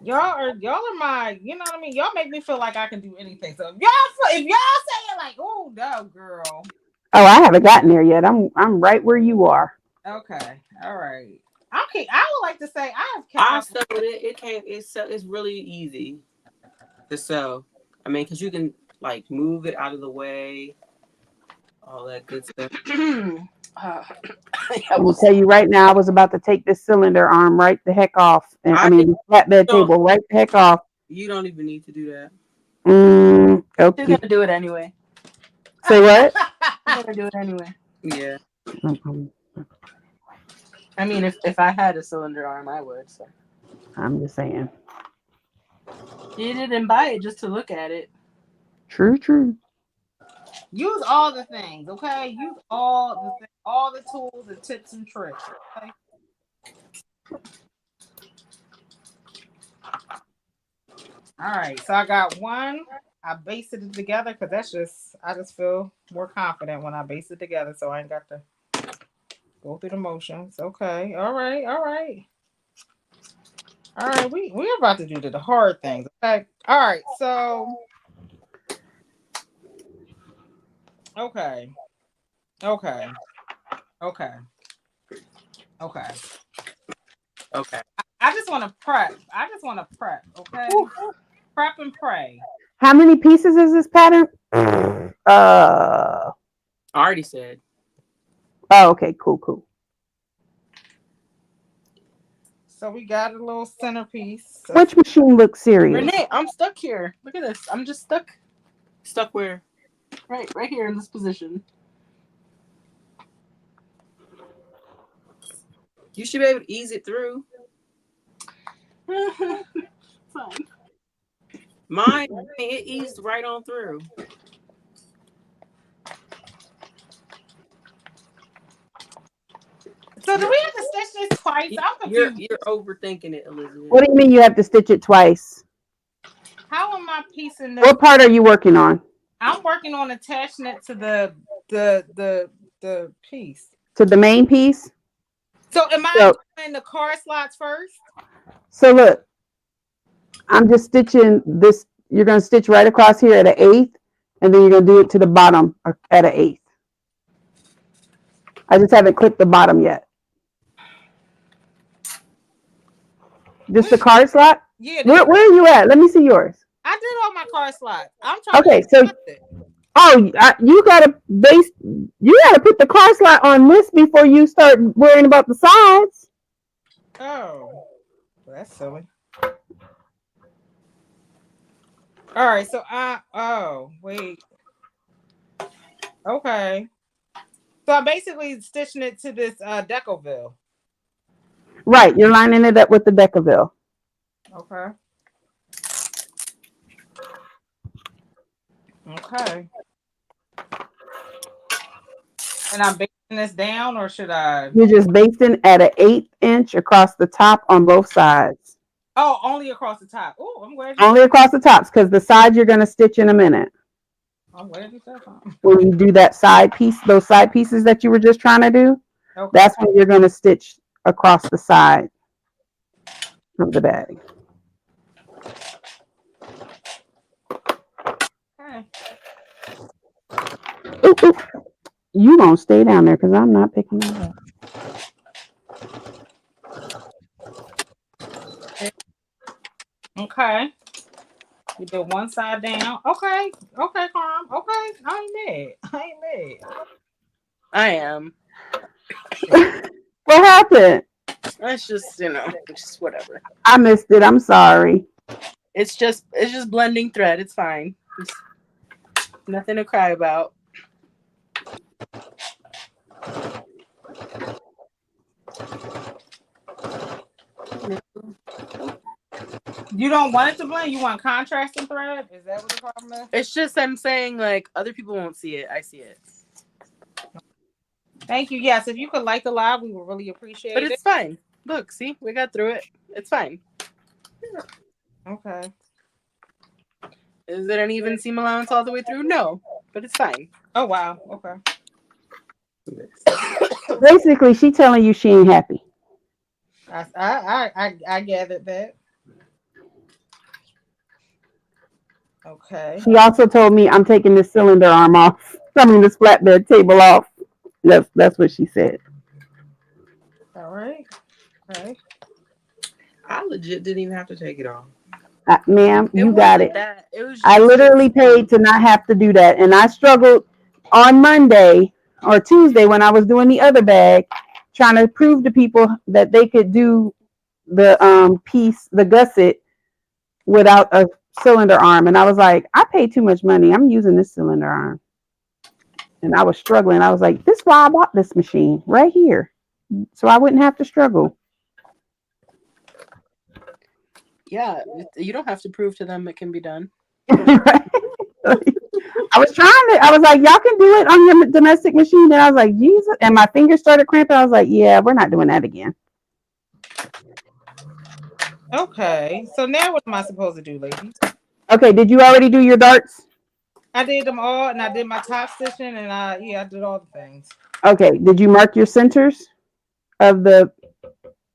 Y'all are my, you know what I mean? Y'all make me feel like I can do anything. So if y'all say it like, oh no, girl. Oh, I haven't gotten there yet. I'm right where you are. Okay. All right. Okay. I would like to say I have I kept sewed it. It came. It's really easy to sew. I mean, because you can like move it out of the way, all that good stuff. I will tell you right now, I was about to take this cylinder arm right the heck off. And I I mean, the flatbed don't. table right the heck off. You don't even need to do that. You're Okay. gonna do it anyway. Say what? You're gonna do it anyway. Yeah. I mean, if I had a cylinder arm, I would. So I'm just saying. you didn't buy it just to look at it. True. use all the things, okay? Use all the tools and tips and tricks. Okay? All right, so I got one. I basted it together because I just feel more confident when I base it together, so I ain't got to go through the motions. Okay, all right, all right, all right. We're about to do the hard things. Okay, all right. So okay, okay, okay, okay. Okay. I just want to prep. Okay, prep and pray. How many pieces is this pattern? I already said. Oh, okay, cool. So we got a little centerpiece. Which machine looks serious? Renee, I'm stuck here. Look at this. I'm just stuck Stuck where? right here in this position. You should be able to ease it through. Fine. Mine, it eased right on through. So do we have to stitch this twice? I'm You're confused. you're overthinking it, Elizabeth. What do you mean you have to stitch it twice? How am I piecing this? What part are you working on? I'm working on attaching it to the piece. To the main piece? So am I So, doing the card slots first? so look, I'm just stitching this. You're going to stitch right across here at an eighth, and then you're going to do it to the bottom at an eighth. I just haven't clipped the bottom yet. Just the card slot? Yeah. Where are you at? Let me see yours. I did all my card slots. I'm trying Okay, to so it. you gotta put the card slot on this before you start worrying about the sides. Oh, well, that's silly. All right, so wait. Okay. So I'm basically stitching it to this Decoville. Right, you're lining it up with the Decaville. Okay. Okay. And I'm basting this down, or should I? You're just basting at an 1/8 inch across the top on both sides. Oh, only across the top. Oh, I'm glad you. Only across the tops, because the sides you're gonna stitch in a minute. I'm glad you said something. When you do that side piece, those side pieces that you were just trying to do, Okay. that's when you're gonna stitch across the side of the bag. Okay. Ooh, ooh. You gonna stay down there because I'm not picking it up. Okay. You did one side down. Okay. Okay, Carm. Okay. I ain't mad. I ain't mad. I am. What happened? It's just, just whatever. I missed it. I'm sorry. It's just blending thread. It's fine. It's nothing to cry about. You don't want it to blend? You want contrasting thread? Is that what the problem is? It's just I'm saying like other people won't see it. I see it. Thank you. Yes, if you could like the live, we would really appreciate But it. it's fine. Look, see, we got through it. It's fine. Okay. Is it an even seam allowance all the way through? No, but it's fine. Oh wow. Okay. Basically, she telling you she ain't happy. I gathered that. Okay. She also told me I'm taking this cylinder arm off. I mean, this flatbed table off. That's what she said. All right. Okay. I legit didn't even have to take it off. Ma'am, It you wasn't got it. that. It was. I literally paid to not have to do that, and I struggled on Monday or Tuesday when I was doing the other bag, trying to prove to people that they could do the piece, the gusset, without a cylinder arm. And I was like, I paid too much money. I'm using this cylinder arm. And I was struggling. I was like, this is why I bought this machine right here. So I wouldn't have to struggle. Yeah, you don't have to prove to them it can be done. I was like, y'all can do it on your domestic machine. And I was like, Jesus. And my fingers started cramping. I was like, yeah, we're not doing that again. Okay. So now what am I supposed to do, ladies? Okay, did you already do your darts? I did them all, and I did my top stitching, and I did all the things. Okay, did you mark your centers of the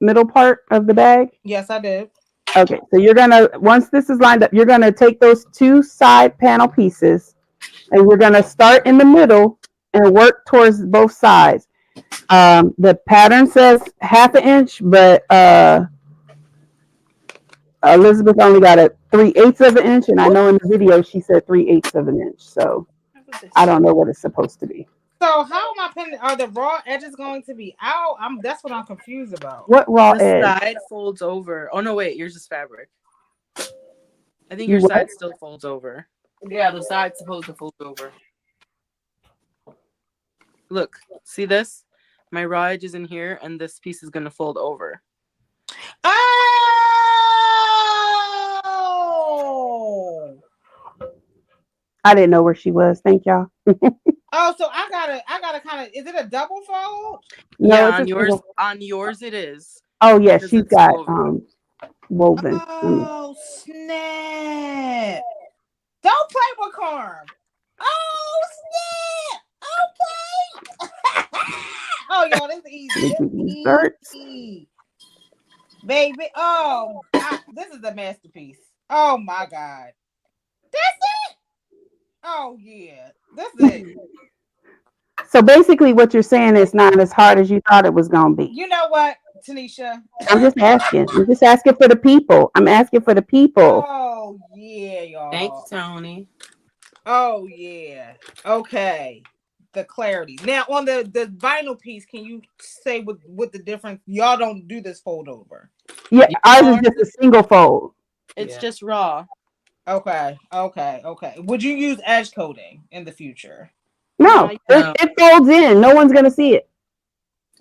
middle part of the bag? Yes, I did. Okay, so you're gonna, once this is lined up, you're gonna take those two side panel pieces and you're gonna start in the middle and work towards both sides. The pattern says 1/2 inch, but Elizabeth only got a 3/8 of an inch, and I know in the video she said 3/8 of an inch. So I don't know what it's supposed to be. So how am I pinning? Are the raw edges going to be out? That's what I'm confused about. What raw The edge? side folds over. Oh no, wait, yours is fabric. I think You your what? side still folds over. Yeah, the side's supposed to fold over. Look, see this? My raw edge is in here, and this piece is gonna fold over. Oh! I didn't know where she was. Thank y'all. Oh, so I gotta kind of. Is it a double fold? No, Yeah, it's on a yours, single. on yours it is Oh yeah, because she's it's got woven. woven. Oh snap! Don't play with Carm. Oh snap! Okay. Oh yo, this is easy. Look This at these is darts. easy, baby. Oh, this is a masterpiece. Oh my god. That's it. Oh yeah, that's it. So basically, what you're saying is not as hard as you thought it was gonna be. You know what, Tanisha? I'm just asking. I'm just asking for the people. I'm asking for the people. Oh yeah, Thank you, y'all. Tony. Oh yeah. Okay. The clarity. Now on the vinyl piece, can you say what the difference? Y'all don't do this fold over. Yeah, Yeah. ours is just a single fold. It's Yeah. just raw. Okay. Okay. Okay. Would you use edge coating in the future? No, No. it folds in. No one's gonna see it.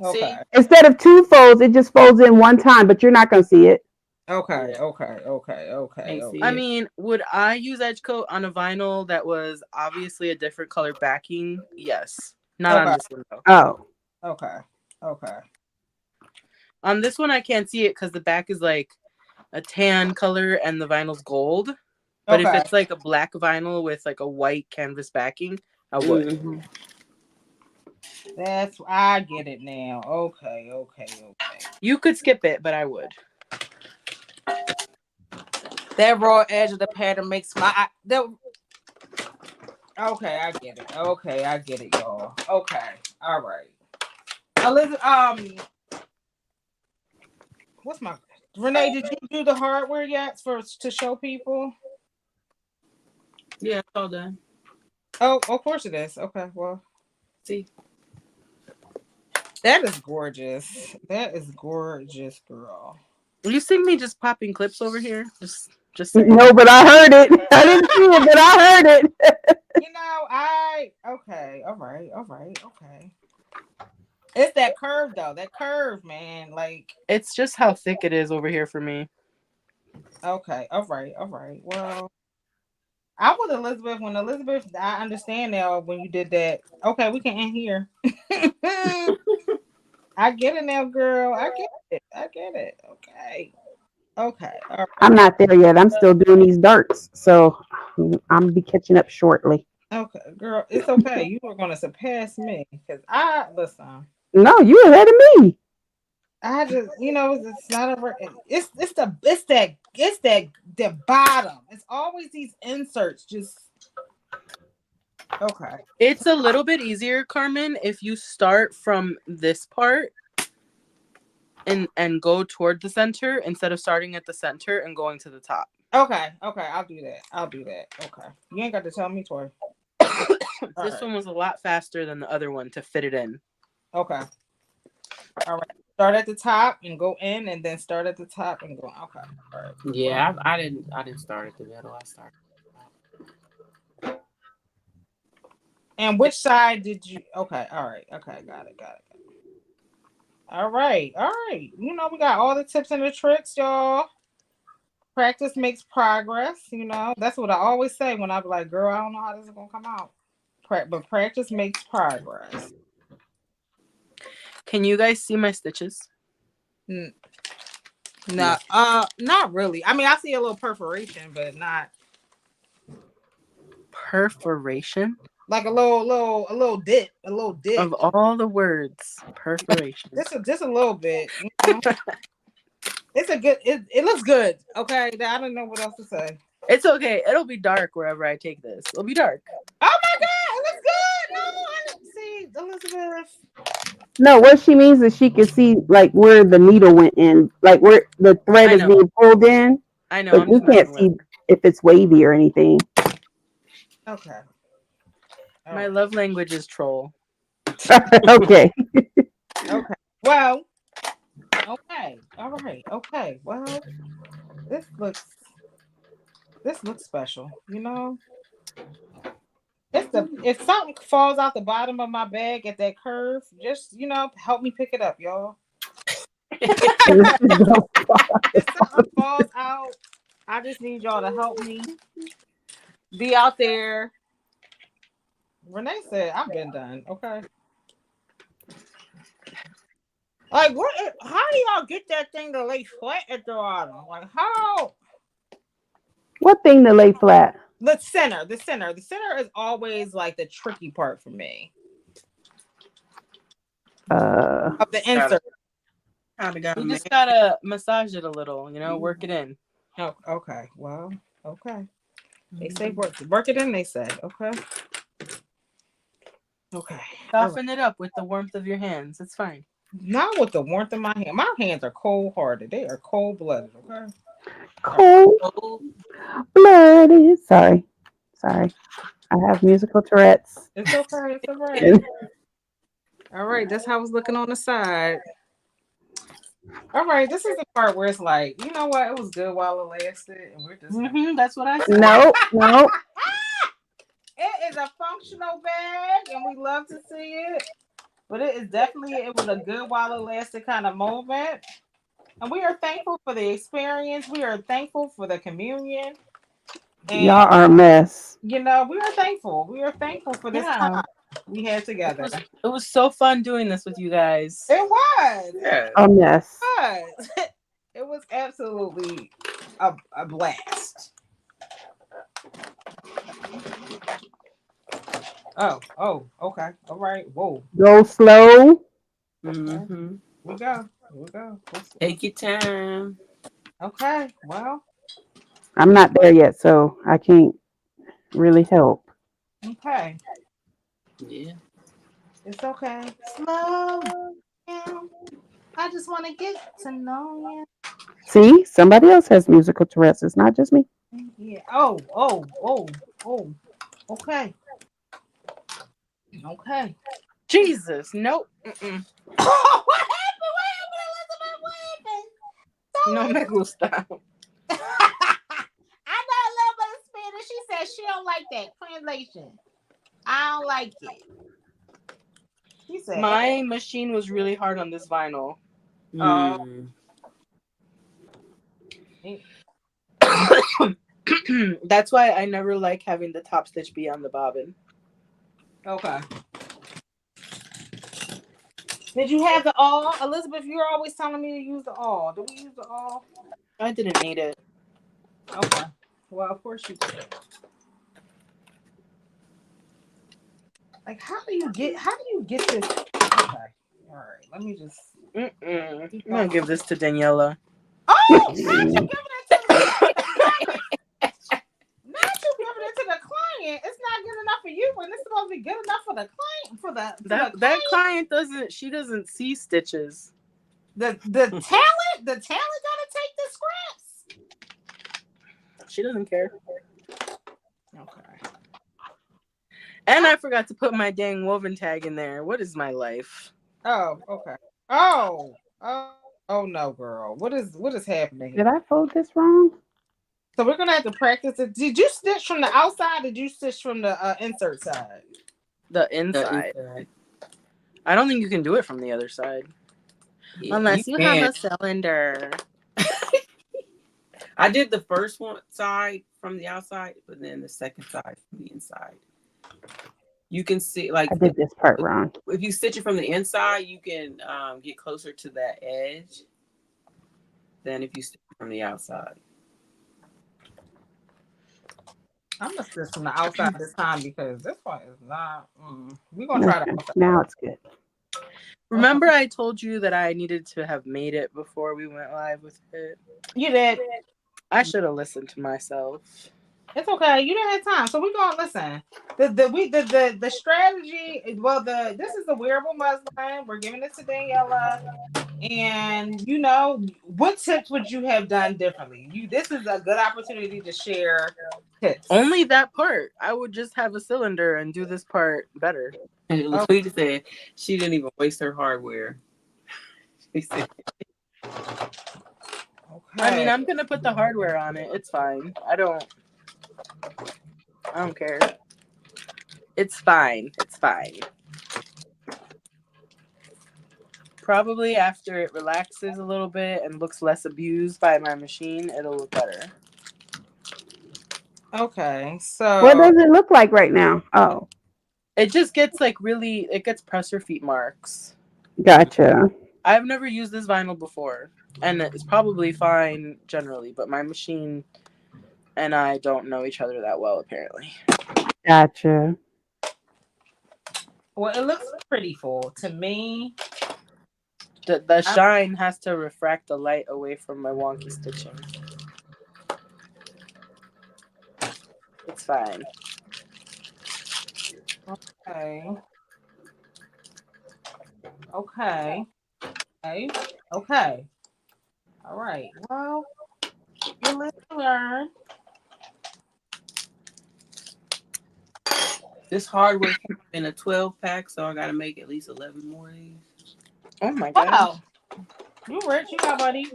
Okay. See? Instead of two folds, it just folds in one time, but you're not gonna see it. Okay. Yeah. Okay. Okay. Okay. Can't Okay. see I it. mean, would I use edge coat on a vinyl that was obviously a different color backing? Yes. Not on Okay. this one though. Oh, Okay. Okay. On this one I can't see it because the back is like a tan color and the vinyl's gold. But if Okay. it's like a black vinyl with like a white canvas backing, I would. Mm-hmm. That's I get it now. Okay. Okay. Okay. You could skip it, but I would. That raw edge of the pattern makes okay, I get it. Okay, I get it, y'all. Okay, all right. Elizabeth, what's my Renee? Did you do the hardware yet to show people? Yeah, it's all done. Oh, of course it is. Okay, well, See? that is gorgeous. That is gorgeous, girl. You see me just popping clips over here? Just saying. no, but I heard it. I didn't see it, but I heard it. Okay, all right, okay. It's that curve though. That curve, man. Like, It's just how thick it is over here for me. okay, all right. Well, I was Elizabeth when Elizabeth. I understand now when you did that. Okay, we can end here. I get it now, girl. I get it. Okay. Okay. All right. I'm not there yet. I'm still doing these darts, so I'm be catching up shortly. Okay, girl. It's okay. You are gonna surpass me because I listen. No, you ahead of me. I just, it's not a. It's the bottom. It's always these inserts. Just okay. It's a little bit easier, Carmen, if you start from this part and go toward the center instead of starting at the center and going to the top. Okay. I'll do that. Okay. You ain't got to tell me twice. This one was a lot faster than the other one to fit it in. Okay. All right. Start at the top and go in, and then start at the top and go. Okay. All right. Yeah, I didn't start at the middle. I started. And which side did you? Okay. All right. Okay. Got it. All right. We got all the tips and the tricks, y'all. Practice makes progress. That's what I always say when I be like, girl, I don't know how this is gonna come out. But practice makes progress. Can you guys see my stitches? No, not really. I mean, I see a little perforation, but not Perforation? like a little dip, Of all the words, perforation. just a little bit. It's a good. It looks good. Okay, I don't know what else to say. It's okay. It'll be dark wherever I take this. It'll be dark. Oh my god, it looks good. No, I didn't see Elizabeth. No, what she means is she can see like where the needle went in, like where the thread I is know. being pulled in. I know. But I'm we just can't messing see if it's wavy or anything. Okay. My love language is troll. Okay. Okay. Well. Okay. All right. Okay. Well, this looks special. If something falls out the bottom of my bag at that curve, just help me pick it up, y'all. If something falls out, I just need y'all to help me be out there Renee said I've been done. Okay. Like what? How do y'all get that thing to lay flat at the bottom? Like how? What thing to lay flat? The center is always like the tricky part for me Uh, of the Gotta insert. kind of got You man. just gotta massage it a little, work it in. Oh, okay. Well, okay. They say Mhm. work it in. They say okay. Okay. All right. Soften it up with the warmth of your hands. It's fine. Not with the warmth of my hand. My hands are cold hearted. They are cold blooded. Okay. All right. cold Oh, blooded. Sorry. I have musical Tourette's. It's okay. It's all right. And All right. That's how I was looking on the side. All right. This is the part where it's like, you know what? It was good while it lasted, and we're just. That's what I said. no, no. It is a functional bag, and we love to see it. But it was a good while it lasted kind of moment. And we are thankful for the experience. We are thankful for the communion. And, Y'all are a mess. we are thankful. We are thankful for this Yeah. time we had It together. was, it was so fun doing this with you guys. It was. yeah. A mess. It was. It was absolutely a blast. Okay. All right. Whoa. Go slow. Okay. Mm-hmm. We go. We go. Take your time. Okay. Well, I'm not there yet, so I can't really help. okay. Yeah. It's okay. Slow down. I just want to get to know See, somebody else has musical Tourette's. It's not just me. you. Yeah. Oh. Okay. Okay. Jesus, nope. Mm-mm. What happened? What happened, Elizabeth? What happened? No me gusta. I know a little bit of Spanish. She said she don't like that translation. I don't like it. She said, My machine was really hard on this vinyl. Mm. That's why I never like having the top stitch be on the bobbin. okay. Did you have the all, Elizabeth? You're always telling me to use the all. Did we use the all? I didn't need it. Okay. Well, of course you did. Like, how do you get this? Okay. All right. Let me just. I'm gonna give this to Daniela. Oh, not you giving it to the not you giving it to the client. It's not good enough for you when it's supposed to be good enough for the client. That client doesn't see stitches. The talent gotta take the scraps. She doesn't care. Okay. And I forgot to put my dang woven tag in there. What is my life? Oh, okay. Oh no, girl. What is happening Did here? I fold this wrong? So we're gonna have to practice it. Did you stitch from the outside? Or did you stitch from the insert side? The The inside. inside. I don't think you can do it from the other side. Yeah, Unless you have can. a cylinder. I did the first one side from the outside, but then the second side from the inside. You can see, like, I did this part wrong. if you stitch it from the inside, you can get closer to that edge than if you stitch it from the outside. I'm gonna stitch from the outside this time because this one is not. We're gonna try Okay, the outside. now it's good. Remember I told you that I needed to have made it before we went live with it? You did. I should have listened to myself. It's okay. You didn't have time, so we're gonna listen. The strategy. Well, this is the wearable muslin. We're giving it to Daniela. And what tips would you have done differently? This is a good opportunity to share tips. Only that part. I would just have a cylinder and do this part better. And Latoya said she didn't even waste her hardware. She said, Okay. I mean, I'm gonna put the hardware on it. It's fine. I don't care. It's fine. It's fine. Probably after it relaxes a little bit and looks less abused by my machine, it'll look better. Okay. So What does it look like right now? Oh, It just gets like really, it gets presser feet marks. Gotcha. I've never used this vinyl before, and it's probably fine generally, but my machine and I don't know each other that well, apparently. Gotcha. Well, it looks pretty full to me. The shine has to refract the light away from my wonky stitching. It's fine. Okay. Okay. Okay. Okay. All right. Well, you live to learn. This hardware came in a 12-pack, so I gotta make at least 11 more of these. Oh my god. Wow. You rich, you got money.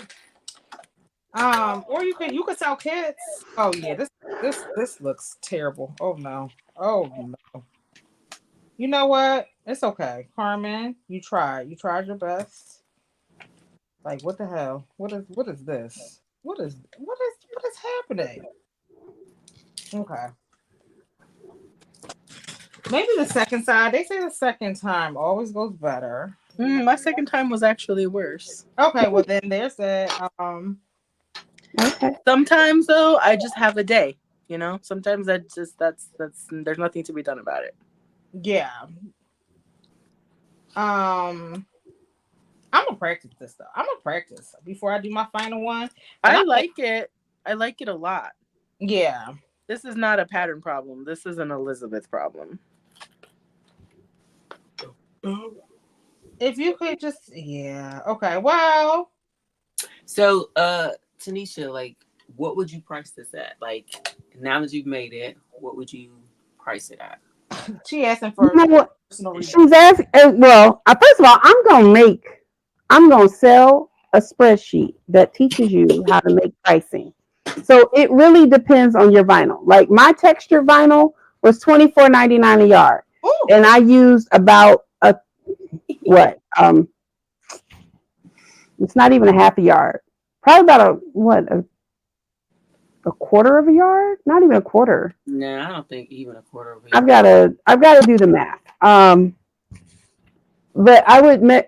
Or you could sell kits. Oh yeah, this looks terrible. Oh no. Oh no. You know what? It's okay. Carmen, you tried. You tried your best. Like what the hell? What is this? What is happening? Okay. Maybe the second side. They say the second time always goes better. My second time was actually worse. Okay, well then there's that. Okay. Sometimes though, I just have a day. You know, sometimes that's there's nothing to be done about it. Yeah. I'm gonna practice this though. I'm gonna practice before I do my final one. But I like it. I like it a lot. yeah. This is not a pattern problem. This is an Elizabeth problem. If you could just yeah. Okay. Well, So, Tanisha, like, what would you price this at? Like, now that you've made it, what would you price it at? she asking You for know what? personal reasons. She's asking. Well, first of all, I'm gonna sell a spreadsheet that teaches you how to make pricing. So it really depends on your vinyl. Like my texture vinyl was $24.99 a yard, Ooh. and I used about a what? It's not even a half a yard. Probably about a quarter of a yard. Not even a quarter. No, I don't think even a quarter of it. I've gotta do the math. But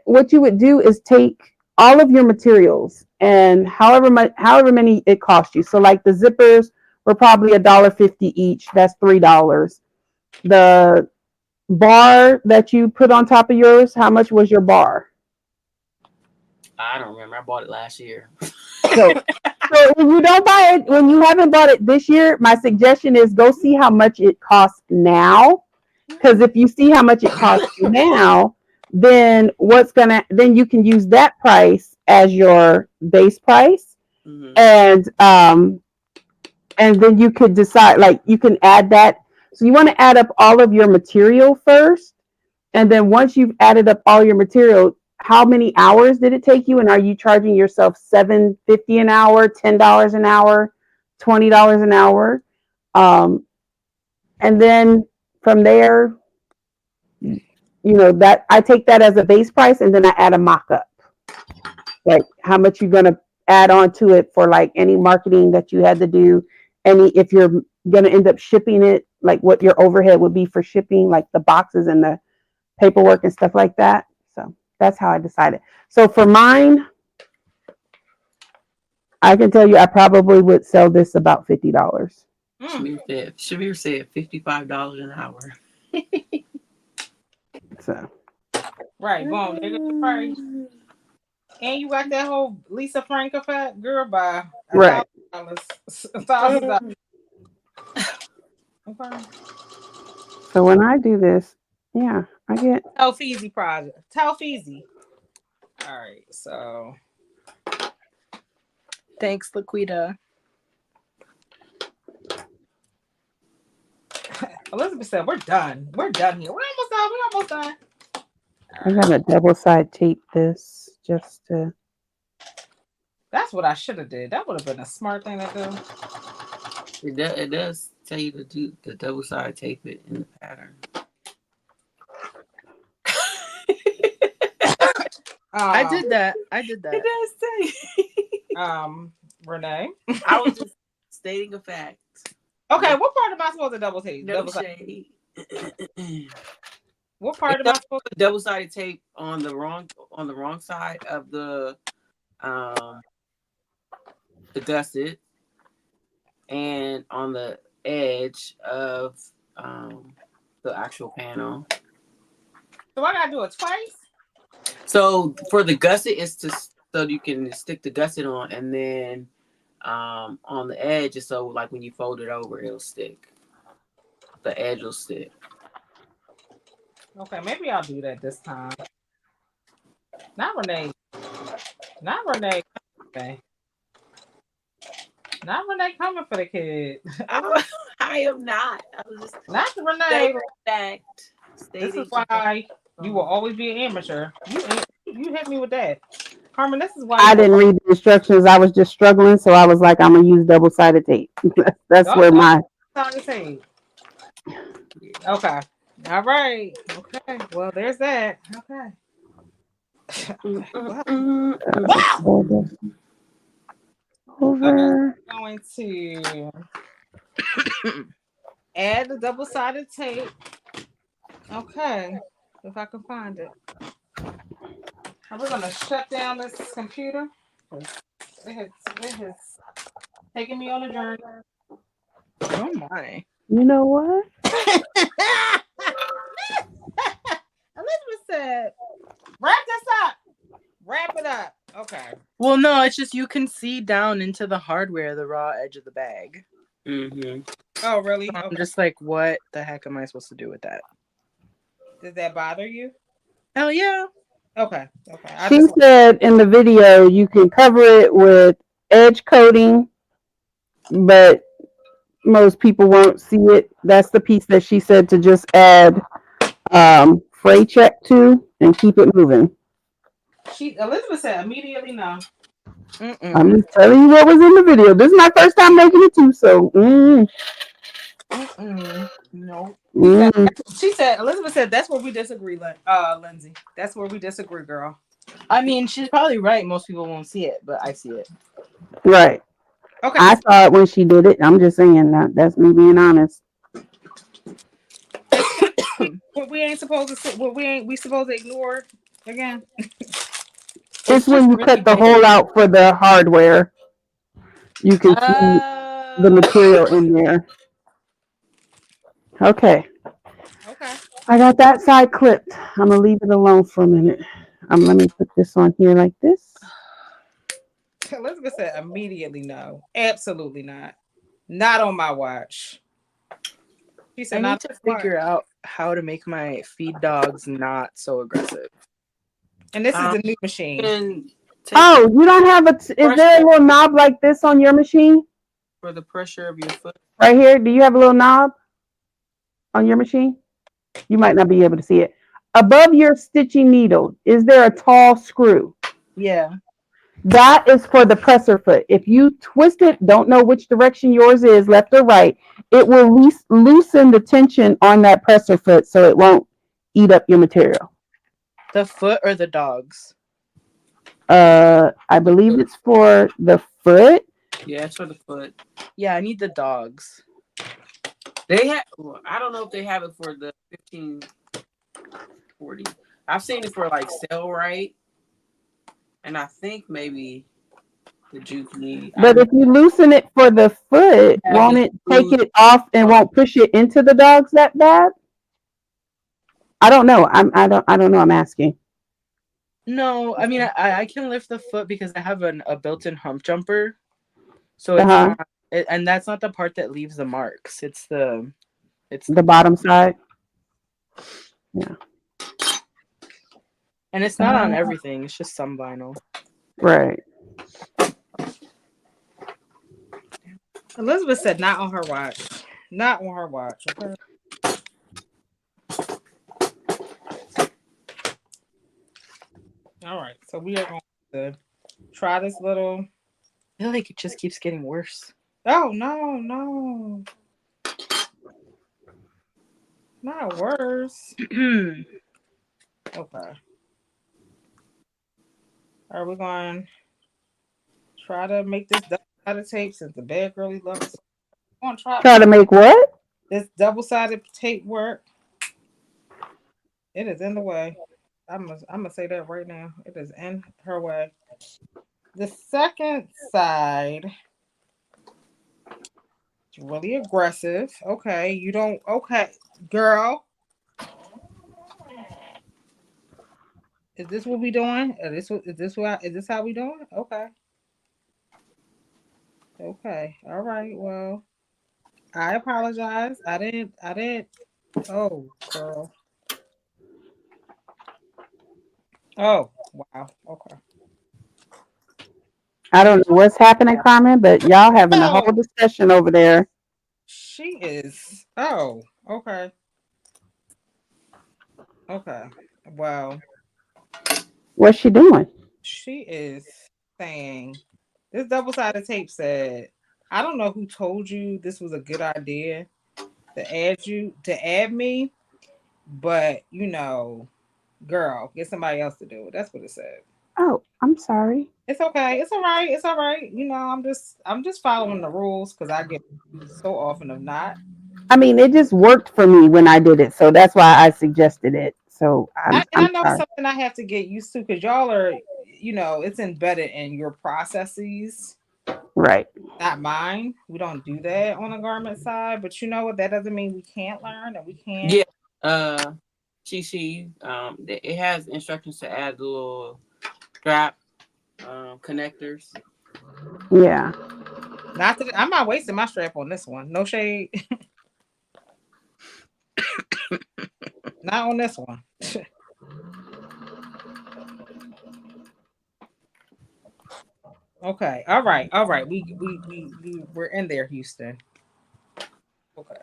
what you would do is take all of your materials and however many it cost you. So like the zippers were probably $1.50 each. That's $3. The bar that you put on top of yours, how much was your bar? I don't remember. I bought it last year. So, so when you haven't bought it this year, my suggestion is go see how much it costs now. Because if you see how much it costs now, then then you can use that price as your base price, Mm-hmm. and then you could decide, like you can add that. So you want to add up all of your material first, and then once you've added up all your material, how many hours did it take you, and are you charging yourself $7.50 an hour, $10 an hour, $20 an hour, and then from there, that I take that as a base price, and then I add a mock-up, like how much you're gonna add on to it for like any marketing that you had to do, if you're gonna end up shipping it, like what your overhead would be for shipping, like the boxes and the paperwork and stuff like that. So that's how I decided. So for mine, I can tell you I probably would sell this about $50. Shabir said $55 an hour. So Right, boom. There goes the price. And you got that whole Lisa Frank effect, girl, by right. $1,000. Okay. So when I do this, yeah, I get Tell Feezy project. Tell Feezy. All right, so Thanks, Laquita. Elizabeth said we're done. We're done here. We're almost done. We're almost done. I gotta double side tape this just to. That's what I should have did. That would have been a smart thing to do. It does tell you to do the double side tape it in the pattern. I did that. It does say. Renee. I was just stating a fact. Okay, what part am I supposed to double tape? No Double shade. What part It am I does supposed put double-sided tape on the wrong side of um the gusset and on the edge of the actual panel. So I gotta do it twice? So for the gusset, it's to so you can stick the gusset on, and then on the edge, is so like when you fold it over, it'll stick. The edge will stick. Okay, maybe I'll do that this time. Not Renee. Not Renee. Okay. Not Renee coming for the kid. I am not. I was just Not stating Renee. fact. This is Stating a fact. why you will always be an amateur. You hit me with that. Carmen, this is why I you will didn't read the instructions. I was just struggling, so I was like, I'm gonna use double-sided tape. That's always where my time to say. Okay. All right. Okay. Well, there's that. Okay. Wow. Wow. Okay. over. I'm going to add the double-sided tape. Okay. If I can find it. And we're gonna shut down this computer. It has taken me on a journey. Oh my. You know what? Elizabeth said, wrap this up. Wrap it up. Okay. Well, no, it's just you can see down into the hardware, the raw edge of the bag. Mm-hmm. Oh, really? I'm Okay. just like, what the heck am I supposed to do with that? Does that bother you? Hell yeah. Okay. Okay. I She just said in the video you can cover it with edge coating, but most people won't see it. That's the piece that she said to just add fray check to and keep it moving. Elizabeth said immediately no. I'm Mm-mm. just telling you what was in the video. This is my first time making it too, so Mm-mm. No. mm. She said Elizabeth said that's where we disagree, Lindsay. That's where we disagree, girl. I mean, she's probably right. Most people won't see it, but I see it. Right. Okay. I saw it when she did it. I'm just saying that that's me being honest. What we ain't supposed to what we supposed to ignore again. It's It's just when you really cut the big. hole out for the hardware, you can see the material in there. Okay. Okay. I got that side clipped. I'm gonna leave it alone for a minute. Let me put this on here like this. Elizabeth said immediately no. Absolutely not. Not on my watch. She I said need not to on my watch. figure out how to make my feed dogs not so aggressive. And this is Um, the new machine. and take Oh, you don't have is there a pressure little knob like this on your machine? for the pressure of your foot. Right here? Do you have a little knob on your machine? You might not be able to see it. Above your stitching needle, is there a tall screw? Yeah. That is for the presser foot. If you twist it, don't know which direction yours is, left or right, it will loosen the tension on that presser foot so it won't eat up your material. The foot or the dogs? I believe it's for the foot. Yeah, it's for the foot. Yeah, I need the dogs. They have. Well, I don't know if they have it for the 1540. I've seen it for like Cell Right, and I think maybe the Juke Knee. But if you loosen it for the foot, Have won't the it take screws. it off and won't push it into the dogs that bad? I don't know. I don't know. I'm asking. No, I mean I can lift the foot because I have a built-in hump jumper, so Uh it's huh. not. And that's not the part that leaves the marks. It's the The bottom side. Yeah. and it's not on everything. It's just some vinyl. Right. Elizabeth said not on her watch. Not on her watch. Okay. All right. So we are going to try this little. I feel like it just keeps getting worse. Oh no, no. Not worse. Okay. Are we going to try to make this double-sided tape since the bag really loves it? I'm going to Try to make what? this double-sided tape work. It is in the way. I'm gonna say that right now. It is in her way. The second side is really aggressive. Okay, you don't. Okay, girl, is this what we doing? Is this how we doing? Okay, okay, all right. Well, I apologize. I didn't. Oh, girl. Oh, wow. Okay. I don't know what's happening, Carmen, but y'all having a whole Oh, discussion over there. she is. Oh, okay. Okay. Well, What's she doing? she is saying this double sided tape said, I don't know who told you this was a good idea to add me, but girl, get somebody else to do it. That's what it said. Oh, I'm sorry. It's okay. It's all right. It's all right. I'm just following the rules because I get accused so often of not. I mean, it just worked for me when I did it, so that's why I suggested it. So And I I'm know it's sorry. something I have to get used to because y'all are, it's embedded in your processes, Right. not mine. We don't do that on the garment side, but you know what? That doesn't mean we can't learn and we can't. Yeah. She it has instructions to add little strap connectors. Yeah. Not that I'm not wasting my strap on this one. No shade. Not on this one. Okay. All right. All right. We're in there, Houston. Okay.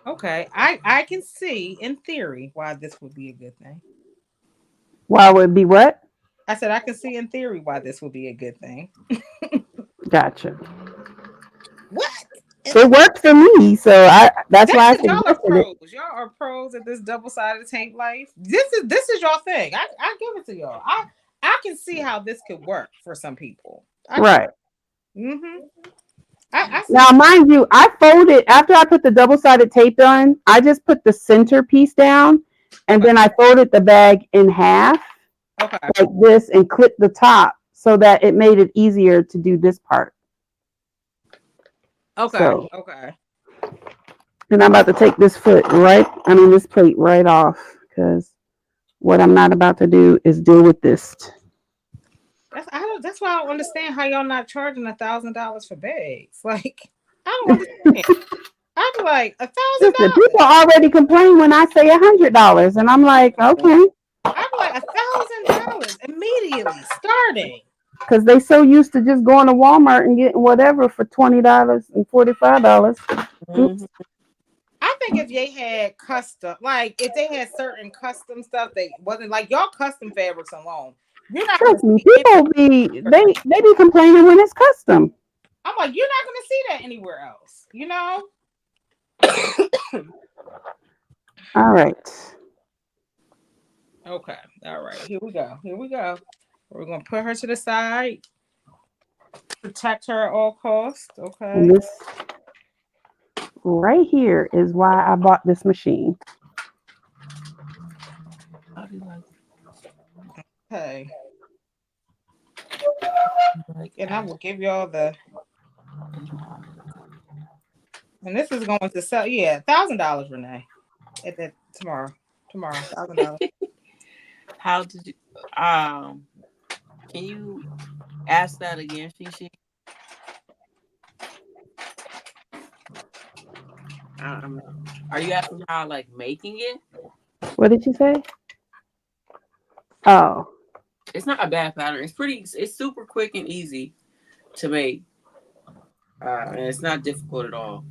Okay. I can see in theory why this would be a good thing. Why would it be what? I said I can see in theory why this would be a good thing. Gotcha. What? It worked for me, so that's why I Y'all are suggested it. pros. Y'all are pros at this double sided tape life. This is your thing. I give it to y'all. I can see how this could work for some people. I can. Right. Mm-hmm. I see. Now, mind you, I folded after I put the double sided tape on. I just put the center piece down, and Okay. then I folded the bag in half Okay. like this and clipped the top so that it made it easier to do this part. Okay. So, Okay. and I'm about to take this foot right, I mean, this plate right off because what I'm not about to do is deal with this. That's why I don't understand how y'all not charging $1,000 for bags. Like I don't understand. I'm like a thousand Listen, dollars. people already complain when I say $100, and I'm like, okay, I'm like $1,000 immediately starting. because they so used to just going to Walmart and getting whatever for $20 and $45. Mhm. I think if they had custom, like if they had certain custom stuff that wasn't like y'all custom fabrics alone, you're not gonna Trust me, see it people be they be complaining when it's custom. I'm like, you're not gonna see that anywhere else, you know? All right. Okay, all right, here we go. Here we go. We're gonna put her to the side, protect her at all costs. And Okay. this right here is why I bought this machine. How do you Okay. like And I add will give y'all the in and this is going to sell yeah, $1,000, Renee. At that tomorrow. Tomorrow, $1,000. How did you um can you ask that again, Fifi? Um, are you asking how I like making it? What did you say? Oh, It's not a bad pattern. It's super quick and easy to make. And it's not difficult at all.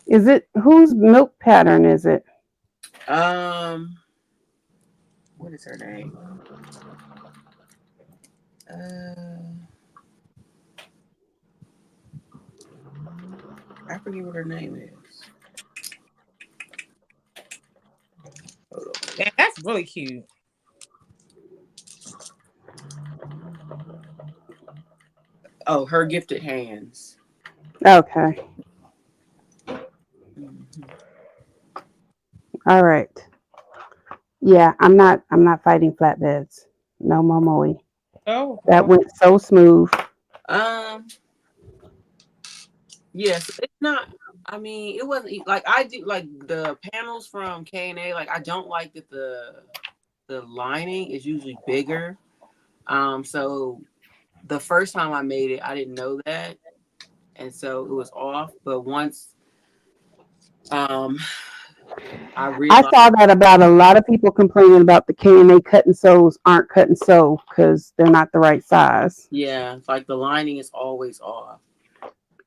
is it whose milk pattern is it? Um, what is her name? Uh, I forget what her name is. Hold on. Man, that's really cute. Oh, her gifted hands. Okay. Mhm. All right. Yeah, I'm not fighting flatbeds. No more Moe. Oh, That well, went so smooth. Um, yes, it's not. I mean, it wasn't like I do like the panels from K&A. Like I don't like that the lining is usually bigger. So the first time I made it, I didn't know that, and so it was off. But once um I I realized, saw that about a lot of people complaining about the K&A cut and sews aren't cut and sew because they're not the right size. yeah, like the lining is always off.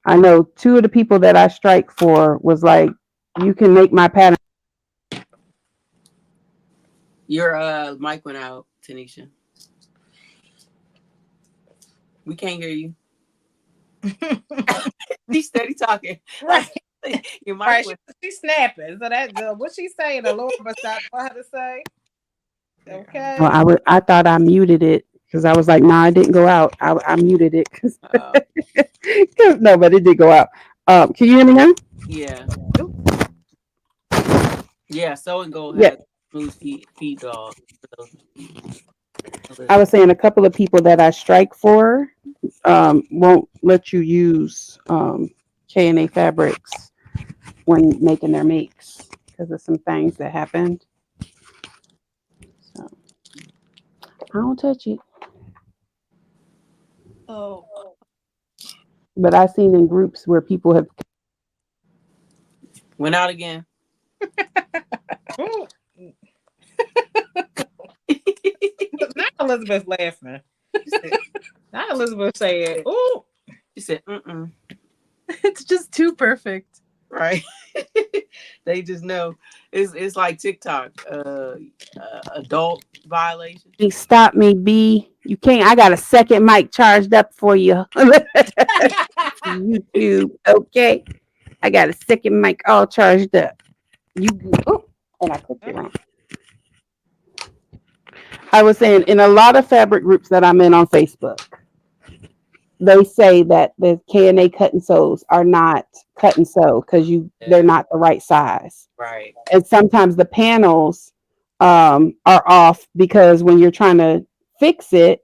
I know two of the people that I strike for was like, you can make my pattern. Your mic went out, Tanisha. We can't hear you. She's steady talking. right, Your mic right. went. She's snapping. So that what she saying? The Lord must not know how to say. Well, Okay. I thought I muted it because I was like, nah, it didn't go out. I muted it because Uh, no, but it did go out. Can you hear me now? yeah, yeah. So and Gold Yeah. has smooth feed dog. For those I was saying a couple of people that I strike for won't let you use K&A fabrics when making their makes because of some things that happened. So I don't touch it. Oh. But I've seen in groups where people have. went out again. Ooh. Now Elizabeth's laughing. She said, Now Elizabeth said, "Ooh." she said, mm-mm. It's just too perfect. Right. They just know it's like TikTok, adult violation. Hey, stop me, B. You can't. I got a second mic charged up for you. YouTube. Okay. I got a second mic all charged up. You. Oh, and I clicked it wrong. I was saying in a lot of fabric groups that I'm in on Facebook, they say that the K&A cut and sews are not cut and sew because they're Yeah. not the right size. Right. And sometimes the panels are off because when you're trying to fix it,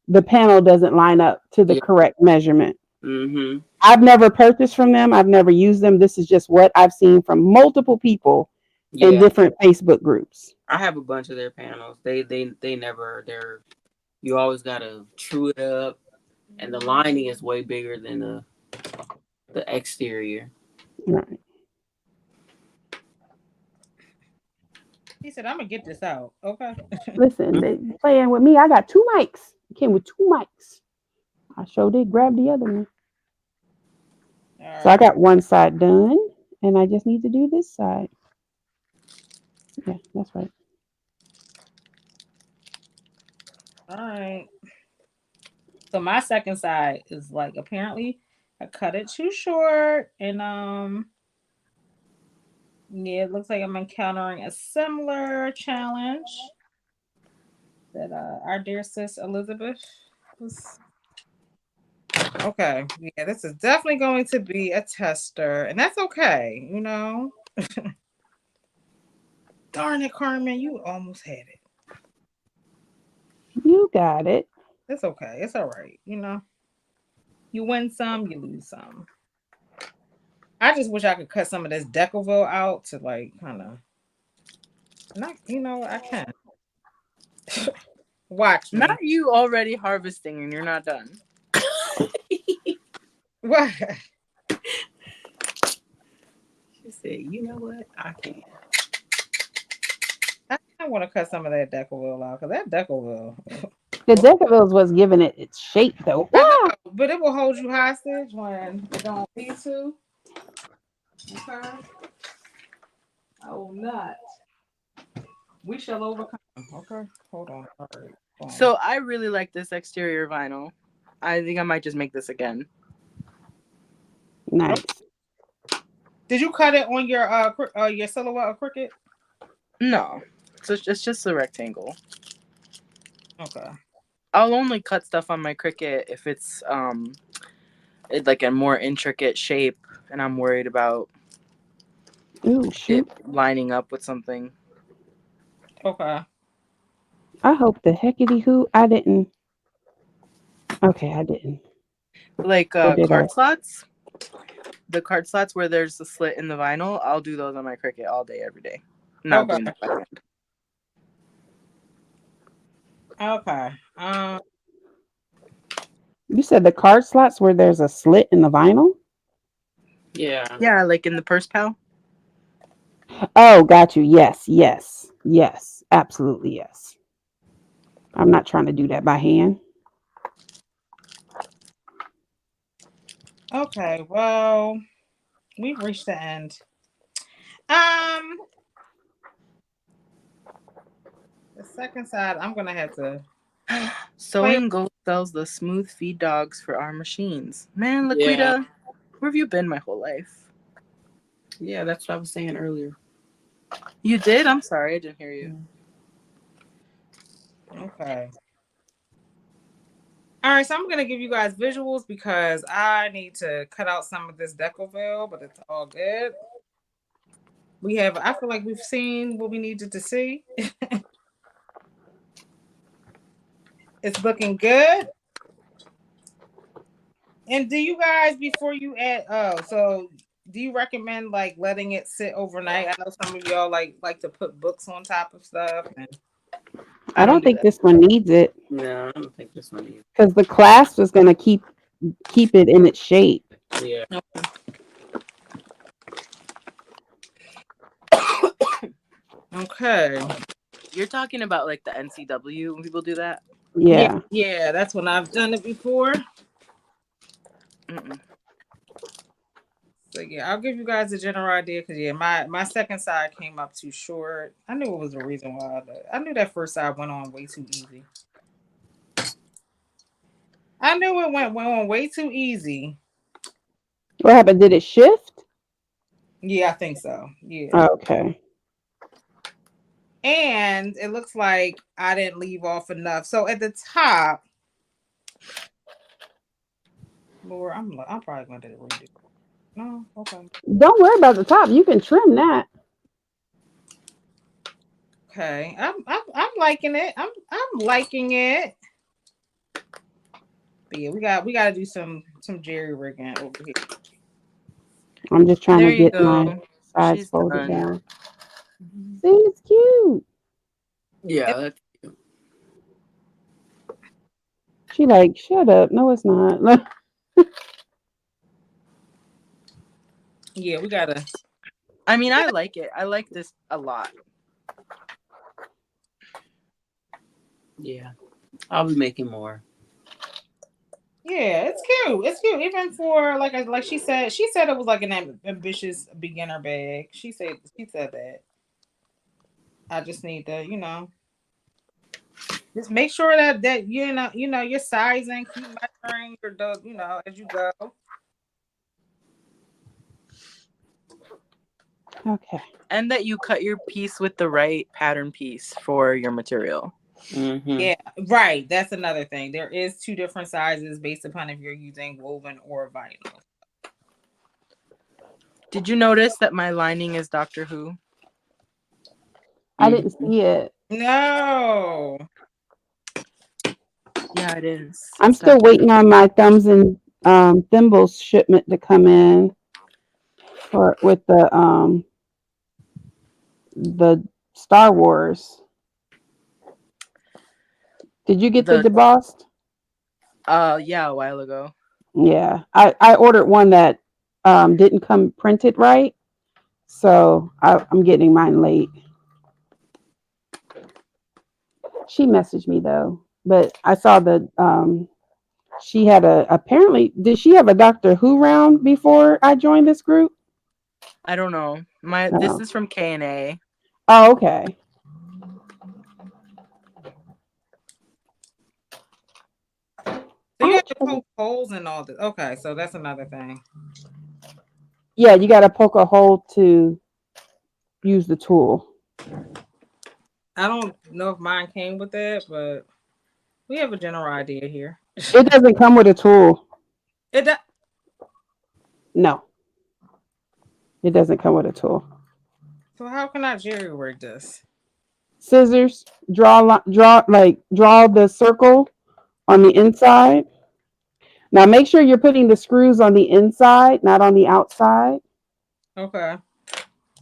the panel doesn't line up to the Yeah. correct measurement. Mm-hmm. I've never purchased from them. I've never used them. This is just what I've seen from multiple people in Yeah. different Facebook groups. I have a bunch of their panels. They never they're you always gotta true it up, and the lining is way bigger than the exterior. Right. He said, "I'm gonna get this out." Okay. Listen, they playing with me. I got two mics. I came with two mics. I sure did grab the other one. All So I right. got one side done, and I just need to do this side. Yeah, that's right. All right. So my second side is like apparently I cut it too short, and yeah, it looks like I'm encountering a similar challenge that our dear sis Elizabeth was. Okay, yeah, this is definitely going to be a tester, and that's okay. Darn it, Carmen, you almost had it. You got it. It's okay. It's all right. You win some, you lose some. I just wish I could cut some of this Decoville out to like kind of not. I can watch Not me. you already harvesting and you're not done. What? She said, "You know what? I can." I want to cut some of that Decoville out because that Decoville. The Decavilles was giving it its shape, though. I Ah! know, but it will hold you hostage when it don't need to. Okay, I will not. We shall overcome. Okay, hold on. All right, boom. So I really like this exterior vinyl. I think I might just make this again. Nice. Did you cut it on your silhouette of Cricut? No, so it's just a rectangle. Okay. I'll only cut stuff on my Cricut if it's like a more intricate shape, and I'm worried about Ooh, it shoot. lining up with something. Okay. I hope the heckity who I didn't. Okay, I didn't. Like Or did I? card slots. The card slots where there's a slit in the vinyl, I'll do those on my Cricut all day, every day. I'm not doing Okay. that by hand. Okay. You said the card slots where there's a slit in the vinyl? Yeah. Yeah, like in the purse pal. Oh, got you. Yes, yes, yes. Absolutely, yes. I'm not trying to do that by hand. Okay. Well, we've reached the end. Um, the second side, I'm gonna have to play. Sewing Gold sells the smooth feed dogs for our machines. Man, Yeah. Laquita, where have you been my whole life? Yeah, that's what I was saying earlier. You did? I'm sorry, I didn't hear you. Okay. All right, so I'm gonna give you guys visuals because I need to cut out some of this Decoville, but it's all good. We have. I feel like we've seen what we needed to see. It's looking good. And do you guys before you add? Oh, so do you recommend like letting it sit overnight? I know some of y'all like to put books on top of stuff. And I I don't don't do think that. this one needs it No, I don't think this one either. because the clasp is going to keep it in its shape. Yeah. Okay. You're talking about like the NCW when people do that? Yeah, Yeah. yeah, that's when I've done it before. Mm-mm. So yeah, I'll give you guys a general idea because yeah, my second side came up too short. I knew it was the reason why. I knew that first side went on way too easy. I knew it went on way too easy. What happened? Did it shift? Yeah, I think so. Yeah. Okay. And it looks like I didn't leave off enough. So at the top, Lord, I'm probably going to redo. No, okay, Don't worry about the top. You can trim that. okay. I'm liking it. I'm liking it. But yeah, we got to do some jerry rigging over here. I'm just trying There to you get my go. sides She's folded done. down. See, it's cute. Yeah. That's, She like, shut up. No, it's not. Yeah, we gotta. I mean, I like it. I like this a lot. yeah. I'll be making more. Yeah, it's cute. It's cute, even for like she said. She said it was like an ambitious beginner bag. She said that. I just need to, just make sure that you know your sizing. Keep measuring your as you go. Okay. And that you cut your piece with the right pattern piece for your material. Mm-hmm. Yeah, right. That's another thing. There is two different sizes based upon if you're using woven or vinyl. Did you notice that my lining is Doctor Who? I didn't see it. No. Yeah, it is. I'm It's still Doctor waiting on my thumbs and thimbles shipment to come in for with the Star Wars. Did you get the The debossed? yeah, a while ago. Yeah, I ordered one that didn't come printed right, so I'm getting mine late. She messaged me though, but I saw the she had apparently did she have a Doctor Who round before I joined this group? I don't know. This No. is from K&A. Oh, okay. So you have to Ouch. poke holes and all this. Okay, so that's another thing. Yeah, you got to poke a hole to use the tool. I don't know if mine came with that, but we have a general idea here. It doesn't come with a tool. It does. No, it doesn't come with a tool. So how can I jerry rig this? scissors, draw the circle on the inside. Now make sure you're putting the screws on the inside, not on the outside. Okay.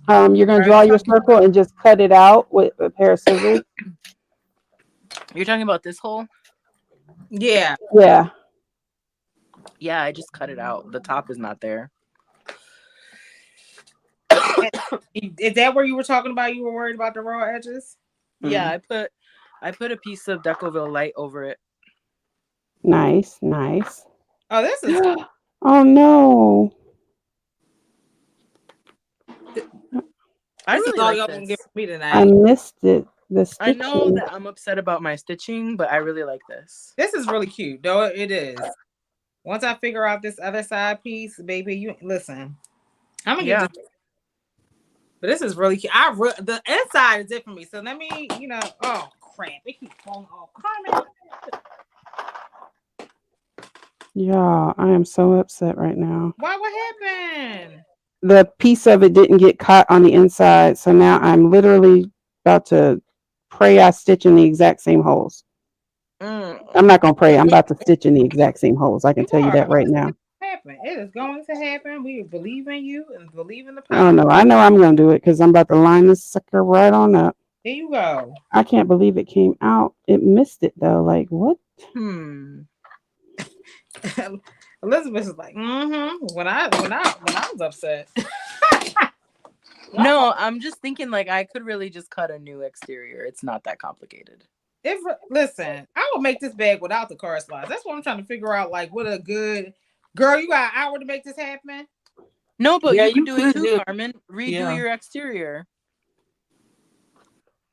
You're going to Right. draw your circle and just cut it out with a pair of scissors. You're talking about this hole? Yeah. Yeah. Yeah, I just cut it out. The top is not there. Is that where you were talking about? You were worried about the raw edges? Yeah, I put a piece of Decoville light over it. Nice, nice. Oh, this is Oh no. I this is really all like y'all gonna give this. me I tonight. missed it. The I know stitching. that I'm upset about my stitching, but I really like this. This is really cute, though it is. Once I figure out this other side piece, baby, you listen. I'm gonna Yeah. get this, but this is really cute. The inside is it for me. So let me, oh crap, it keeps falling off. Carmen, Yeah, I am so upset right now. why? What happened? The piece of it didn't get caught on the inside, so now I'm literally about to pray I stitch in the exact same holes. Mm. I'm not gonna pray. I'm about to stitch in the exact same holes. I can You tell you are. that right now. Happen. It is going to happen. We believe in you and believe in the Oh power. no, I know I'm gonna do it because I'm about to line this sucker right on up. There you go. I can't believe it came out. It missed it though. Like what? Elizabeth is like, when I was upset. No, I'm just thinking like I could really just cut a new exterior. It's not that complicated. Listen, I will make this bag without the car slides. That's what I'm trying to figure out. Like, what a good girl. You got an hour to make this happen. No, but Yeah, you could do it could too, Carmen. Redo Yeah. your exterior.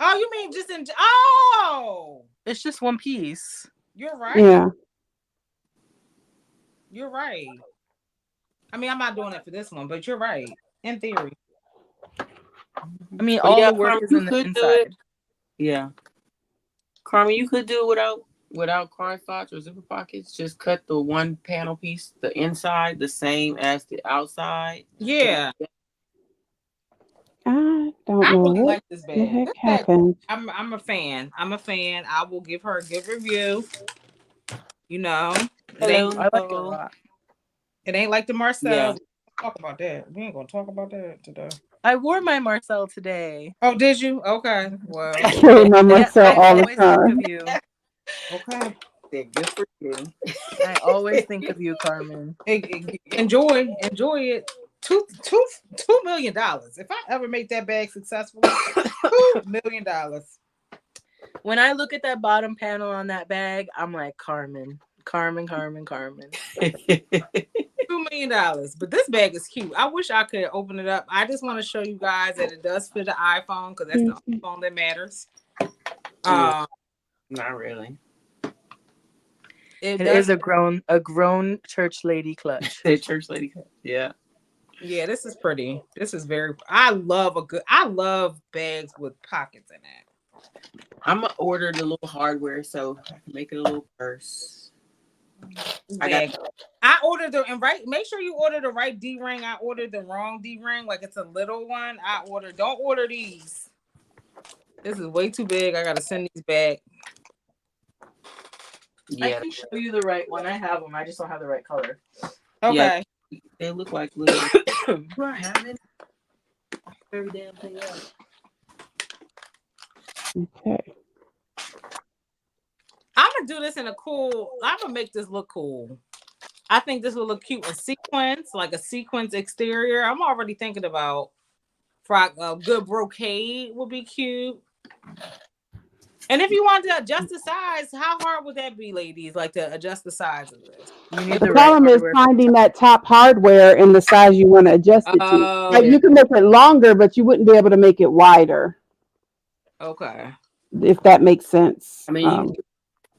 Oh, you mean just in? Oh, It's just one piece. you're right. Yeah. You're right. I mean, I'm not doing it for this one, but you're right. In theory. I mean, But all yeah, the work Carmen, is you in the could do inside. it. Yeah. Carmen, you could do it without cornstarch or zipper pockets. Just cut the one panel piece, the inside, the same as the outside. Yeah. I don't I know really what like this the bag. heck This bag, happened. I'm a fan. I'm a fan. I will give her a good review. You know, I like it a lot. it ain't like the Marcel. Yeah. Talk about that. We ain't gonna talk about that today. I wore my Marcel today. Oh, did you? Okay. Well, I remember Yeah, myself I all the always think time. of you. okay. Good for you. I always think of you, Carmen. Enjoy it. $2 million. If I ever make that bag successfully, $2 million. When I look at that bottom panel on that bag, I'm like, Carmen. $2 million. But this bag is cute. I wish I could open it up. I just want to show you guys that it does fit the iPhone because that's the only phone that matters. Not really. It is a grown church lady clutch. The church lady. Yeah. Yeah, this is pretty. This is very. I love bags with pockets in it. I'm gonna order the little hardware so I can make it a little purse. I ordered make sure you order the right D-ring. I ordered the wrong D-ring, like it's a little one. Don't order these. This is way too big. I gotta send these back. Yeah. I can show you the right one. I have them. I just don't have the right color. Okay. Yeah, they look like little. I haven't every damn thing else. Okay. I'm gonna do this I'm gonna make this look cool. I think this will look cute in sequins, like a sequins exterior. I'm already thinking about good brocade would be cute. And if you want to adjust the size, how hard would that be, ladies? Like to adjust the size of this? The problem is finding that top hardware in the size you want to adjust it to. Like you can make it longer, but you wouldn't be able to make it wider. Okay. If that makes sense. I mean, you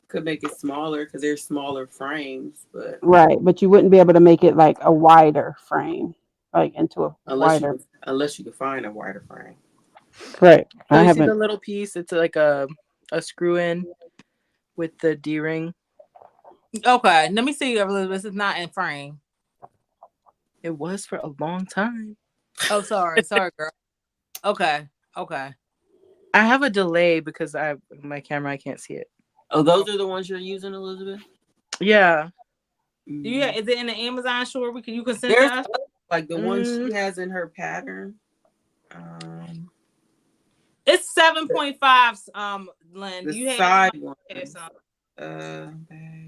could make it smaller because there's smaller frames, but right, but you wouldn't be able to make it like a wider frame, like into a wider. Unless you can find a wider frame. Right. So you see the little piece? It's like a screw in with the D-ring. Okay, let me see. This is not in frame. It was for a long time. Oh, sorry, girl. Okay. I have a delay because my camera, I can't see it. Oh, those are the ones you're using, Elizabeth? Yeah. Is it in the Amazon store? You can send There's to us. like the one she has in her pattern. It's 7.5. Lynn, The do you have side some? one.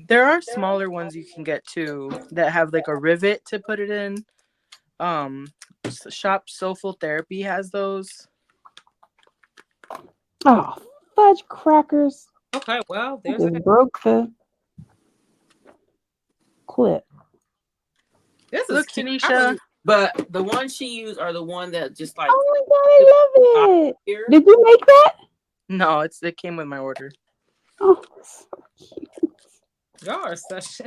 There are smaller ones you can get too that have like a rivet to put it in. Shop Soulful Therapy has those. Oh, fudge crackers. Okay, well, I there's a. just broke the clip. This is Look, cute. Tanisha. But the ones she used are the one that just like. Oh my god, I love it. Here. Did you make that? No, it came with my order. Oh, so cute. Y'all are such.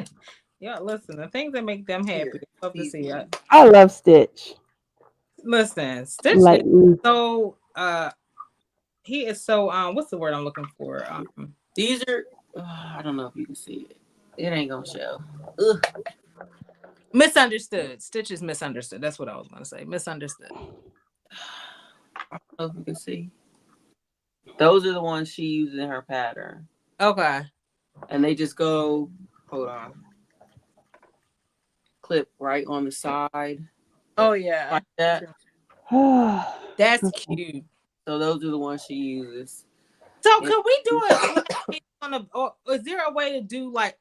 Y'all listen. The things that make them happy. Here. Love to see it. I love Stitch. Listen, Stitch Like, is so. He is so. What's the word I'm looking for? These are. I don't know if you can see it. It ain't gonna show. Ugh. Misunderstood. Stitch is misunderstood. That's what I was gonna say. Misunderstood. I don't know if you can see. Those are the ones she uses in her pattern. Okay. And they just go. Hold on. Clip right on the side. Oh yeah. Like that. That's cute. So those are the ones she uses. So could we do it on a? Or is there a way to do I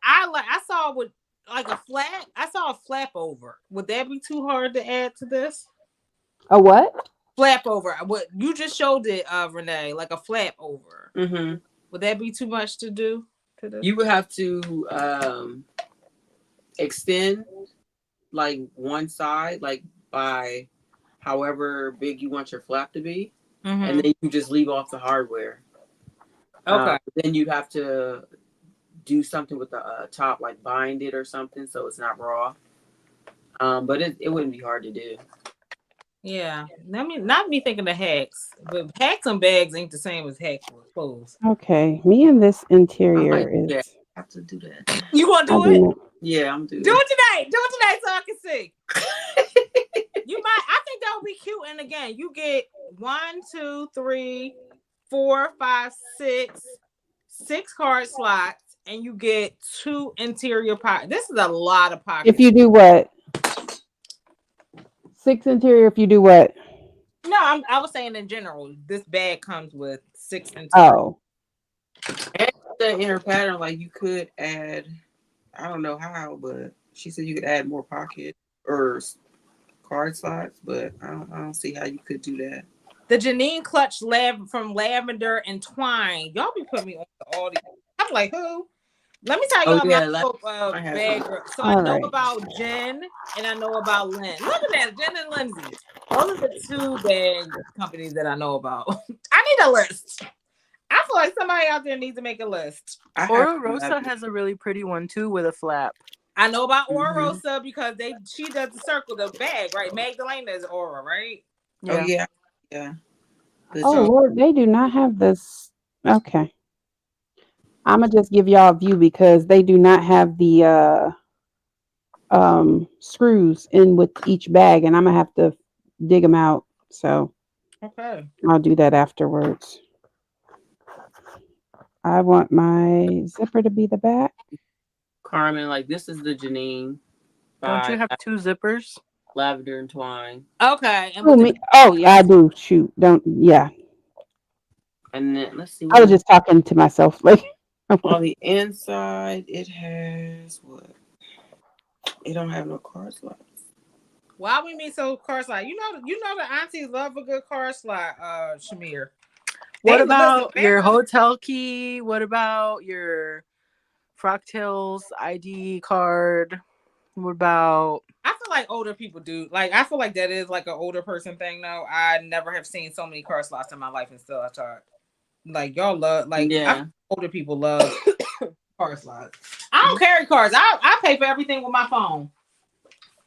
saw with like a flat? I saw a flap over. Would that be too hard to add to this? A what? Flap over. What you just showed it, Renee, like a flap over. Mm-hmm. Would that be too much to do to this? You would have to extend like one side, like by however big you want your flap to be, and then you just leave off the hardware. Okay. Then you'd have to do something with the top, like bind it or something, so it's not raw. But it wouldn't be hard to do. Yeah. I mean, not me thinking of hacks, but hacks and bags ain't the same as hacks with clothes. Okay, me and this interior is. Yeah, I have to do that. You gonna do I it? do Yeah, I'm doing Do it tonight. Do it tonight so I can see. You might. I think that would be cute. And again, you get 1, 2, 3, 4, 5, 6 card slots, and you get 2 interior pockets. This is a lot of pockets. If you do what? 6 interior. If you do what? No, I was saying in general, this bag comes with 6 interior. Oh, and in her pattern, like you could add. I don't know how, but she said you could add more pocket or card slots, but I don't see how you could do that. The Janine Clutch from Lavender and Twine. Y'all be putting me on all these. I'm like, who? Let me tell y'all my bag. So I know about Jen and I know about Lynn. Look at that, Jen and Lindsay. Those are the 2 bag companies that I know about. I need a list. I feel like somebody out there needs to make a list. Ora Rosa has a really pretty one too with a flap. I know about Aura Rosa because she does the circle, the bag, right? Magdalena is Aura, right? Yeah. Oh yeah. Oh Lord, they do not have this. Okay, I'm gonna just give y'all a view because they do not have the screws in with each bag, and I'm gonna have to dig them out. So okay, I'll do that afterwards. I want my zipper to be the back. Carmen, like this is the Janine. Don't you have 2 zippers? Lavender and Twine. Okay. And yeah, I do. Shoot, don't. Yeah. And then let's see. I was just talking to myself. Like on the inside, it has what? It don't have no card slots. Why we mean so card slot? You know the aunties love a good card slot, Shamir. What about your hotel key? What about your Frocktails ID card? What about? I feel like older people do. Like I feel like that is like an older person thing. Though I never have seen so many card slots in my life, and still I thought like y'all love older people love card slots. I don't carry cards. I pay for everything with my phone.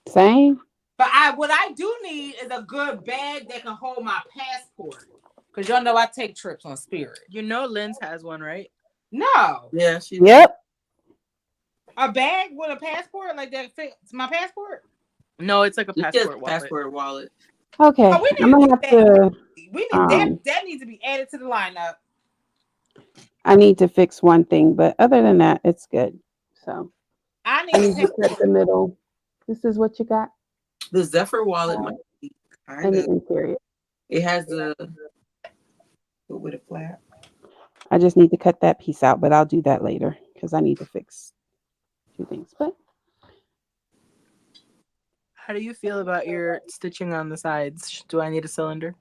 Same. But what I do need is a good bag that can hold my passport. Because y'all know I take trips on Spirit. You know Lynn's has one, right? No. Yeah, Yep. A bag with a passport like that fits my passport? No, it's like a passport wallet. Passport wallet. Okay, Oh, we I'm need to gonna do have that. to. We need that. Um, That needs to be added to the lineup. I need to fix one thing, but other than that, it's good. So I I need to need to pay. cut the middle. This is what you got, The Zephyr wallet might be kind and the of. interior. It has the with a flap. I just need to cut that piece out, but I'll do that later because I need to fix two things. But How do you feel about your stitching on the sides? Do I need a cylinder?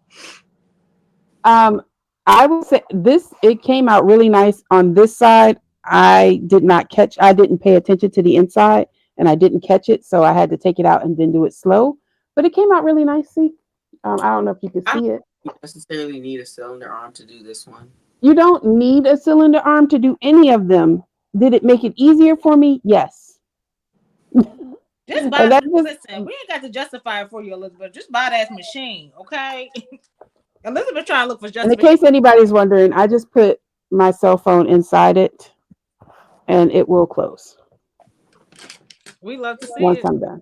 um, I will say this. It came out really nice on this side. I did not catch. I didn't pay attention to the inside, and I didn't catch it, so I had to take it out and then do it slow. But it came out really nice. See, I don't know if you can I don't see it. necessarily need a cylinder arm to do this one. You don't need a cylinder arm to do any of them. Did it make it easier for me? Yes. Just And buy. that just Listen, we ain't got to justify it for you, Elizabeth. Just buy that machine, okay? Elizabeth trying to look for and in justification. case anybody's wondering, I just put my cell phone inside it and it will close We love to see once it, I'm done.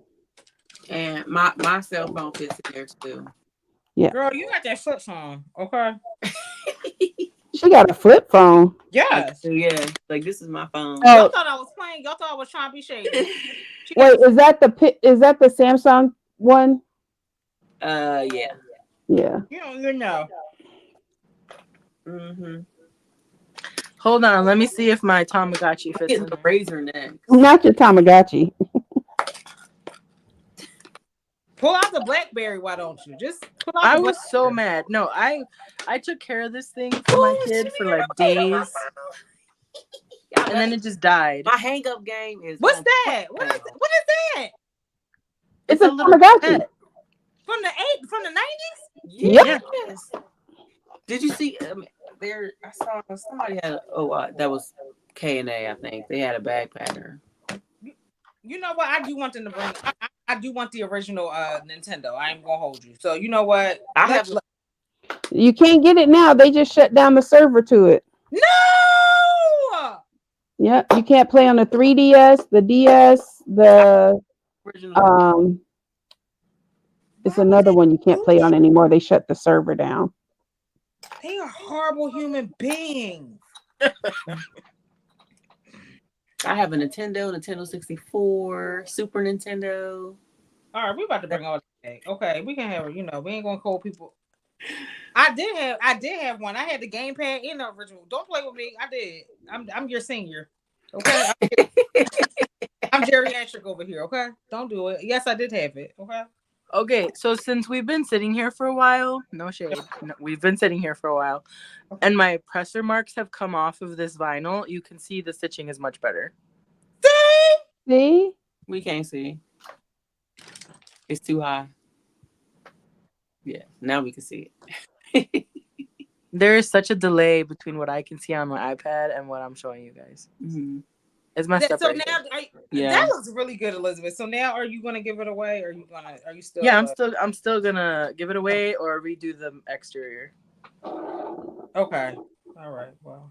And my cell phone fits in there too. Yeah. girl. You got that flip phone, okay? She got a flip phone. I Yes. do, yeah. Like this is my phone. Y'all Oh, thought I was playing. Y'all thought I was trying to be shady. She got wait, is that the Samsung one? Yeah. Yeah. you don't even know. Mm-hmm. Hold on, let me see if my Tamagotchi fits Getting in the there. razor next. Not your Tamagotchi. Pull out the BlackBerry. Why don't you just pull out the I Black? was so mad. No, I took care of this thing for my Ooh, kid shimmy, for like potato, my days, y'all and then better. it just died. My hang up game is What's on point that? What is now. what is that? It's It's a a little Tamagotchi. pet. From the 90s? Yep. Yeah. Yes. Did you see? There, I saw somebody had. That was K and A. I think they had a bag pattern. You know what? I do want them to bring. I do want the original Nintendo. I ain't gonna hold you. So you know what? I have. You can't get it now. They just shut down the server to it. No. Yep. You can't play on the 3DS, the DS, the Original. um it's Why would another they one you can't do play that? on anymore. They shut the server down. They are horrible human beings. I have a Nintendo 64, Super Nintendo. All right, we about to bring all that. Okay, we can have. We ain't gonna call people. I did have one. I had the gamepad in the original. Don't play with me. I did. I'm your senior. Okay, I'm geriatric over here. Okay, don't do it. Yes, I did have it. Okay. Okay, so since we've been sitting here for a while, no shade. No, we've been sitting here for a while, Okay. and my presser marks have come off of this vinyl. You can see the stitching is much better. See? See? We can't see. It's too high. Yeah, now we can see it. There is such a delay between what I can see on my iPad and what I'm showing you guys. Mm-hmm. It's messed up So right now, here. Yeah. that looks really good, Elizabeth. So now, are you gonna give it away? Or are you still? Yeah, I'm still gonna give it away or redo the exterior. Okay. All right. Well.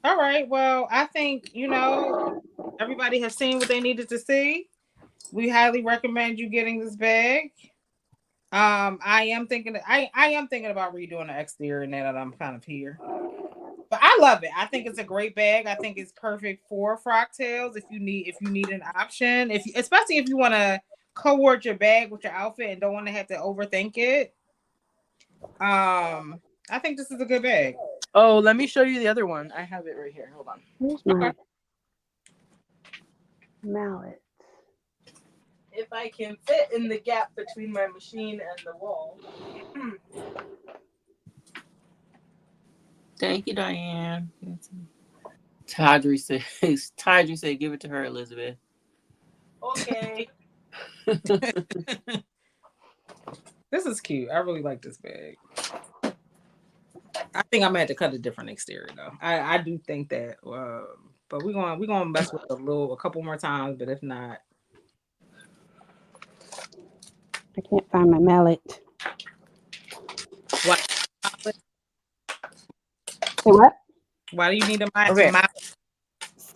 All right. Well, I think everybody has seen what they needed to see. We highly recommend you getting this bag. I am thinking about redoing the exterior now that I'm kind of here. But I love it. I think it's a great bag. I think it's perfect for Frocktails if you need an option. Especially if you want to co-word your bag with your outfit and don't want to have to overthink it. I think this is a good bag. Oh, let me show you the other one. I have it right here. Hold on. Where's my Okay. mallet? If I can fit in the gap between my machine and the wall. Thank you, Diane. Tydri said, give it to her, Elizabeth. Okay. This is cute. I really like this bag. I think I'm gonna have to cut a different exterior though. I do think that. But we're gonna mess with it a couple more times. But if not, I can't find my mallet. why? Say what? Why do you need a Okay.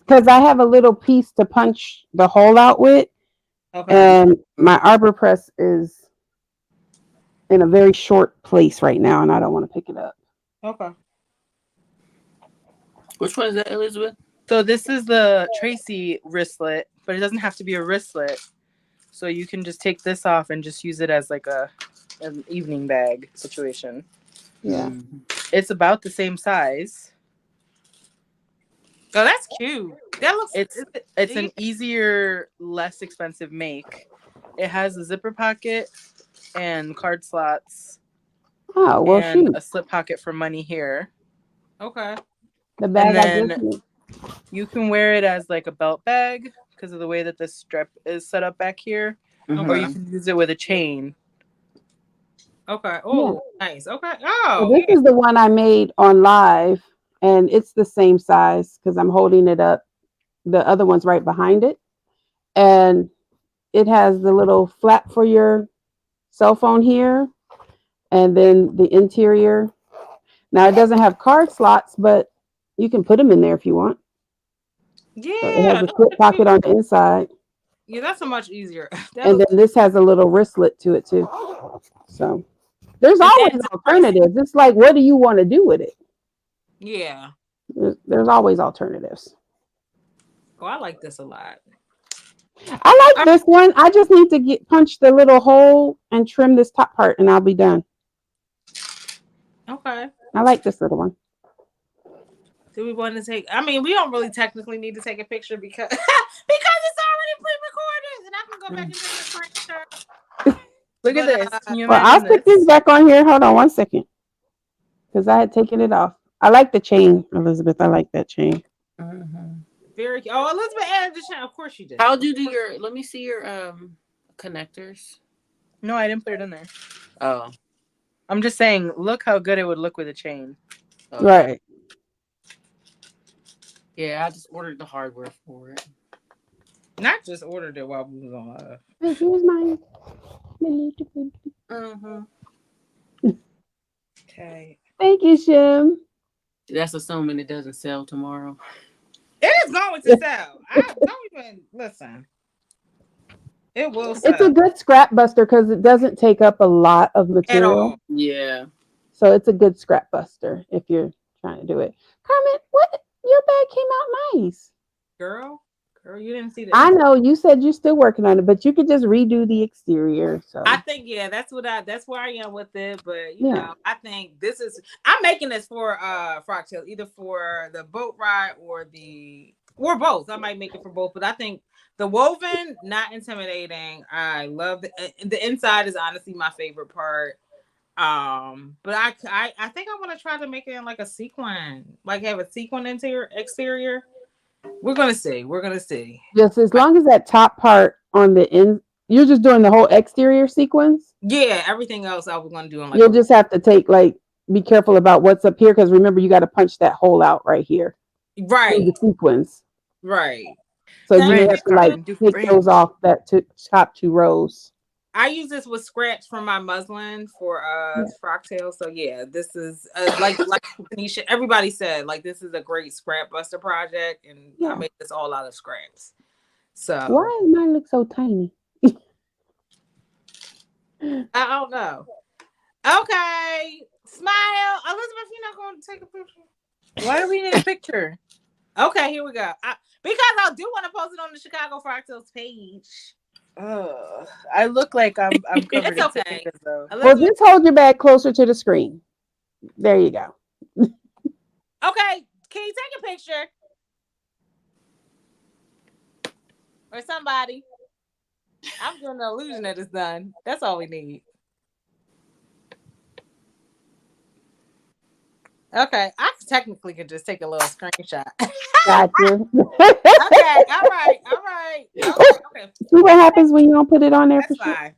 Because I have a little piece to punch the hole out with, Okay. and my arbor press is in a very short place right now, and I don't want to pick it up. Okay. Which one is that, Elizabeth? So this is the Tracy wristlet, but it doesn't have to be a wristlet. So you can just take this off and just use it as like an evening bag situation. Yeah. It's about the same size. Oh, that's cute. That looks. It's an easier, less expensive make. It has a zipper pocket and card slots Oh well, and shoot. a slip pocket for money here. Okay. The And bag I then just made. you can wear it as like a belt bag because of the way that the strap is set up back here, or you can use it with a chain. Okay. Oh, nice. Okay. Oh, So this is the one I made on live, and it's the same size because I'm holding it up. The other one's right behind it, and it has the little flap for your cell phone here, and then the interior. Now it doesn't have card slots, but you can put them in there if you want. So it has yeah. a slip pocket on the inside, Yeah, that's so much easier. That and looks. then this has a little wristlet to it too. So there's Is always that alternatives. It's like, what do you want to do with it? Yeah. There's always alternatives. Oh, I like this a lot. I like this one. I just need to get punch the little hole and trim this top part, and I'll be done. Okay. I like this little one. Do we want to take? I mean, we don't really technically need to take a picture because because it's already pre-recorded, and I can go back and take a screenshot. Look at But, this. Can you Well, I'll imagine stick this? this back on here. Hold on one second, because I had taken it off. I like the chain, Elizabeth. I like that chain. Very. Oh, Elizabeth added the channel. Of course you did. How'd you do your? Let me see your connectors. No, I didn't put it in there. Oh, I'm just saying, look how good it would look with a chain. okay. Right. Yeah, I just ordered the hardware for it. Not just ordered it while we was on live. Wait, here's mine. Okay. Thank you, Shim. That's assuming it doesn't sell tomorrow. It is going to sell. I don't even listen. It will sell. It's a good scrap buster because it doesn't take up a lot of At material. all. Yeah. So it's a good scrap buster if you're trying to do it. Carmen, what? Your bag came out nice. Girl, you didn't see that. I know you said you're still working on it, but you could just redo the exterior. So I think that's where I am with it. But you know, I think I'm making this for Frocktails, either for the boat ride or both. I might make it for both, but I think the woven, not intimidating. I love the inside is honestly my favorite part. But I think I want to try to make it in like a sequin, like have a sequin exterior. We're gonna see. Just as long as that top part on the end, you're just doing the whole exterior sequence. Yeah, everything else I was gonna do on like You'll just have to be careful about what's up here because remember you got to punch that hole out right here. right, The sequence. right. So Now, you have to take those off that top two rows. I use this with scraps from my muslin for Frocktails. So yeah, this is like Tanisha, everybody said like this is a great scrap buster project, and I made this all out of scraps. So why does mine look so tiny? I don't know. Okay, smile, Elizabeth. You're not going to take a picture. Why do we need a picture? Okay, here we go. Because I do want to post it on the Chicago Frocktails page. I look like I'm covered It's okay. in stickers, though. Well, just hold your bag closer to the screen. There you go. Okay, can you take a picture? Or somebody. I'm doing the illusion that it's done. That's all we need. Okay, I technically could just take a little screenshot. Got you. Okay, all right. Okay. See what happens when you don't put it on there. That's for fine.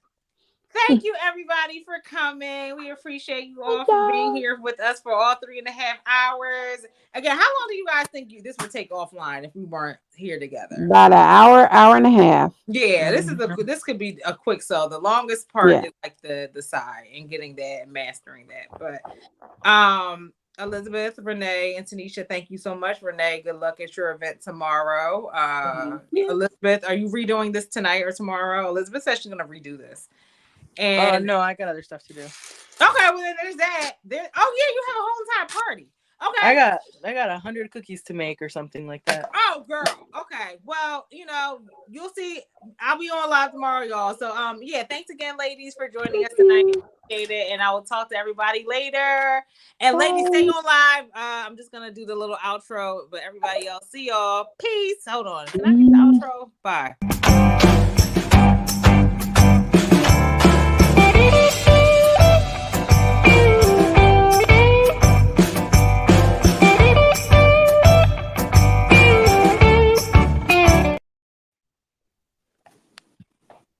Thank you, everybody, for coming. We appreciate you all for being here with us for all 3.5 hours. Again, how long do you guys think this would take offline if we weren't here together? About an hour and a half. Yeah, this could be a quick sell. The longest part is like the side and getting that and mastering that. But Elizabeth, Renee, and Tanisha, thank you so much. Renee, good luck at your event tomorrow. Elizabeth, are you redoing this tonight or tomorrow? Elizabeth says she's gonna redo this. And no, I got other stuff to do. okay, well then there's that. Oh yeah, you have a whole entire party. Okay. I got 100 cookies to make or something like that. Oh girl. Okay. Well, you'll see. I'll be on live tomorrow, y'all. So yeah, thanks again, ladies, for joining us tonight. Appreciate it. And I will talk to everybody later. And ladies, stay on live. I'm just gonna do the little outro, but everybody else, see y'all. Peace. Hold on. Can I do the outro? Bye.